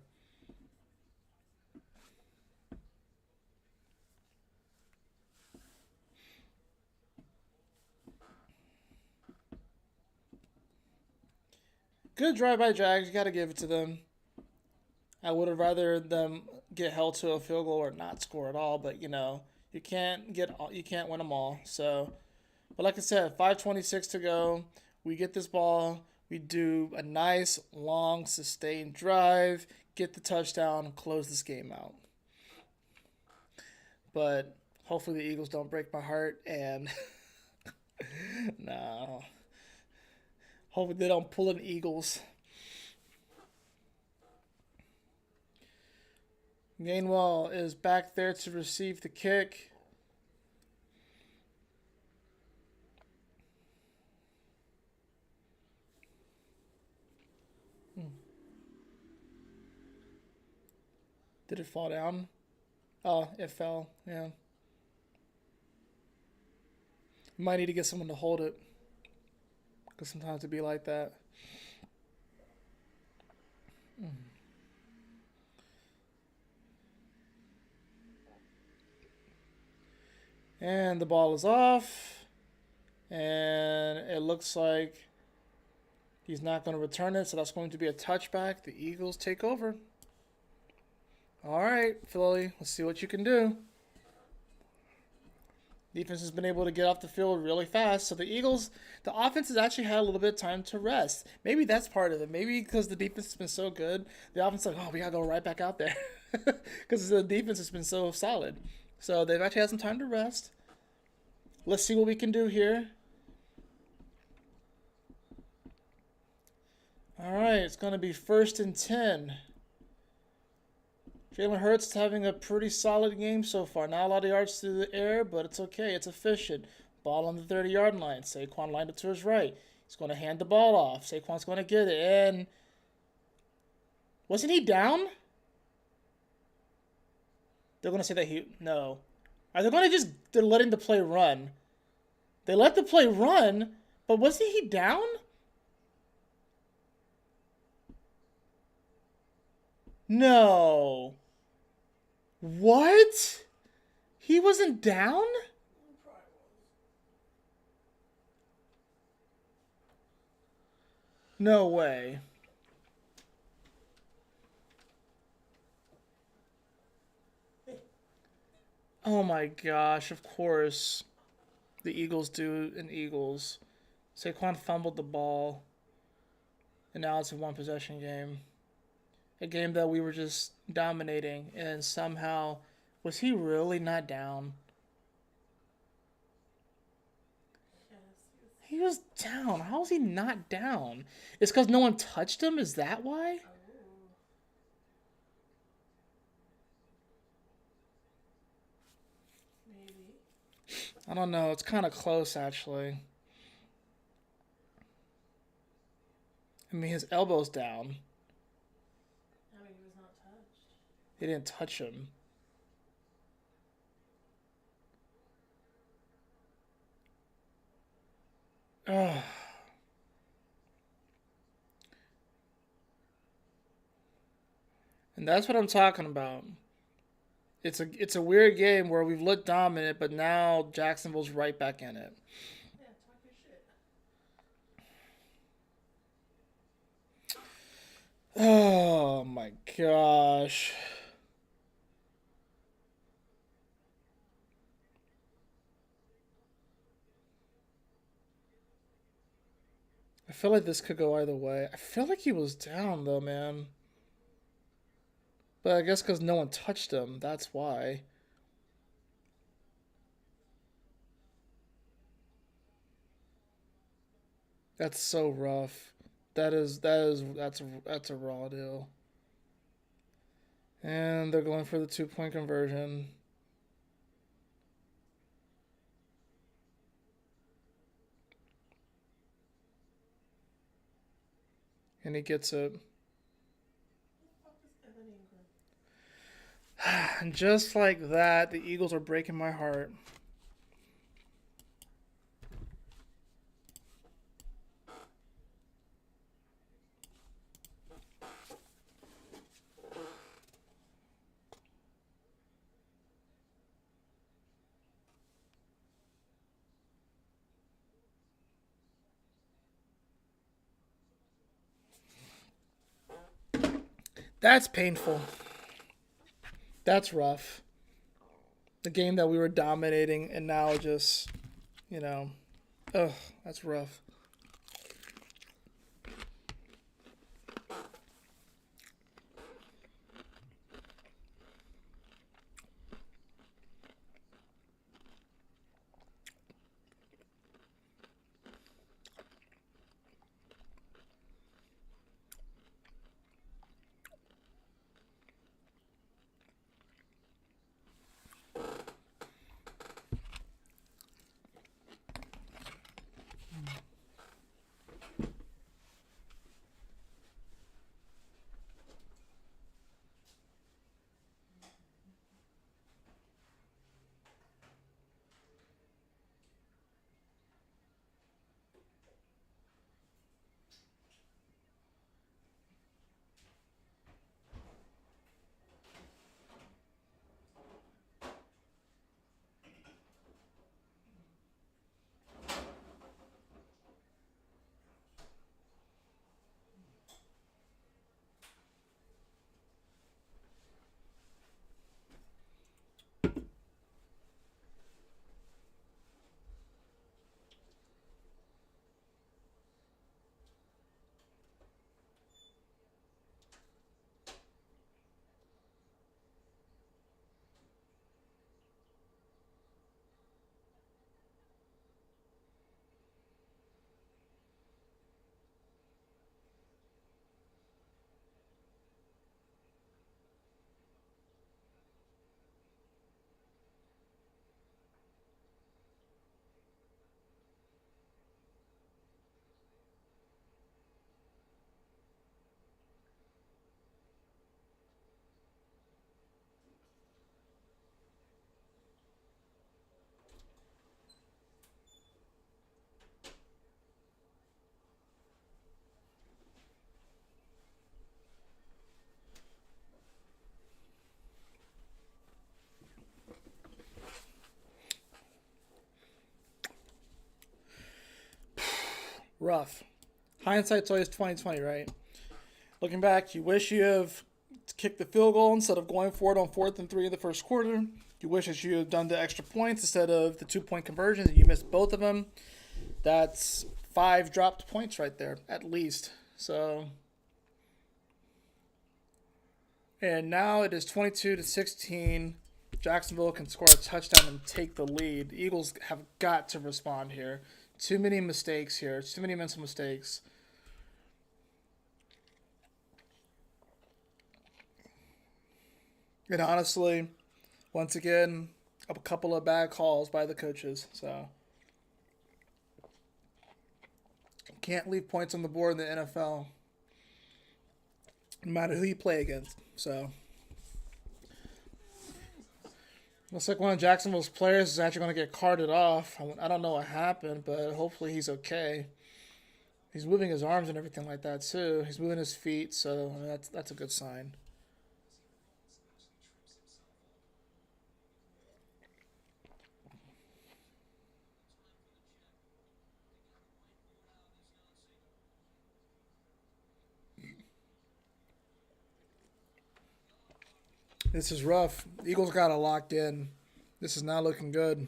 Good drive by Jags. You got to give it to them. I would have rather them get held to a field goal or not score at all, but you can't win them all. So, but like I said, 5:26 to go. We get this ball. We do a nice long sustained drive, get the touchdown, close this game out. But hopefully the Eagles don't break my heart and no. Hopefully they don't pull an Eagles. Gainwell is back there to receive the kick. Did it fall down? Oh, it fell. Yeah. You might need to get someone to hold it. Because sometimes it'd be like that. And the ball is off. And it looks like he's not going to return it. So that's going to be a touchback. The Eagles take over. All right, Philly. Let's see what you can do. Defense has been able to get off the field really fast. So the Eagles, the offense has actually had a little bit of time to rest. Maybe that's part of it. Maybe because the defense has been so good, the offense is like, oh, we got to go right back out there. Because the defense has been so solid. So they've actually had some time to rest. Let's see what we can do here. All right, it's going to be 1st and 10. Jalen Hurts is having a pretty solid game so far. Not a lot of yards through the air, but it's okay. It's efficient. Ball on the 30-yard line. Saquon lined up to his right. He's going to hand the ball off. Saquon's going to get it. And wasn't he down? They're going to say that he... No. Are they going to just... They're letting the play run. They let the play run, but wasn't he down? No. What? He wasn't down? No way. Oh my gosh, of course. The Eagles do an Eagles. Saquon fumbled the ball. And now it's a one possession game. A game that we were just dominating, and somehow, was he really not down? He was down. How is he not down? It's because no one touched him? Is that why? Maybe. I don't know. It's kind of close, actually. I mean, his elbow's down. I mean, he was not touched. They didn't touch him. Ugh. And that's what I'm talking about. It's a weird game where we've looked dominant, but now Jacksonville's right back in it. Yeah, talk your shit. Oh my gosh. I feel like this could go either way. I feel like he was down though, man. But I guess because no one touched him, that's why. That's so rough. That's a raw deal. And they're going for the 2-point conversion. And he gets it. Who the fuck is Evan Ingram? And just like that, the Eagles are breaking my heart. That's painful. That's rough. The game that we were dominating and now just, ugh, that's rough. Rough. Hindsight's always 20/20, right? Looking back, you wish you have kicked the field goal instead of going for it on 4th and 3 in the first quarter. You wish that you had done the extra points instead of the 2-point conversions, and you missed both of them. That's 5 dropped points right there, at least. So, and now it is 22-16. Jacksonville can score a touchdown and take the lead. The Eagles have got to respond here. Too many mistakes here. Too many mental mistakes. And honestly, once again, a couple of bad calls by the coaches. So, can't leave points on the board in the NFL, no matter who you play against. So, looks like one of Jacksonville's players is actually going to get carted off. I don't know what happened, but hopefully he's okay. He's moving his arms and everything like that too. He's moving his feet, so I mean, that's a good sign. This is rough. Eagles got it locked in. This is not looking good.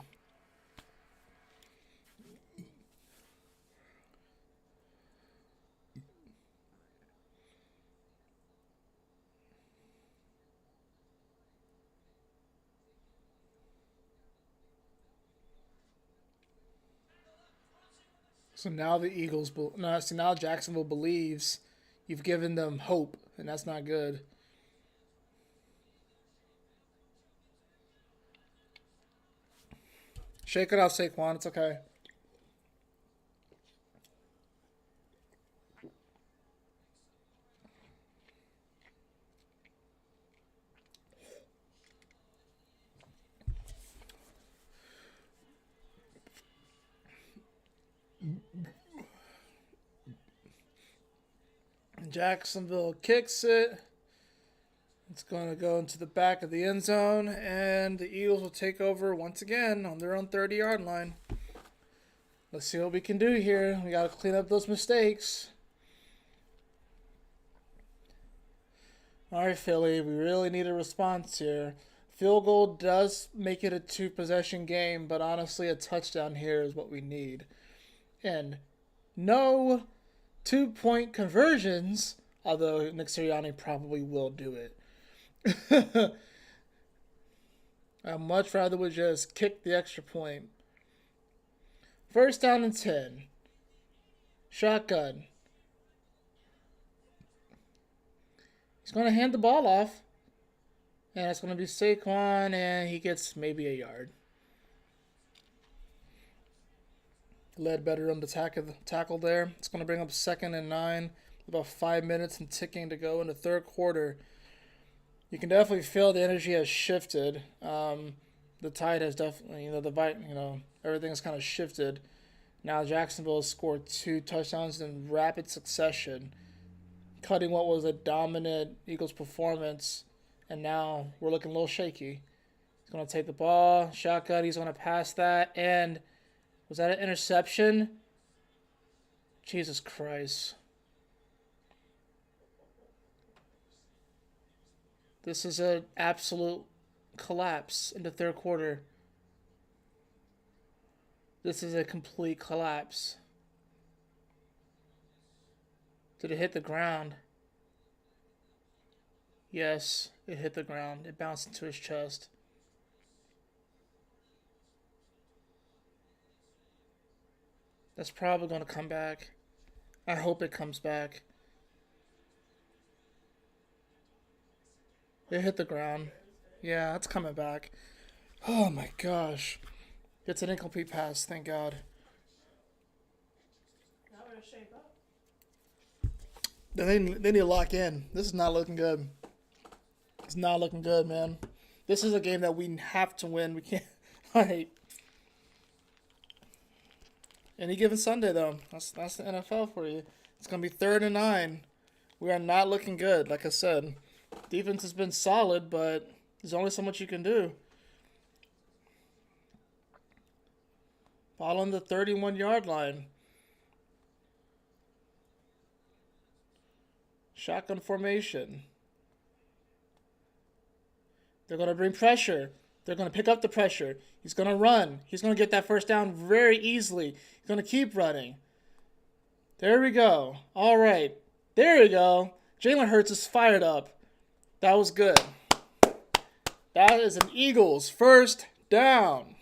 So now now Jacksonville believes you've given them hope, and that's not good. Shake it off, Saquon. It's okay. Jacksonville kicks it. It's going to go into the back of the end zone, and the Eagles will take over once again on their own 30-yard line. Let's see what we can do here. We got to clean up those mistakes. All right, Philly, we really need a response here. Field goal does make it a 2-possession game, but honestly, a touchdown here is what we need. And no 2-point conversions, although Nick Sirianni probably will do it. I'd much rather would just kick the extra point. 1st down and 10. Shotgun. He's going to hand the ball off. And it's going to be Saquon, and he gets maybe a yard. Led better on the tackle there. It's going to bring up 2nd and 9. About 5 minutes and ticking to go in the 3rd quarter. You can definitely feel the energy has shifted. The tide has definitely, everything's kind of shifted. Now Jacksonville scored 2 touchdowns in rapid succession, cutting what was a dominant Eagles performance, and now we're looking a little shaky. He's going to take the ball, shotgun, he's going to pass that, and was that an interception? Jesus Christ. This is an absolute collapse in the 3rd quarter. This is a complete collapse. Did it hit the ground? Yes, it hit the ground. It bounced into his chest. That's probably going to come back. I hope it comes back. It hit the ground. Yeah, it's coming back. Oh my gosh. It's an incomplete pass, thank God. Now we're gonna shape up. They need to lock in. This is not looking good. It's not looking good, man. This is a game that we have to win. We can't. Alright. Any given Sunday, though. That's the NFL for you. It's going to be 3rd and 9. We are not looking good, like I said. Defense has been solid, but there's only so much you can do. Ball on the 31-yard line. Shotgun formation. They're going to bring pressure. They're going to pick up the pressure. He's going to run. He's going to get that first down very easily. He's going to keep running. There we go. All right. There we go. Jalen Hurts is fired up. That was good. That is an Eagles first down.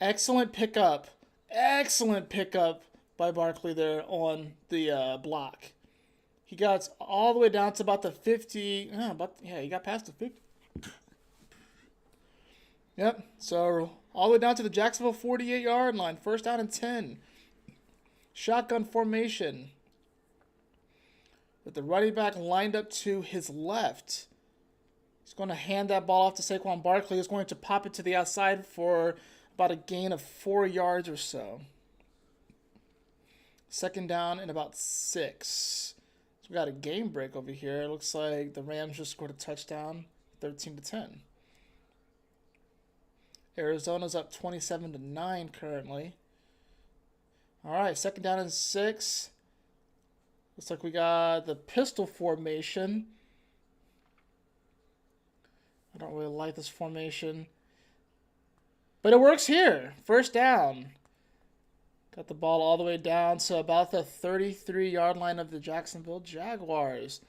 Excellent pickup. Excellent pickup by Barkley there on the block. He got all the way down to about the 50. He got past the 50. Yep. So all the way down to the Jacksonville 48-yard line. First down and 10. Shotgun formation. With the running back lined up to his left. He's going to hand that ball off to Saquon Barkley. He's going to pop it to the outside for about a gain of 4 yards or so. Second down and about 6. So we got a game break over here. It looks like the Rams just scored a touchdown, 13-10. Arizona's up 27-9 currently. All right, second down and 6. Looks like we got the pistol formation. I don't really like this formation. But it works here. First down. Got the ball all the way down to about the 33-yard line of the Jacksonville Jaguars.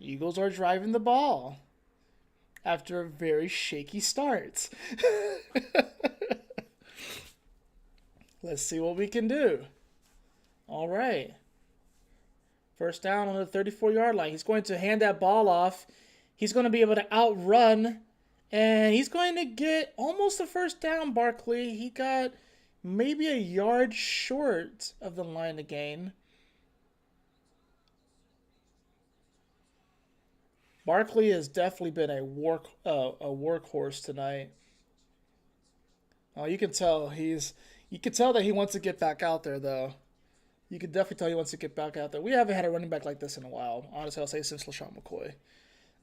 Eagles are driving the ball after a very shaky start. Let's see what we can do. All right. First down on the 34-yard line. He's going to hand that ball off. He's going to be able to outrun. And he's going to get almost the first down, Barkley. He got maybe a yard short of the line to gain. Barkley has definitely been a workhorse tonight. You can tell that he wants to get back out there, though. You can definitely tell he wants to get back out there. We haven't had a running back like this in a while. Honestly, I'll say since LaShawn McCoy.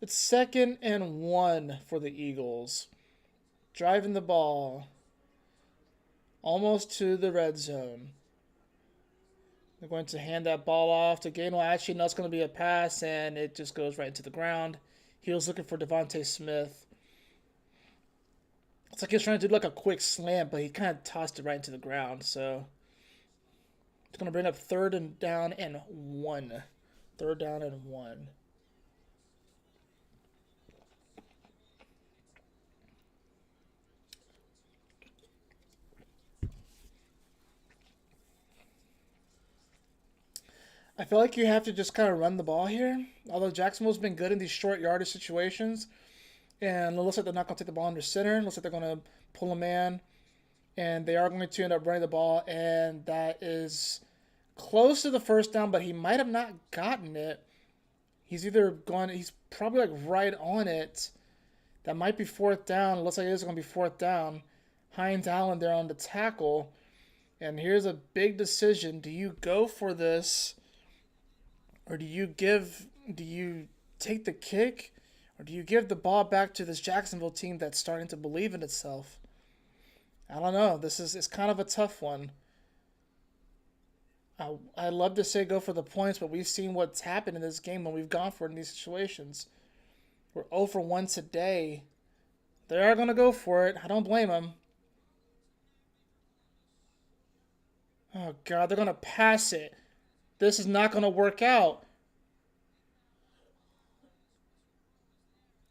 It's 2nd and 1 for the Eagles. Driving the ball almost to the red zone. They're going to hand that ball off to Gainwell. Actually, no, it's going to be a pass, and it just goes right into the ground. He was looking for Devontae Smith. It's like he was trying to do like a quick slam, but he kind of tossed it right into the ground. So it's going to bring up 3rd down and 1. 3rd down and 1. I feel like you have to just kind of run the ball here. Although Jacksonville's been good in these short yardage situations. And it looks like they're not going to take the ball under center. It looks like they're going to pull a man. And they are going to end up running the ball. And that is close to the first down, but he might have not gotten it. He's probably like right on it. That might be 4th down. It looks like it is going to be 4th down. Hines Allen there on the tackle. And here's a big decision. Do you go for this? Or do you take the kick? Or do you give the ball back to this Jacksonville team that's starting to believe in itself? I don't know. It's kind of a tough one. I'd love to say go for the points, but we've seen what's happened in this game when we've gone for it in these situations. We're 0 for 1 today. They are going to go for it. I don't blame them. Oh, God, they're going to pass it. This is not going to work out.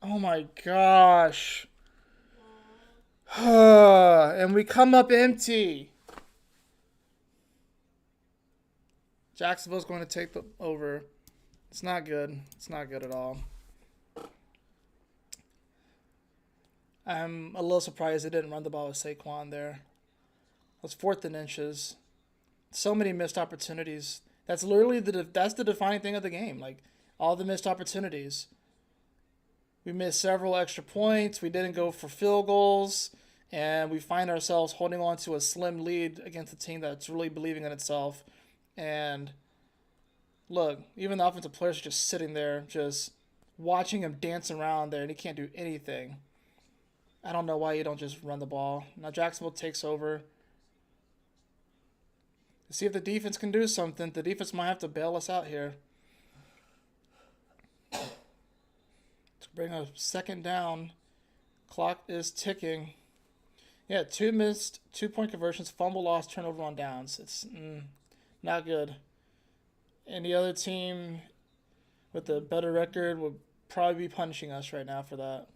Oh, my gosh. And we come up empty. Jacksonville's going to take the over. It's not good. It's not good at all. I'm a little surprised they didn't run the ball with Saquon there. It was 4th and inches. So many missed opportunities. That's literally that's the defining thing of the game. Like, all the missed opportunities. We missed several extra points. We didn't go for field goals. And we find ourselves holding on to a slim lead against a team that's really believing in itself. And look, even the offensive players are just sitting there, just watching him dance around there, and he can't do anything. I don't know why you don't just run the ball. Now Jacksonville takes over. See if the defense can do something. The defense might have to bail us out here. To bring a second down. Clock is ticking. Yeah, 2 missed, 2-point conversions, fumble loss, turnover on downs. It's not good. Any other team with a better record would probably be punishing us right now for that.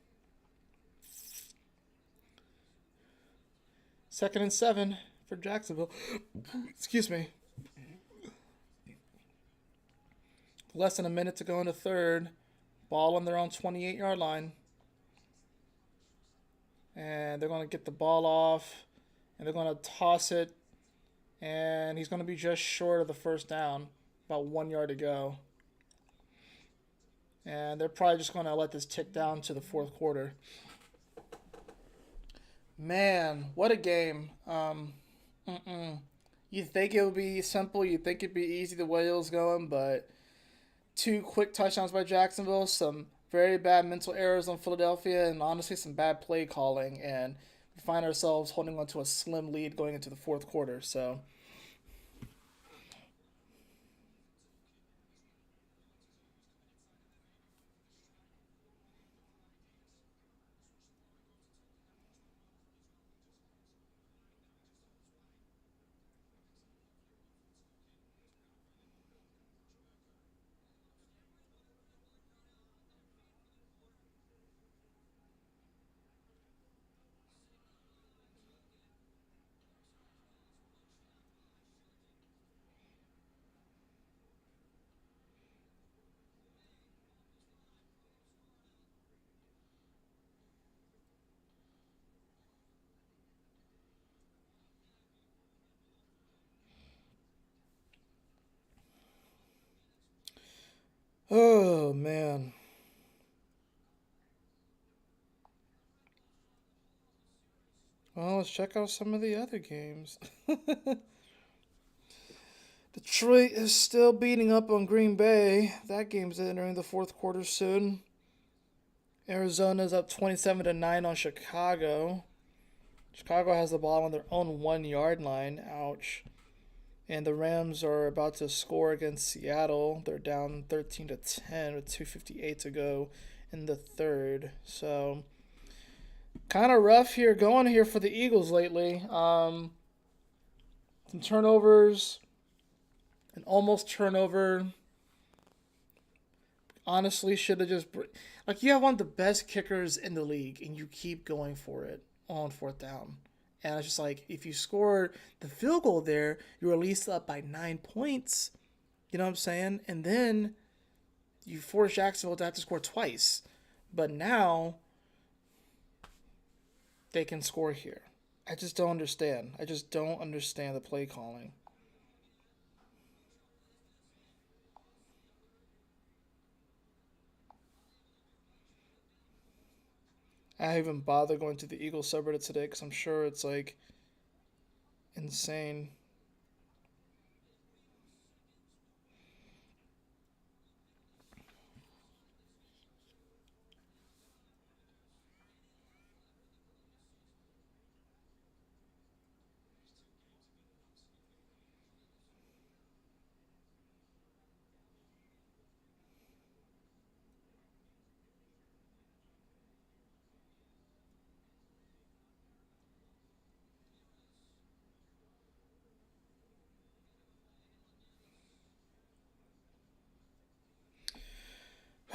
2nd and 7 for Jacksonville. Excuse me. Less than a minute to go in the third. Ball on their own 28-yard line. And they're going to get the ball off. And they're going to toss it. And he's going to be just short of the first down. About 1 yard to go. And they're probably just going to let this tick down to the fourth quarter. Man, what a game. You think it would be simple. You think it'd be easy the way it was going. But 2 quick touchdowns by Jacksonville. Some very bad mental errors on Philadelphia. And honestly, some bad play calling. And we find ourselves holding on to a slim lead going into the fourth quarter. So... Oh, man. Well, let's check out some of the other games. Detroit is still beating up on Green Bay. That game's entering the fourth quarter soon. Arizona's up 27-9 on Chicago. Chicago has the ball on their own 1 yard line. Ouch. And the Rams are about to score against Seattle. They're down 13-10 with 2:58 to go in the third. So, kind of rough here going here for the Eagles lately. Some turnovers. An almost turnover. Honestly, should have just... Like, you have one of the best kickers in the league, and you keep going for it on fourth down. And it's just like, if you score the field goal there, you're at least up by 9 points. You know what I'm saying? And then you force Jacksonville to have to score twice. But now they can score here. I just don't understand. I just don't understand the play calling. I haven't even bothered going to the Eagles subreddit today because I'm sure it's like insane.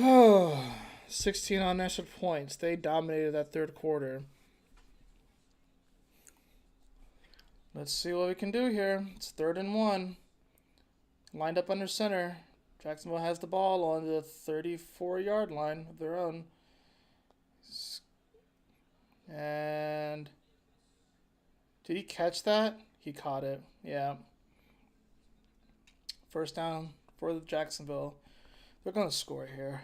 Oh, 16 unanswered points. They dominated that third quarter. Let's see what we can do here. It's 3rd and 1. Lined up under center. Jacksonville has the ball on the 34-yard line of their own. And did he catch that? He caught it. Yeah. First down for Jacksonville. They're going to score here.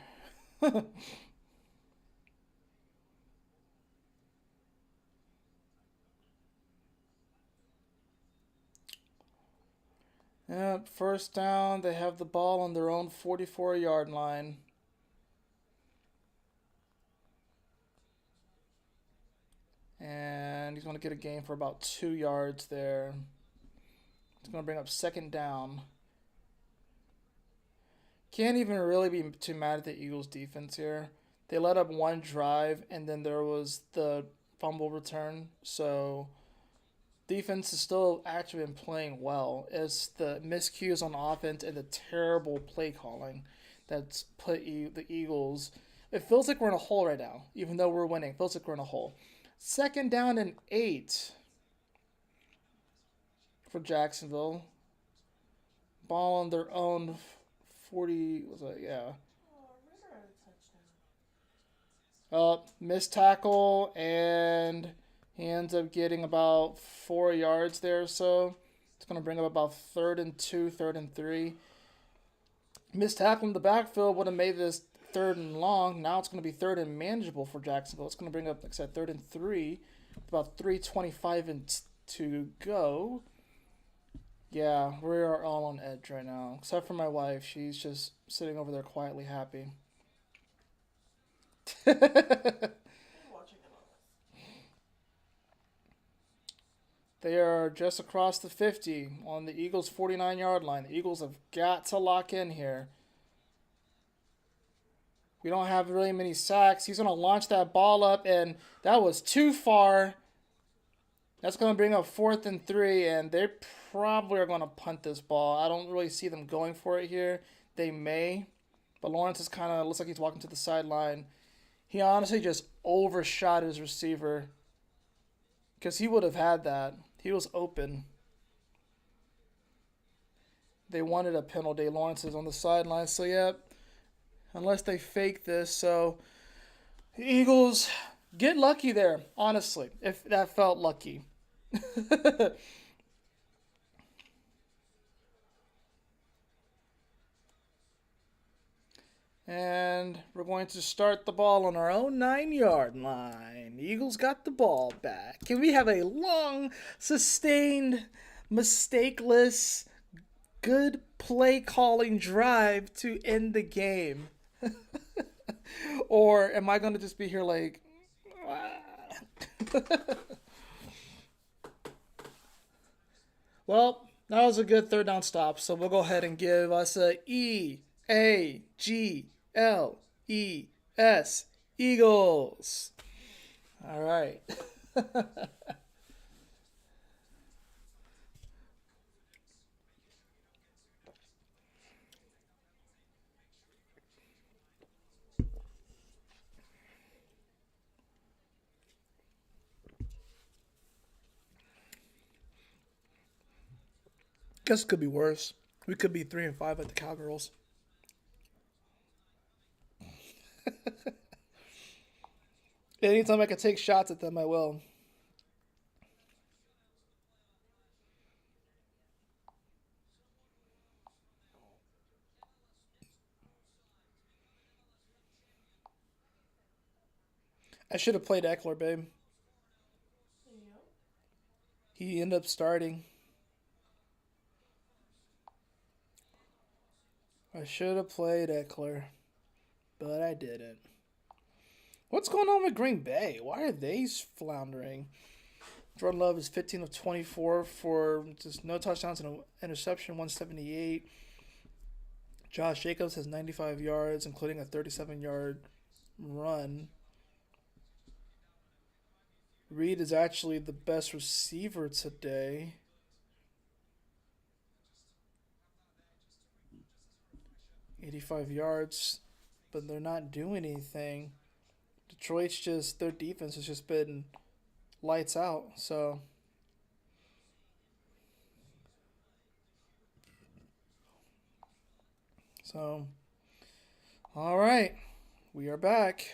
Yep, first down. They have the ball on their own 44-yard line. And he's going to get a gain for about 2 yards there. It's going to bring up second down. Can't even really be too mad at the Eagles defense here. They let up one drive, and then there was the fumble return. So defense is still actually been playing well. It's the miscues on offense and the terrible play calling that's put the Eagles. It feels like we're in a hole right now, even though we're winning. It feels like we're in a hole. Second down and 8 for Jacksonville. Ball on their own 40. Was it? Yeah. Oh, Ritter had a touchdown. Missed tackle, and he ends up getting about 4 yards there or so. It's going to bring up about 3rd and 2, 3rd and 3. Missed tackle in the backfield would have made this 3rd and long. Now it's going to be 3rd and manageable for Jacksonville. It's going to bring up, like I said, 3rd and 3. About 3:25 and to go. Yeah, we are all on edge right now. Except for my wife. She's just sitting over there quietly happy. I'm watching it on this. They are just across the 50 on the Eagles' 49-yard line. The Eagles have got to lock in here. We don't have really many sacks. He's going to launch that ball up, and that was too far. That's going to bring up 4th and 3, and they probably are going to punt this ball. I don't really see them going for it here. They may, but Lawrence is kind of looks like he's walking to the sideline. He honestly just overshot his receiver because he would have had that. He was open. They wanted a penalty. Lawrence is on the sideline, so yeah, unless they fake this. So the Eagles get lucky there, honestly, if that felt lucky. And we're going to start the ball on our own 9-yard line. The Eagles got the ball back. Can we have a long, sustained, mistakeless, good play calling drive to end the game? Or am I going to just be here like... Well, that was a good 3rd down stop, so we'll go ahead and give us a EAGLES, Eagles. All right. Guess it could be worse. We could be 3-5 at the Cowgirls. Anytime I can take shots at them, I will. I should have played Eckler, babe. Yep. He ended up starting. I should have played Eckler, but I didn't. What's going on with Green Bay? Why are they floundering? Jordan Love is 15 of 24 for just no touchdowns and an interception, 178. Josh Jacobs has 95 yards, including a 37-yard run. Reed is actually the best receiver today. $85 yards, but they're not doing anything. Detroit's just, their defense has just been lights out, so. All right, we are back.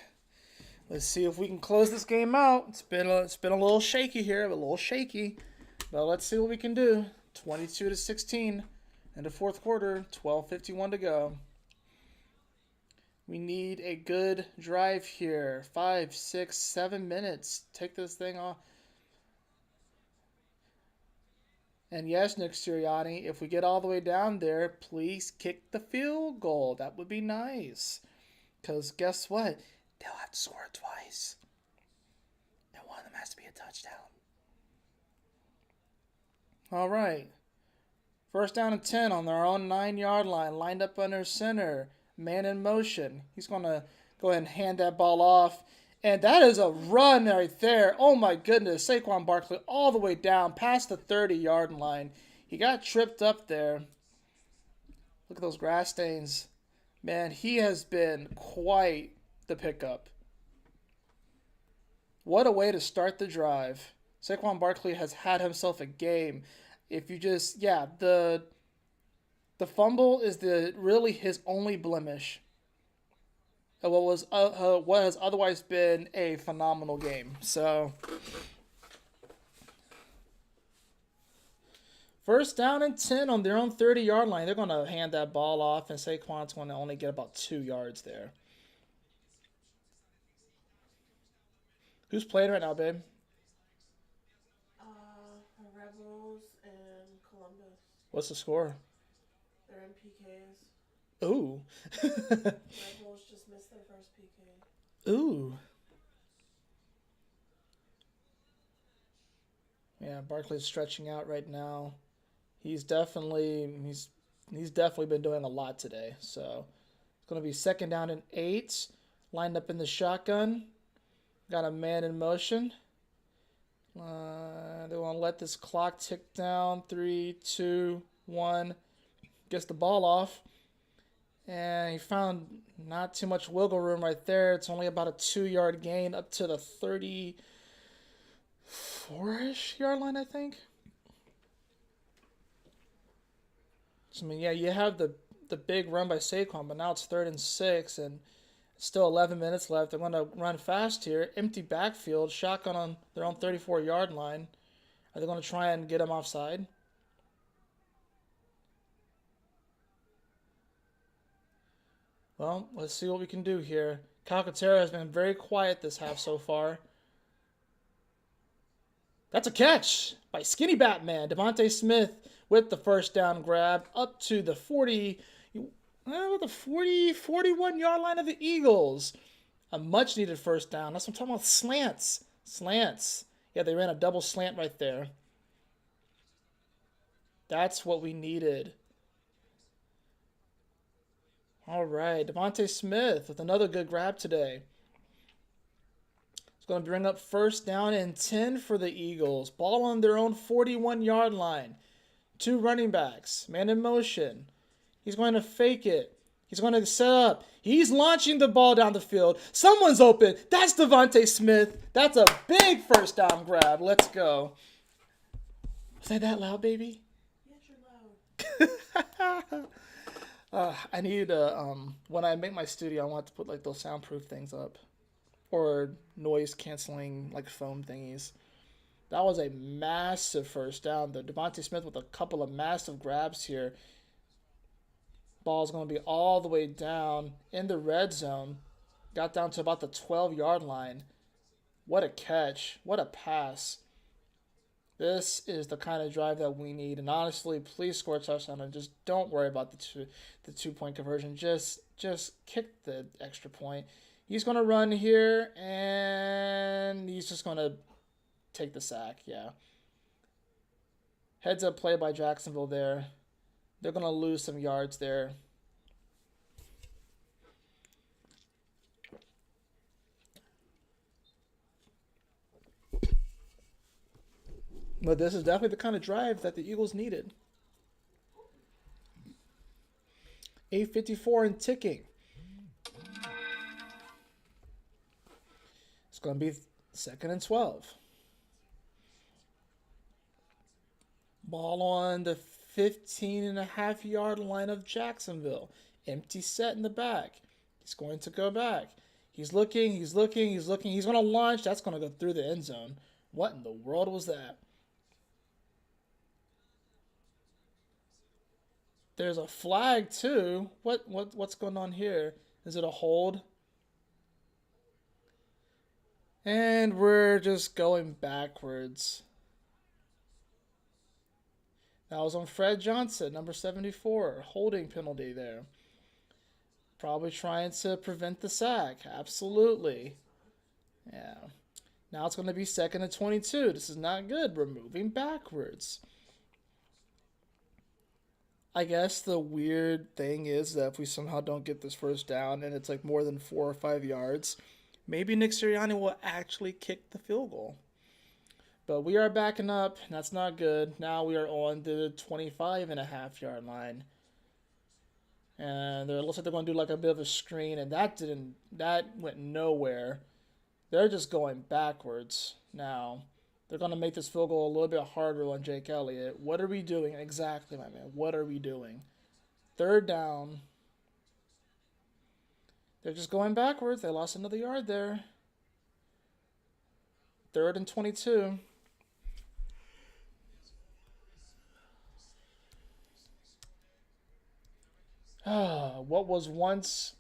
Let's see if we can close this game out. It's been a little shaky here, but let's see what we can do. 22-16 in the 4th quarter, 12:51 to go. We need a good drive here. 5, 6, 7 minutes. Take this thing off. And yes, Nick Sirianni, if we get all the way down there, please kick the field goal. That would be nice. Because guess what? They'll have to score twice. And one of them has to be a touchdown. All right. First down and 10 on their own 9-yard line. Lined up under center. Man in motion. He's going to go ahead and hand that ball off. And that is a run right there. Oh my goodness. Saquon Barkley all the way down past the 30-yard line. He got tripped up there. Look at those grass stains. Man, he has been quite the pickup. What a way to start the drive. Saquon Barkley has had himself a game. If you just, the fumble is really his only blemish. What has otherwise been a phenomenal game. So, first down and 10 on their own 30-yard line. They're going to hand that ball off, and Saquon's going to only get about 2 yards there. Who's playing right now, babe? Rebels and Columbus. What's the score? They're in PKs. Ooh. Rebels just missed their first PK. Ooh. Yeah, Barkley's stretching out right now. He's definitely been doing a lot today. So it's going to be second down and 8. Lined up in the shotgun. Got a man in motion. They want to let this clock tick down. 3, 2, 1. Gets the ball off. And he found not too much wiggle room right there. It's only about a 2-yard gain up to the 34-ish yard line, I think. So, I mean, yeah, you have the big run by Saquon, but now it's 3rd and 6, and still 11 minutes left. They're going to run fast here. Empty backfield, shotgun on their own 34-yard line. Are they going to try and get him offside? Well, let's see what we can do here. Calcaterra has been very quiet this half so far. That's a catch by Skinny Batman. Devontae Smith with the first down grab up to the 41-yard line of the Eagles. A much-needed first down. That's what I'm talking about, slants. Slants. Yeah, they ran a double slant right there. That's what we needed. All right, Devontae Smith with another good grab today. It's going to bring up first down and 10 for the Eagles. Ball on their own 41-yard line. 2 running backs. Man in motion. He's going to fake it. He's going to set up. He's launching the ball down the field. Someone's open. That's Devontae Smith. That's a big first down grab. Let's go. Say that loud, baby. Yes, you're loud. I need when I make my studio, I want to put like those soundproof things up, or noise canceling like foam thingies. That was a massive first down. The Devontae Smith with a couple of massive grabs here. Ball's going to be all the way down in the red zone. Got down to about the 12-yard line. What a catch! What a pass! This is the kind of drive that we need. And honestly, please score a touchdown and just don't worry about the two-point conversion. Just kick the extra point. He's going to run here, and he's just going to take the sack. Yeah. Heads up play by Jacksonville there. They're going to lose some yards there. But this is definitely the kind of drive that the Eagles needed. 8:54 and ticking. It's going to be 2nd and 12. Ball on the 15.5-yard line of Jacksonville. Empty set in the back. He's going to go back. He's looking. He's going to launch. That's going to go through the end zone. What in the world was that? There's a flag too. What's going on here? Is it a hold? And we're just going backwards. That was on Fred Johnson, number 74. Holding penalty there. Probably trying to prevent the sack. Absolutely. Yeah. Now it's going to be 2nd and 22. This is not good. We're moving backwards. I guess the weird thing is that if we somehow don't get this first down and it's like more than 4 or 5 yards, maybe Nick Sirianni will actually kick the field goal. But we are backing up. That's not good. Now we are on the 25.5 yard line. And it looks like they're going to do like a bit of a screen, and that went nowhere. They're just going backwards now. They're going to make this field goal a little bit harder on Jake Elliott. What are we doing? Exactly, my man. What are we doing? Third down. They're just going backwards. They lost another yard there. 3rd and 22. What was once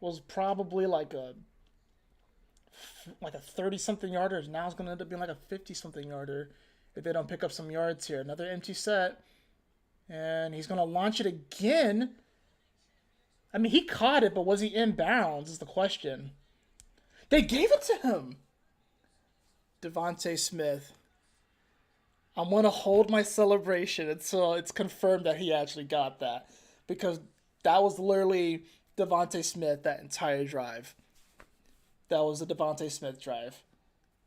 was probably like a 30-something yarder now it's going to end up being like a 50-something yarder if they don't pick up some yards here. Another empty set, and he's going to launch it again. I mean, he caught it, but was he in bounds is the question. They gave it to him. Devontae Smith. I'm going to hold my celebration until it's confirmed that he actually got that, because that was literally Devontae Smith that entire drive. That was the Devontae Smith drive.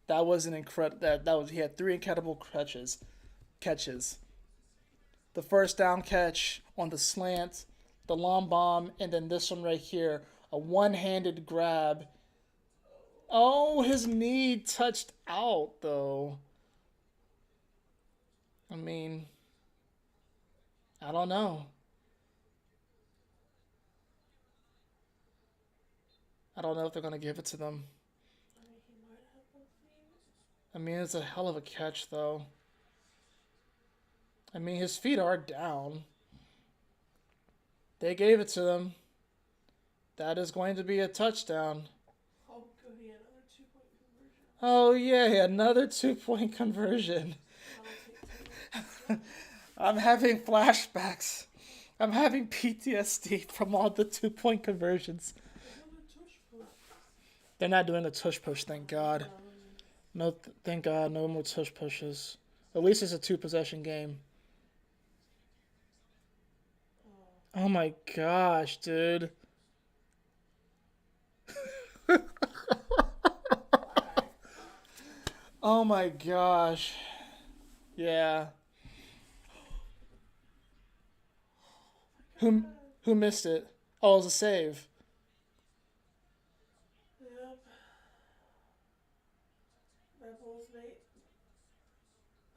That was an incredible. He had 3 incredible catches. The first down catch on the slant, the long bomb, and then this one right here, a one-handed grab. Oh, his knee touched out though. I mean, I don't know. I don't know if they're going to give it to them. I mean, it's a hell of a catch, though. I mean, his feet are down. They gave it to them. That is going to be a touchdown. Oh, goody, another 2-point conversion. Oh, yay, another 2-point conversion. I'm having flashbacks. I'm having PTSD from all the 2-point conversions. They're not doing a tush push, thank God. No, thank God, no more tush pushes. At least it's a 2-possession game. Oh my gosh, dude. Oh my gosh. Yeah. Who missed it? Oh, it was a save. Yep. Rebels might.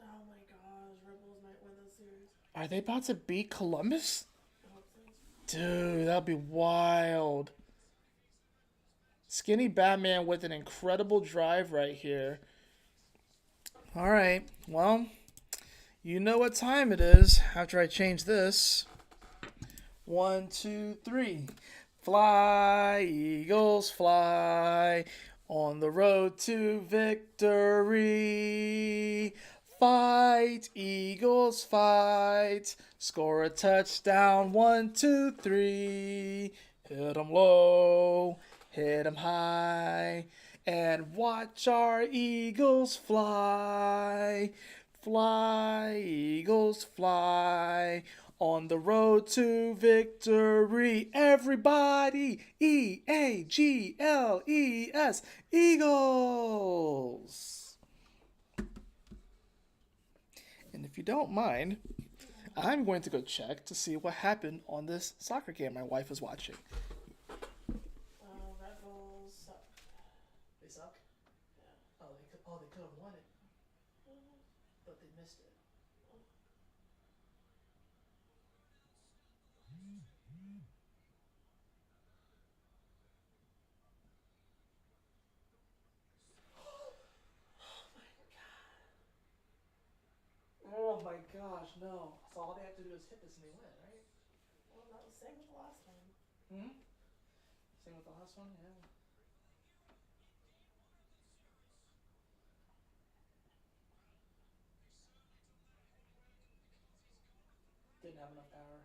Oh my gosh, Rebels might win this series. Are they about to beat Columbus? I hope so. Dude, that'd be wild. Skinny Batman with an incredible drive right here. All right, well, you know what time it is after I change this. 1, 2, 3. Fly, Eagles, fly on the road to victory. Fight, Eagles, fight. Score a touchdown. 1, 2, 3. Hit 'em low, hit 'em high, and watch our Eagles fly. Fly, Eagles, fly on the road to victory. Everybody, Eagles, Eagles. And if you don't mind, I'm going to go check to see what happened on this soccer game my wife is watching. Rebels suck. They suck? Yeah. Oh, they could have won it, but they missed it. Oh my gosh, no. So all they have to do is hit this and they win, right? Well, that was the same with the last one. Same with the last one, yeah. Didn't have enough power.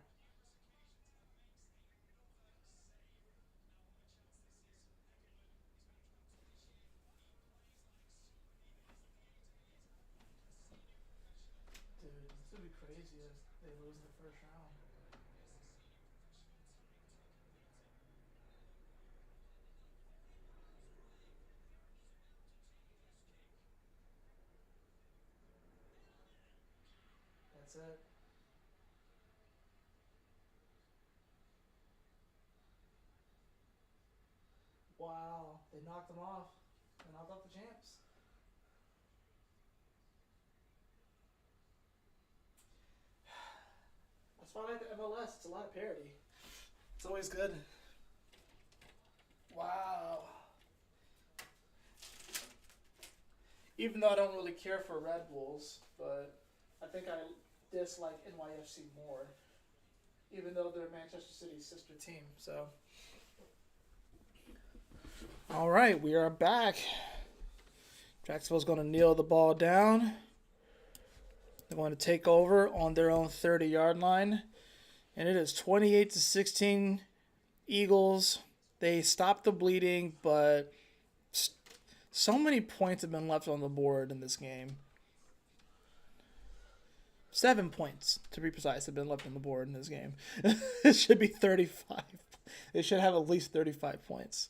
Dude, this would be crazy. crazy if they lose in the first round. That's it. Wow, they knocked them off. They knocked off the champs. That's why I like the MLS. It's a lot of parity. It's always good. Wow. Even though I don't really care for Red Bulls, but I think I dislike NYFC more. Even though they're Manchester City's sister team, so. All right, we are back. Jacksonville's going to kneel the ball down. They're going to take over on their own 30-yard line. And it is 28-16 Eagles. They stopped the bleeding, but so many points have been left on the board in this game. 7 points, to be precise, have been left on the board in this game. It should be 35. They should have at least 35 points.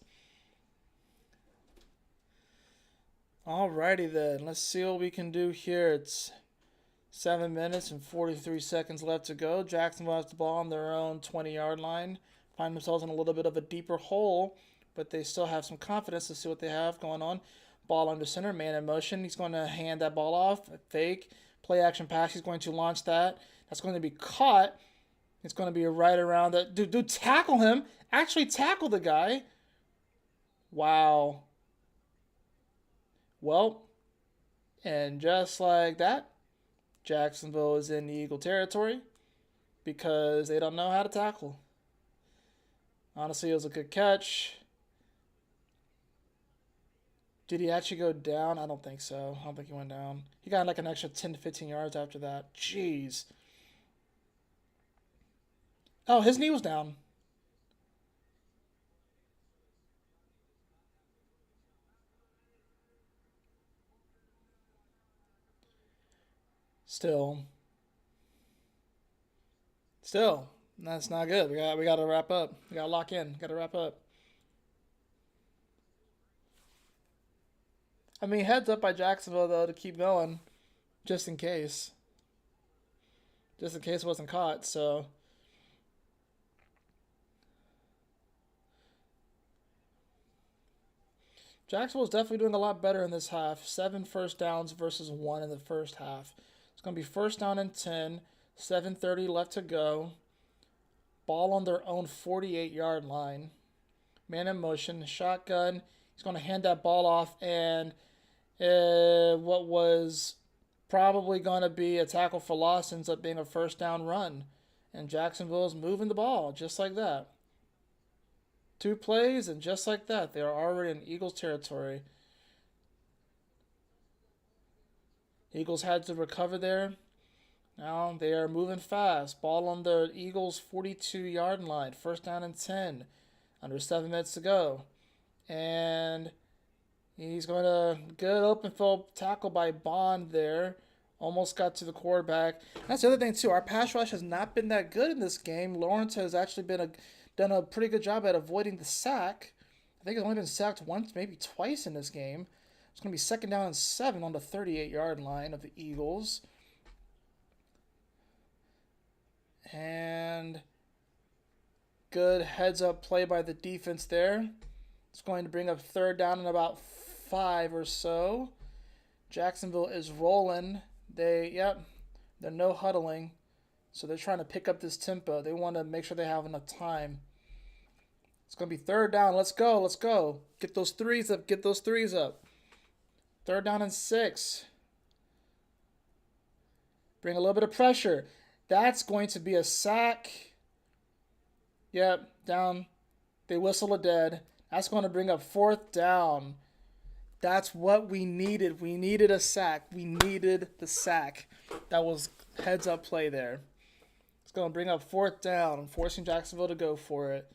Alrighty then, let's see what we can do here. It's 7 minutes and 43 seconds left to go. Jacksonville has the ball on their own 20-yard line. Find themselves in a little bit of a deeper hole, but they still have some confidence to see what they have going on. Ball under center, man in motion. He's going to hand that ball off, a fake. Play action pass, he's going to launch that. That's going to be caught. It's going to be right around that. Dude, tackle him. Actually tackle the guy. Wow. Well, and just like that, Jacksonville is in the Eagle territory because they don't know how to tackle. Honestly, it was a good catch. Did he actually go down? I don't think so. I don't think he went down. He got like an extra 10 to 15 yards after that. Jeez. Oh, his knee was down. Still, that's not good. We got to wrap up. We got to lock in. Got to wrap up. I mean, heads up by Jacksonville though to keep going, just in case. Just in case it wasn't caught. So. Jacksonville's definitely doing a lot better in this half. 7 first downs versus 1 in the first half. It's going to be first down and 10. 7:30 left to go. Ball on their own 48-yard line. Man in motion. Shotgun. He's going to hand that ball off. And what was probably going to be a tackle for loss ends up being a first down run. And Jacksonville's moving the ball just like that. 2 plays, and just like that, they are already in Eagles territory. Eagles had to recover there. Now they are moving fast. Ball on the Eagles' 42-yard line. First down and 10. Under 7 minutes to go. And he's going to good open field tackle by Bond there. Almost got to the quarterback. That's the other thing, too. Our pass rush has not been that good in this game. Lawrence has actually done a pretty good job at avoiding the sack. I think he's only been sacked once, maybe twice in this game. It's going to be second down and 7 on the 38-yard line of the Eagles. And good heads-up play by the defense there. It's going to bring up third down and about 5 or so. Jacksonville is rolling. They're no huddling. So they're trying to pick up this tempo. They want to make sure they have enough time. It's going to be third down. Let's go. Get those threes up. Third down and 6. Bring a little bit of pressure. That's going to be a sack. Yep, down. They whistle a dead. That's going to bring up fourth down. That's what we needed. We needed a sack. We needed the sack. That was heads up play there. It's going to bring up fourth down, forcing Jacksonville to go for it.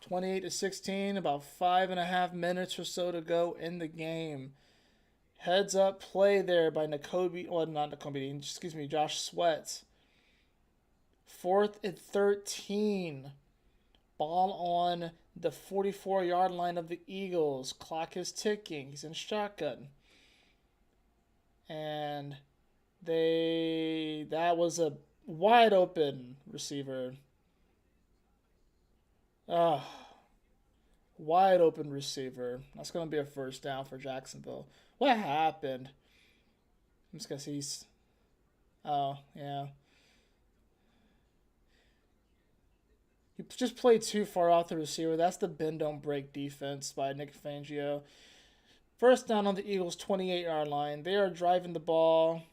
28-16, about 5.5 minutes or so to go in the game. Heads up play there by Nakobe, well, not Nakobe, excuse me, Josh Sweat. 4th and 13. Ball on the 44-yard line of the Eagles. Clock is ticking. He's in shotgun. And that was a wide open receiver. Wide open receiver. That's going to be a first down for Jacksonville. What happened? I'm just going to see. Oh, yeah. He just played too far off the receiver. That's the bend don't break defense by Nick Fangio. First down on the Eagles' 28-yard line. They are driving the ball.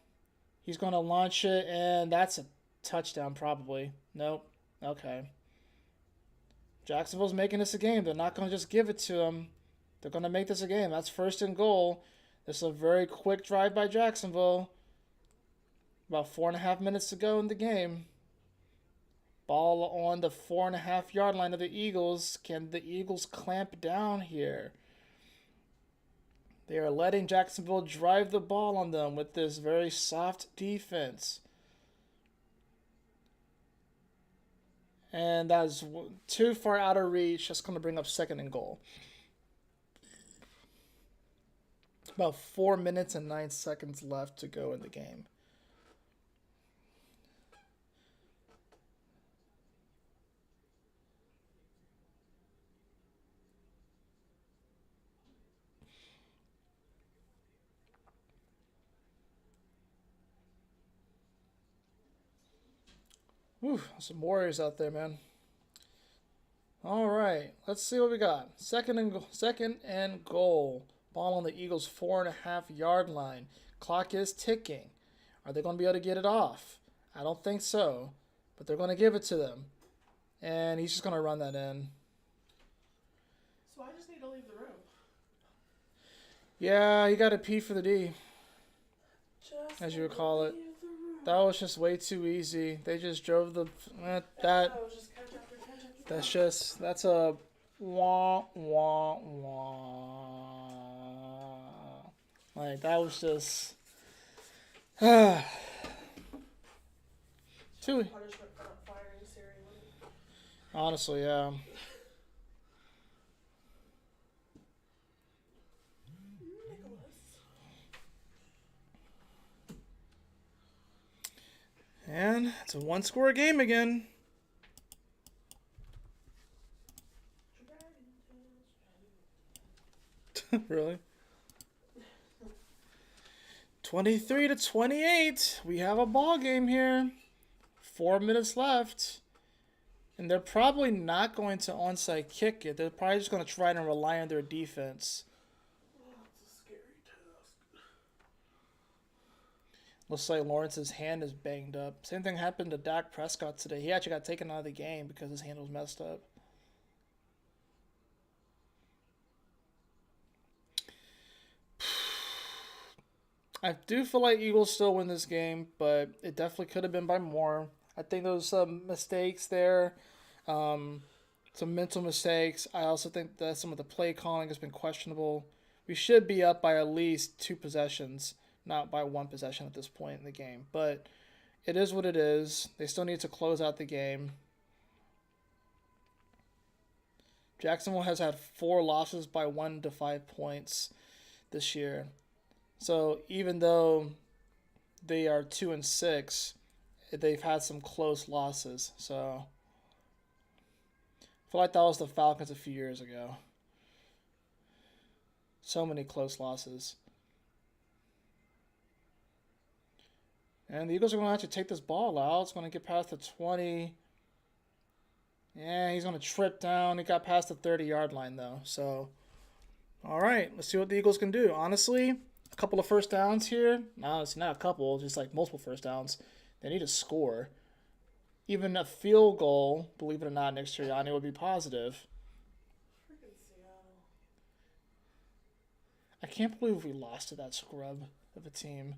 He's going to launch it, and that's a touchdown probably. Nope. Okay. Jacksonville's making this a game. They're not going to just give it to him. They're going to make this a game. That's 1st and goal. This is a very quick drive by Jacksonville. About 4.5 minutes to go in the game. Ball on the 4.5-yard line of the Eagles. Can the Eagles clamp down here? They are letting Jacksonville drive the ball on them with this very soft defense. And that's too far out of reach. That's going to bring up 2nd and goal. About 4 minutes and 9 seconds left to go in the game. Whew, some Warriors out there, man. All right, let's see what we got. Second and goal. Ball on the Eagles' 4.5-yard line. Clock is ticking. Are they going to be able to get it off? I don't think so, but they're going to give it to them. And he's just going to run that in. So I just need to leave the room. Yeah, you got to pee for the D, Just as you would call it. leave the room. That was just way too easy. They just drove the That was just catch after catch after catch. that's a wah wah wah. Like that was just too. Punishment for not firing Siri. Honestly, yeah. Nicholas. And it's a 1-score game again. Really? 23-28. We have a ball game here. 4 minutes left. And they're probably not going to onside kick it. They're probably just going to try and rely on their defense. Oh, it's a scary task. Looks like Lawrence's hand is banged up. Same thing happened to Dak Prescott today. He actually got taken out of the game because his hand was messed up. I do feel like Eagles still win this game, but it definitely could have been by more. I think there was some mistakes there, some mental mistakes. I also think that some of the play calling has been questionable. We should be up by at least 2 possessions, not by 1 possession at this point in the game. But it is what it is. They still need to close out the game. Jacksonville has had 4 losses by 1 to 5 points this year. So even though they are 2-6, they've had some close losses. So I feel like that was the Falcons a few years ago. So many close losses. And the Eagles are going to have to take this ball out. It's going to get past the 20. Yeah, he's going to trip down. He got past the 30-yard line, though. So, all right, let's see what the Eagles can do. Honestly, a couple of first downs here. No, it's not a couple, just like multiple first downs. They need to score. Even a field goal, believe it or not, next year, Yanni, would be positive. Freaking Seattle. I can't believe we lost to that scrub of a team.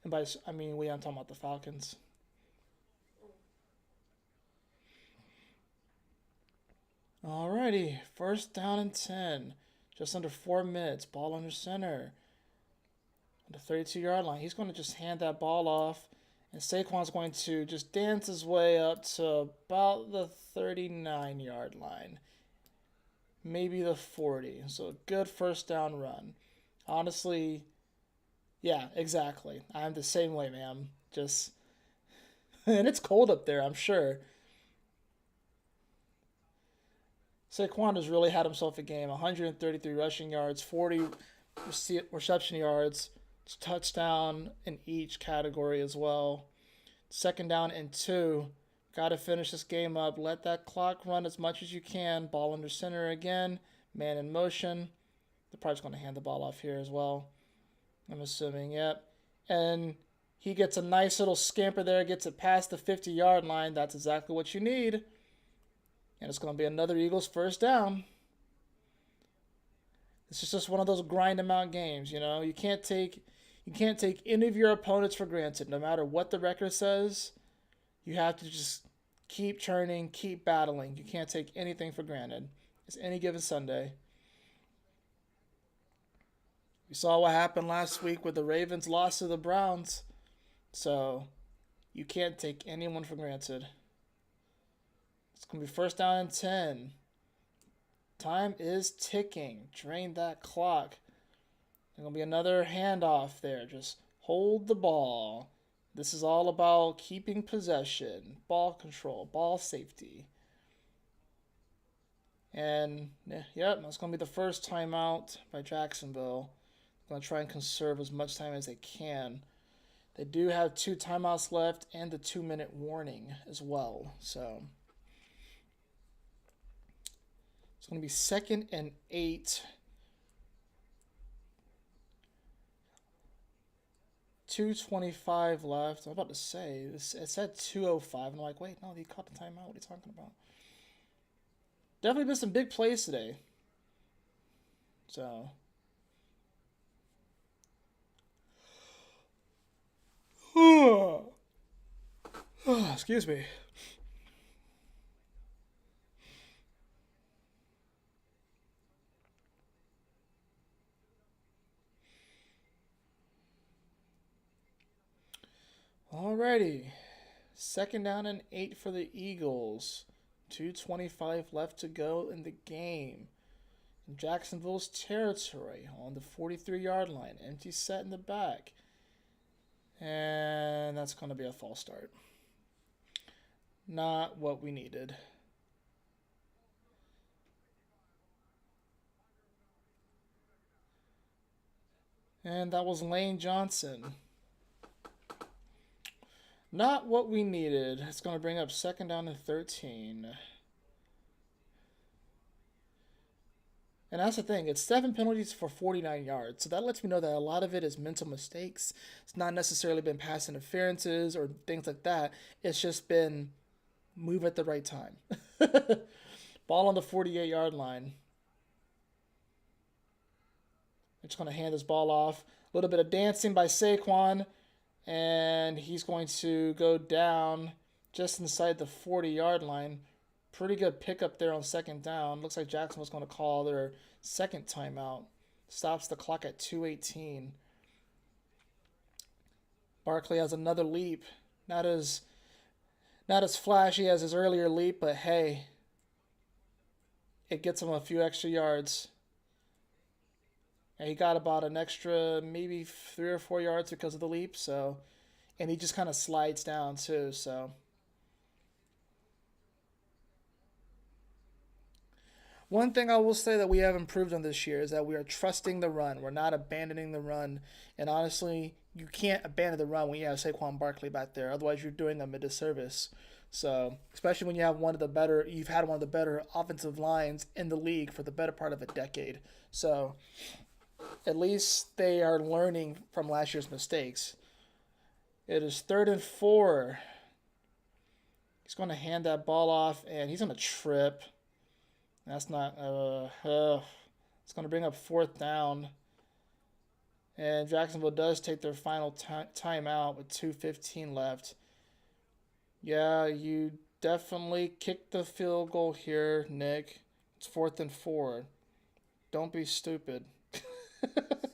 And by, I mean, I'm talking about the Falcons. Alrighty, first down and 10. Just under 4 minutes. Ball under center. On the 32-yard line. He's going to just hand that ball off. And Saquon's going to just dance his way up to about the 39-yard line. Maybe the 40. So a good first down run. Honestly, yeah, exactly. I'm the same way, man. Just, and it's cold up there, I'm sure. Saquon has really had himself a game. 133 rushing yards, 40 reception yards, touchdown in each category as well. 2nd down and 2. Got to finish this game up. Let that clock run as much as you can. Ball under center again. Man in motion. They're probably just going to hand the ball off here as well. I'm assuming, yep. And he gets a nice little scamper there. Gets it past the 50-yard line. That's exactly what you need. And it's going to be another Eagles first down. This is just one of those grind them out games, you know. You can't take any of your opponents for granted. No matter what the record says, you have to just keep churning, keep battling. You can't take anything for granted. It's any given Sunday. We saw what happened last week with the Ravens' loss to the Browns. So you can't take anyone for granted. It's going to be first down and 10. Time is ticking. Drain that clock. There's going to be another handoff there. Just hold the ball. This is all about keeping possession, ball control, ball safety. And, yep, that's going to be the first timeout by Jacksonville. They're going to try and conserve as much time as they can. They do have 2 timeouts left and the 2-minute warning as well. So it's going to be 2nd and 8. 2:25 left. I'm about to say, it said 2:05. And I'm like, wait, no, he caught the timeout. What are you talking about? Definitely been some big plays today. So. Excuse me. Alrighty. 2nd down and 8 for the Eagles. 2:25 left to go in the game. In Jacksonville's territory on the 43-yard line. Empty set in the back. And that's going to be a false start. Not what we needed. And that was Lane Johnson. Not what we needed. It's going to bring up 2nd down and 13. And that's the thing. It's 7 penalties for 49 yards. So that lets me know that a lot of it is mental mistakes. It's not necessarily been pass interferences or things like that. It's just been move at the right time. Ball on the 48-yard line. I'm just going to hand this ball off. A little bit of dancing by Saquon. And he's going to go down just inside the 40-yard line. Pretty good pickup there on 2nd down. Looks like Jacksonville's going to call their 2nd timeout. Stops the clock at 2:18. Barkley has another leap. Not as flashy as his earlier leap, but hey, it gets him a few extra yards. And he got about an extra maybe 3 or 4 yards because of the leap. So, and he just kind of slides down too. So, one thing I will say that we have improved on this year is that we are trusting the run. We're not abandoning the run. And honestly, you can't abandon the run when you have Saquon Barkley back there. Otherwise, you're doing them a disservice. So, especially when you have you've had one of the better offensive lines in the league for the better part of a decade. So, at least they are learning from last year's mistakes. It is 3rd and 4. He's going to hand that ball off, and he's going to trip. That's not... it's going to bring up 4th down. And Jacksonville does take their final timeout with 2:15 left. Yeah, you definitely kicked the field goal here, Nick. It's 4th and 4. Don't be stupid. Stupid.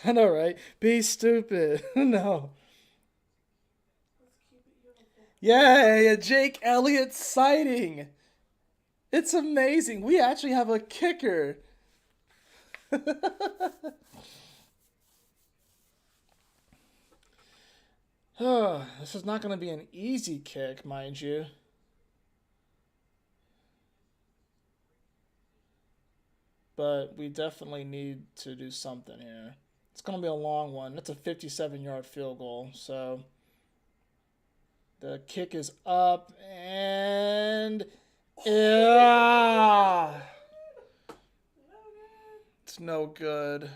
I know, right? Be stupid. No. Let's keep it uniform. Yay, a Jake Elliott sighting. It's amazing. We actually have a kicker. This is not going to be an easy kick, mind you. But we definitely need to do something here. It's going to be a long one. That's a 57-yard field goal. So the kick is up and yeah, No good. it's no good.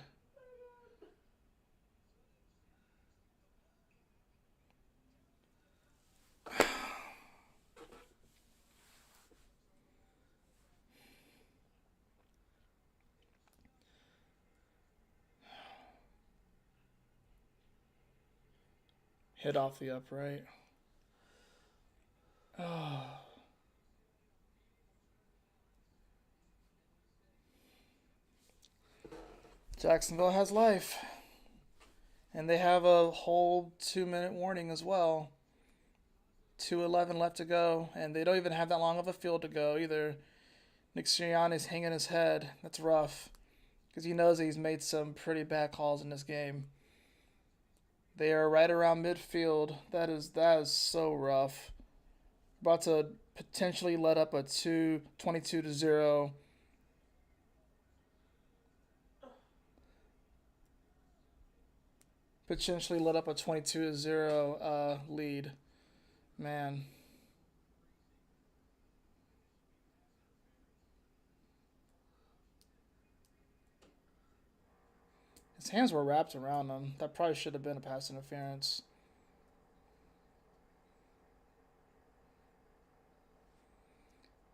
Hit off the upright. Oh. Jacksonville has life. And they have a whole 2-minute warning as well. 2:11 left to go, and they don't even have that long of a field to go either. Nick Sirianni's hanging his head. That's rough, because he knows that he's made some pretty bad calls in this game. They are right around midfield. That is so rough. About to potentially let up a 22-0. Potentially let up a 22-0 lead. Man. His hands were wrapped around him. That probably should have been a pass interference.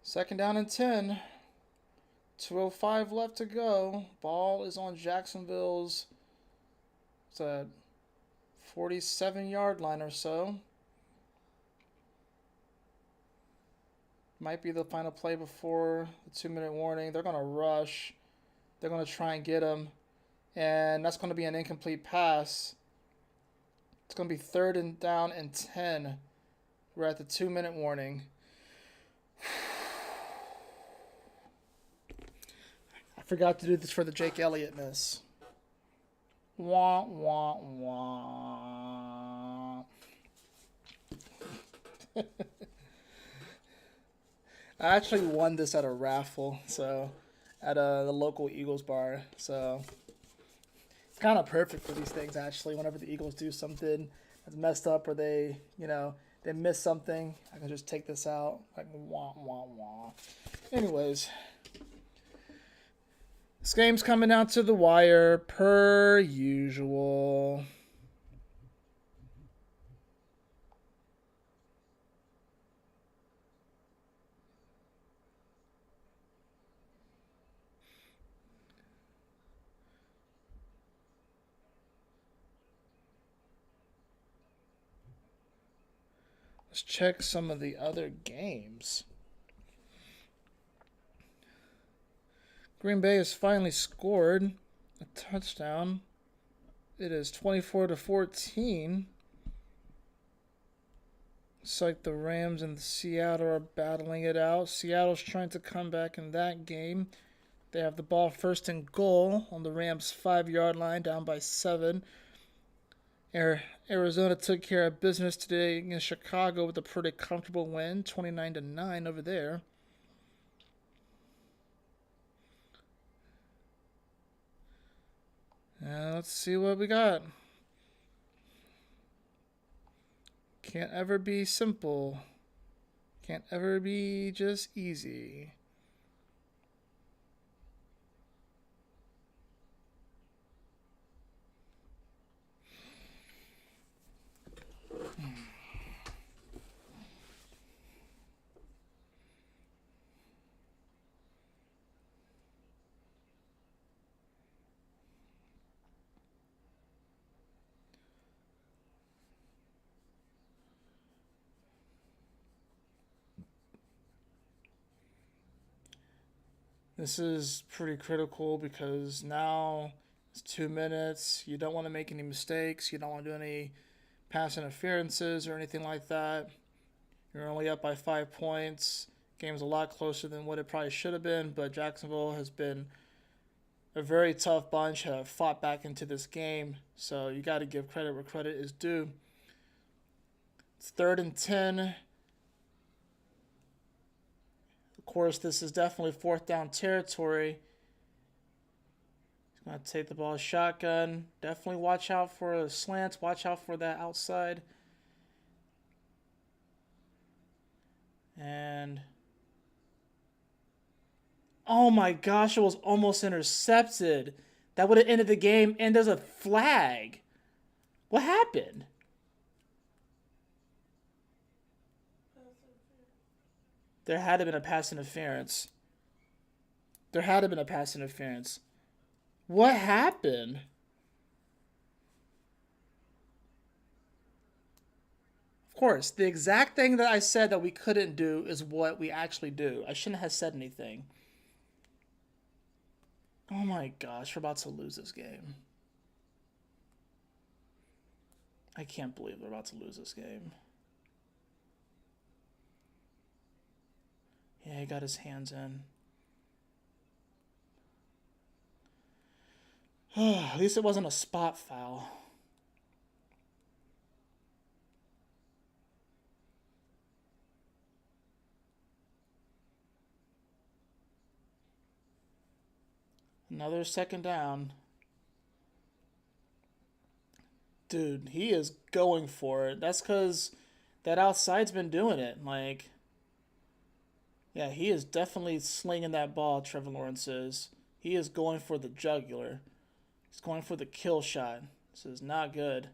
Second down and 10. 2:05 left to go. Ball is on Jacksonville's 47-yard line or so. Might be the final play before the 2-minute warning. They're going to rush. They're going to try and get him. And that's going to be an incomplete pass. It's going to be third and down and 10. We're at the 2-minute warning. I forgot to do this for the Jake Elliott miss. Wah, wah, wah. I actually won this at a raffle, so at the local Eagles bar. So it's kind of perfect for these things, actually. Whenever the Eagles do something that's messed up or they miss something, I can just take this out. Like, wah, wah, wah. Anyways, this game's coming down to the wire, per usual. Let's check some of the other games. Green Bay has finally scored a touchdown. It is 24-14. It's like the Rams and Seattle are battling it out. Seattle's trying to come back in that game. They have the ball first and goal on the Rams' 5-yard line, down by 7. Arizona took care of business today against Chicago with a pretty comfortable win, 29-9 over there. Let's see what we got. Can't ever be simple. Can't ever be just easy. This is pretty critical because now it's 2 minutes. You don't want to make any mistakes. You don't want to do any pass interferences or anything like that. You're only up by 5 points. Game's a lot closer than what it probably should have been, but Jacksonville has been a very tough bunch, have fought back into this game, so you got to give credit where credit is due. It's 3rd and 10. Of course, this is definitely 4th down territory. He's going to take the ball shotgun. Definitely watch out for a slant. Watch out for that outside. And oh my gosh, it was almost intercepted. That would have ended the game, and there's a flag. What happened? There had to have been a pass interference. There had to have been a pass interference. What happened? Of course, the exact thing that I said that we couldn't do is what we actually do. I shouldn't have said anything. Oh my gosh, we're about to lose this game. I can't believe we're about to lose this game. Yeah, he got his hands in. At least it wasn't a spot foul. Another 2nd down. Dude, he is going for it. That's because that outside's been doing it. Like, yeah, he is definitely slinging that ball, Trevor Lawrence is. He is going for the jugular. He's going for the kill shot. This is not good.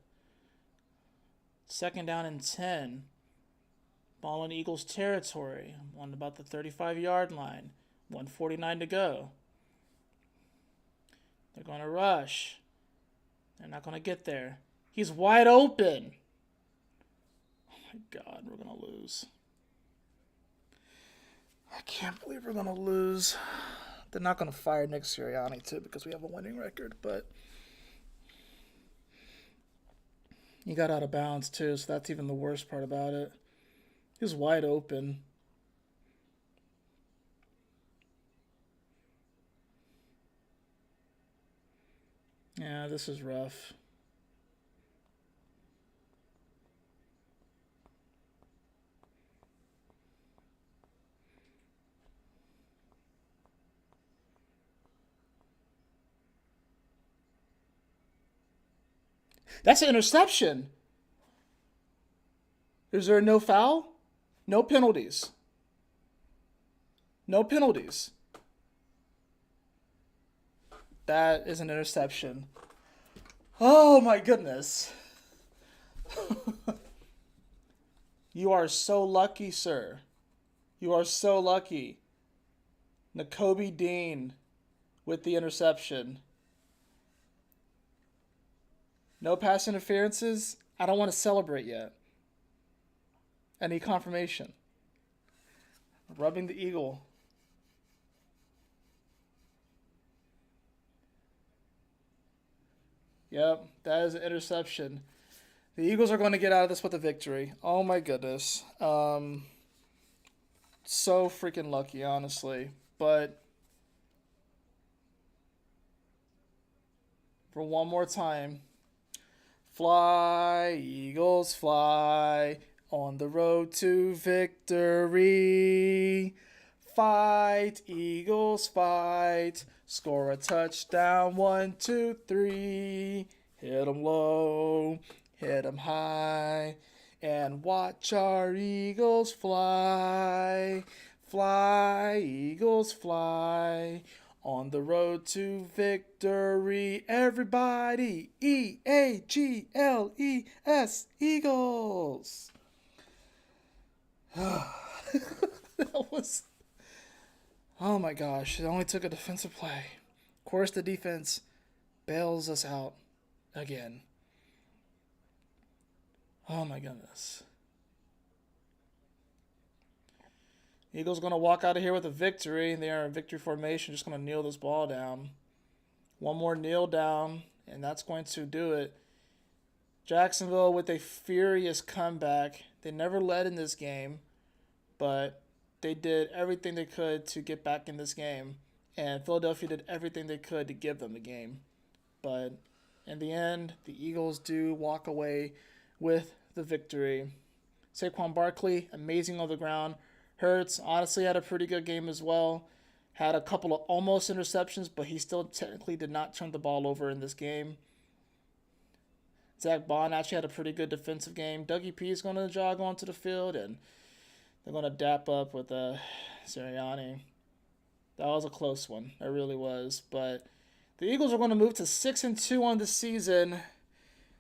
2nd down and 10. Ball in Eagles territory. On about the 35-yard line. 1:49 to go. They're going to rush. They're not going to get there. He's wide open. Oh my God, we're going to lose. I can't believe we're going to lose. They're not going to fire Nick Sirianni, too, because we have a winning record, but he got out of bounds, too, so that's even the worst part about it. He was wide open. Yeah, this is rough. That's an interception. Is there no foul? No penalties. No penalties. That is an interception. Oh my goodness. You are so lucky, sir. You are so lucky. Nakobe Dean with the interception. No pass interferences. I don't want to celebrate yet. I need confirmation. Rubbing the eagle. Yep, that is an interception. The Eagles are going to get out of this with a victory. Oh my goodness. So freaking lucky, honestly. But for one more time, fly, Eagles, fly on the road to victory. Fight, Eagles, fight. Score a touchdown, 1, 2, 3. Hit 'em low, hit 'em high. And watch our Eagles fly. Fly, Eagles, fly. On the road to victory. Everybody, EAGLES, Eagles. That was... Oh my gosh, it only took a defensive play. Of course, the defense bails us out again. Oh my goodness. Eagles going to walk out of here with a victory. They are in victory formation, just going to kneel this ball down. One more kneel down, and that's going to do it. Jacksonville with a furious comeback. They never led in this game, but they did everything they could to get back in this game. And Philadelphia did everything they could to give them the game. But in the end, the Eagles do walk away with the victory. Saquon Barkley, amazing on the ground. Hurts, honestly, had a pretty good game as well. Had a couple of almost interceptions, but he still technically did not turn the ball over in this game. Zach Bond actually had a pretty good defensive game. Dougie P is going to jog onto the field, and they're going to dap up with Sirianni. That was a close one. It really was. But the Eagles are going to move to 6-2 on the season.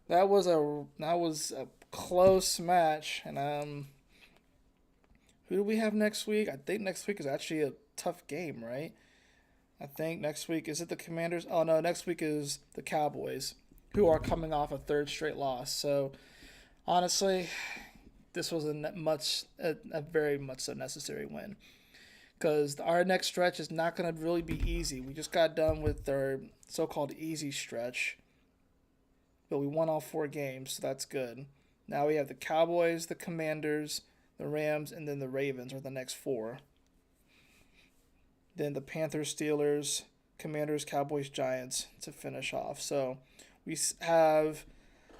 That was a close match. And who do we have next week? I think next week is actually a tough game, right? I think next week, is it the Commanders? Oh, no, next week is the Cowboys, who are coming off a third straight loss. So, honestly, this was a very much so necessary win. Because our next stretch is not going to really be easy. We just got done with our so-called easy stretch. But we won all 4 games, so that's good. Now we have the Cowboys, the Commanders, the Rams, and then the Ravens are the next 4. Then the Panthers, Steelers, Commanders, Cowboys, Giants to finish off. So we have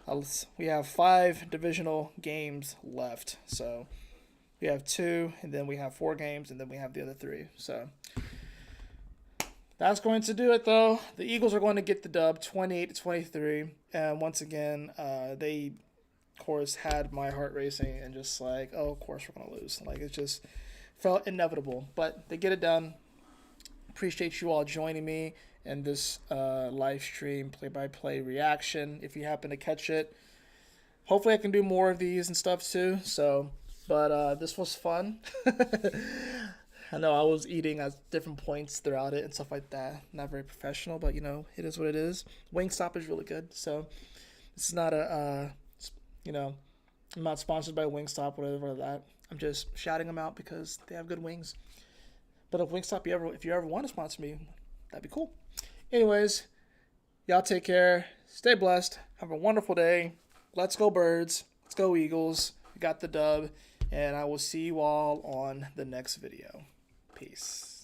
5 divisional games left. So we have 2, and then we have 4 games, and then we have the other 3. So that's going to do it, though. The Eagles are going to get the dub, 28-23. And once again, they, of course, had my heart racing and just like, oh, of course we're going to lose. Like, it just felt inevitable. But they get it done. Appreciate you all joining me in this live stream play-by-play reaction if you happen to catch it. Hopefully I can do more of these and stuff too. So, but this was fun. I know I was eating at different points throughout it and stuff like that. Not very professional, but you know, it is what it is. Wingstop is really good. So this is not a, I'm not sponsored by Wingstop, whatever that. I'm just shouting them out because they have good wings. But if Wingstop, if you ever want to sponsor me, that'd be cool. Anyways, y'all take care. Stay blessed. Have a wonderful day. Let's go Birds. Let's go Eagles. We got the dub. And I will see you all on the next video. Peace.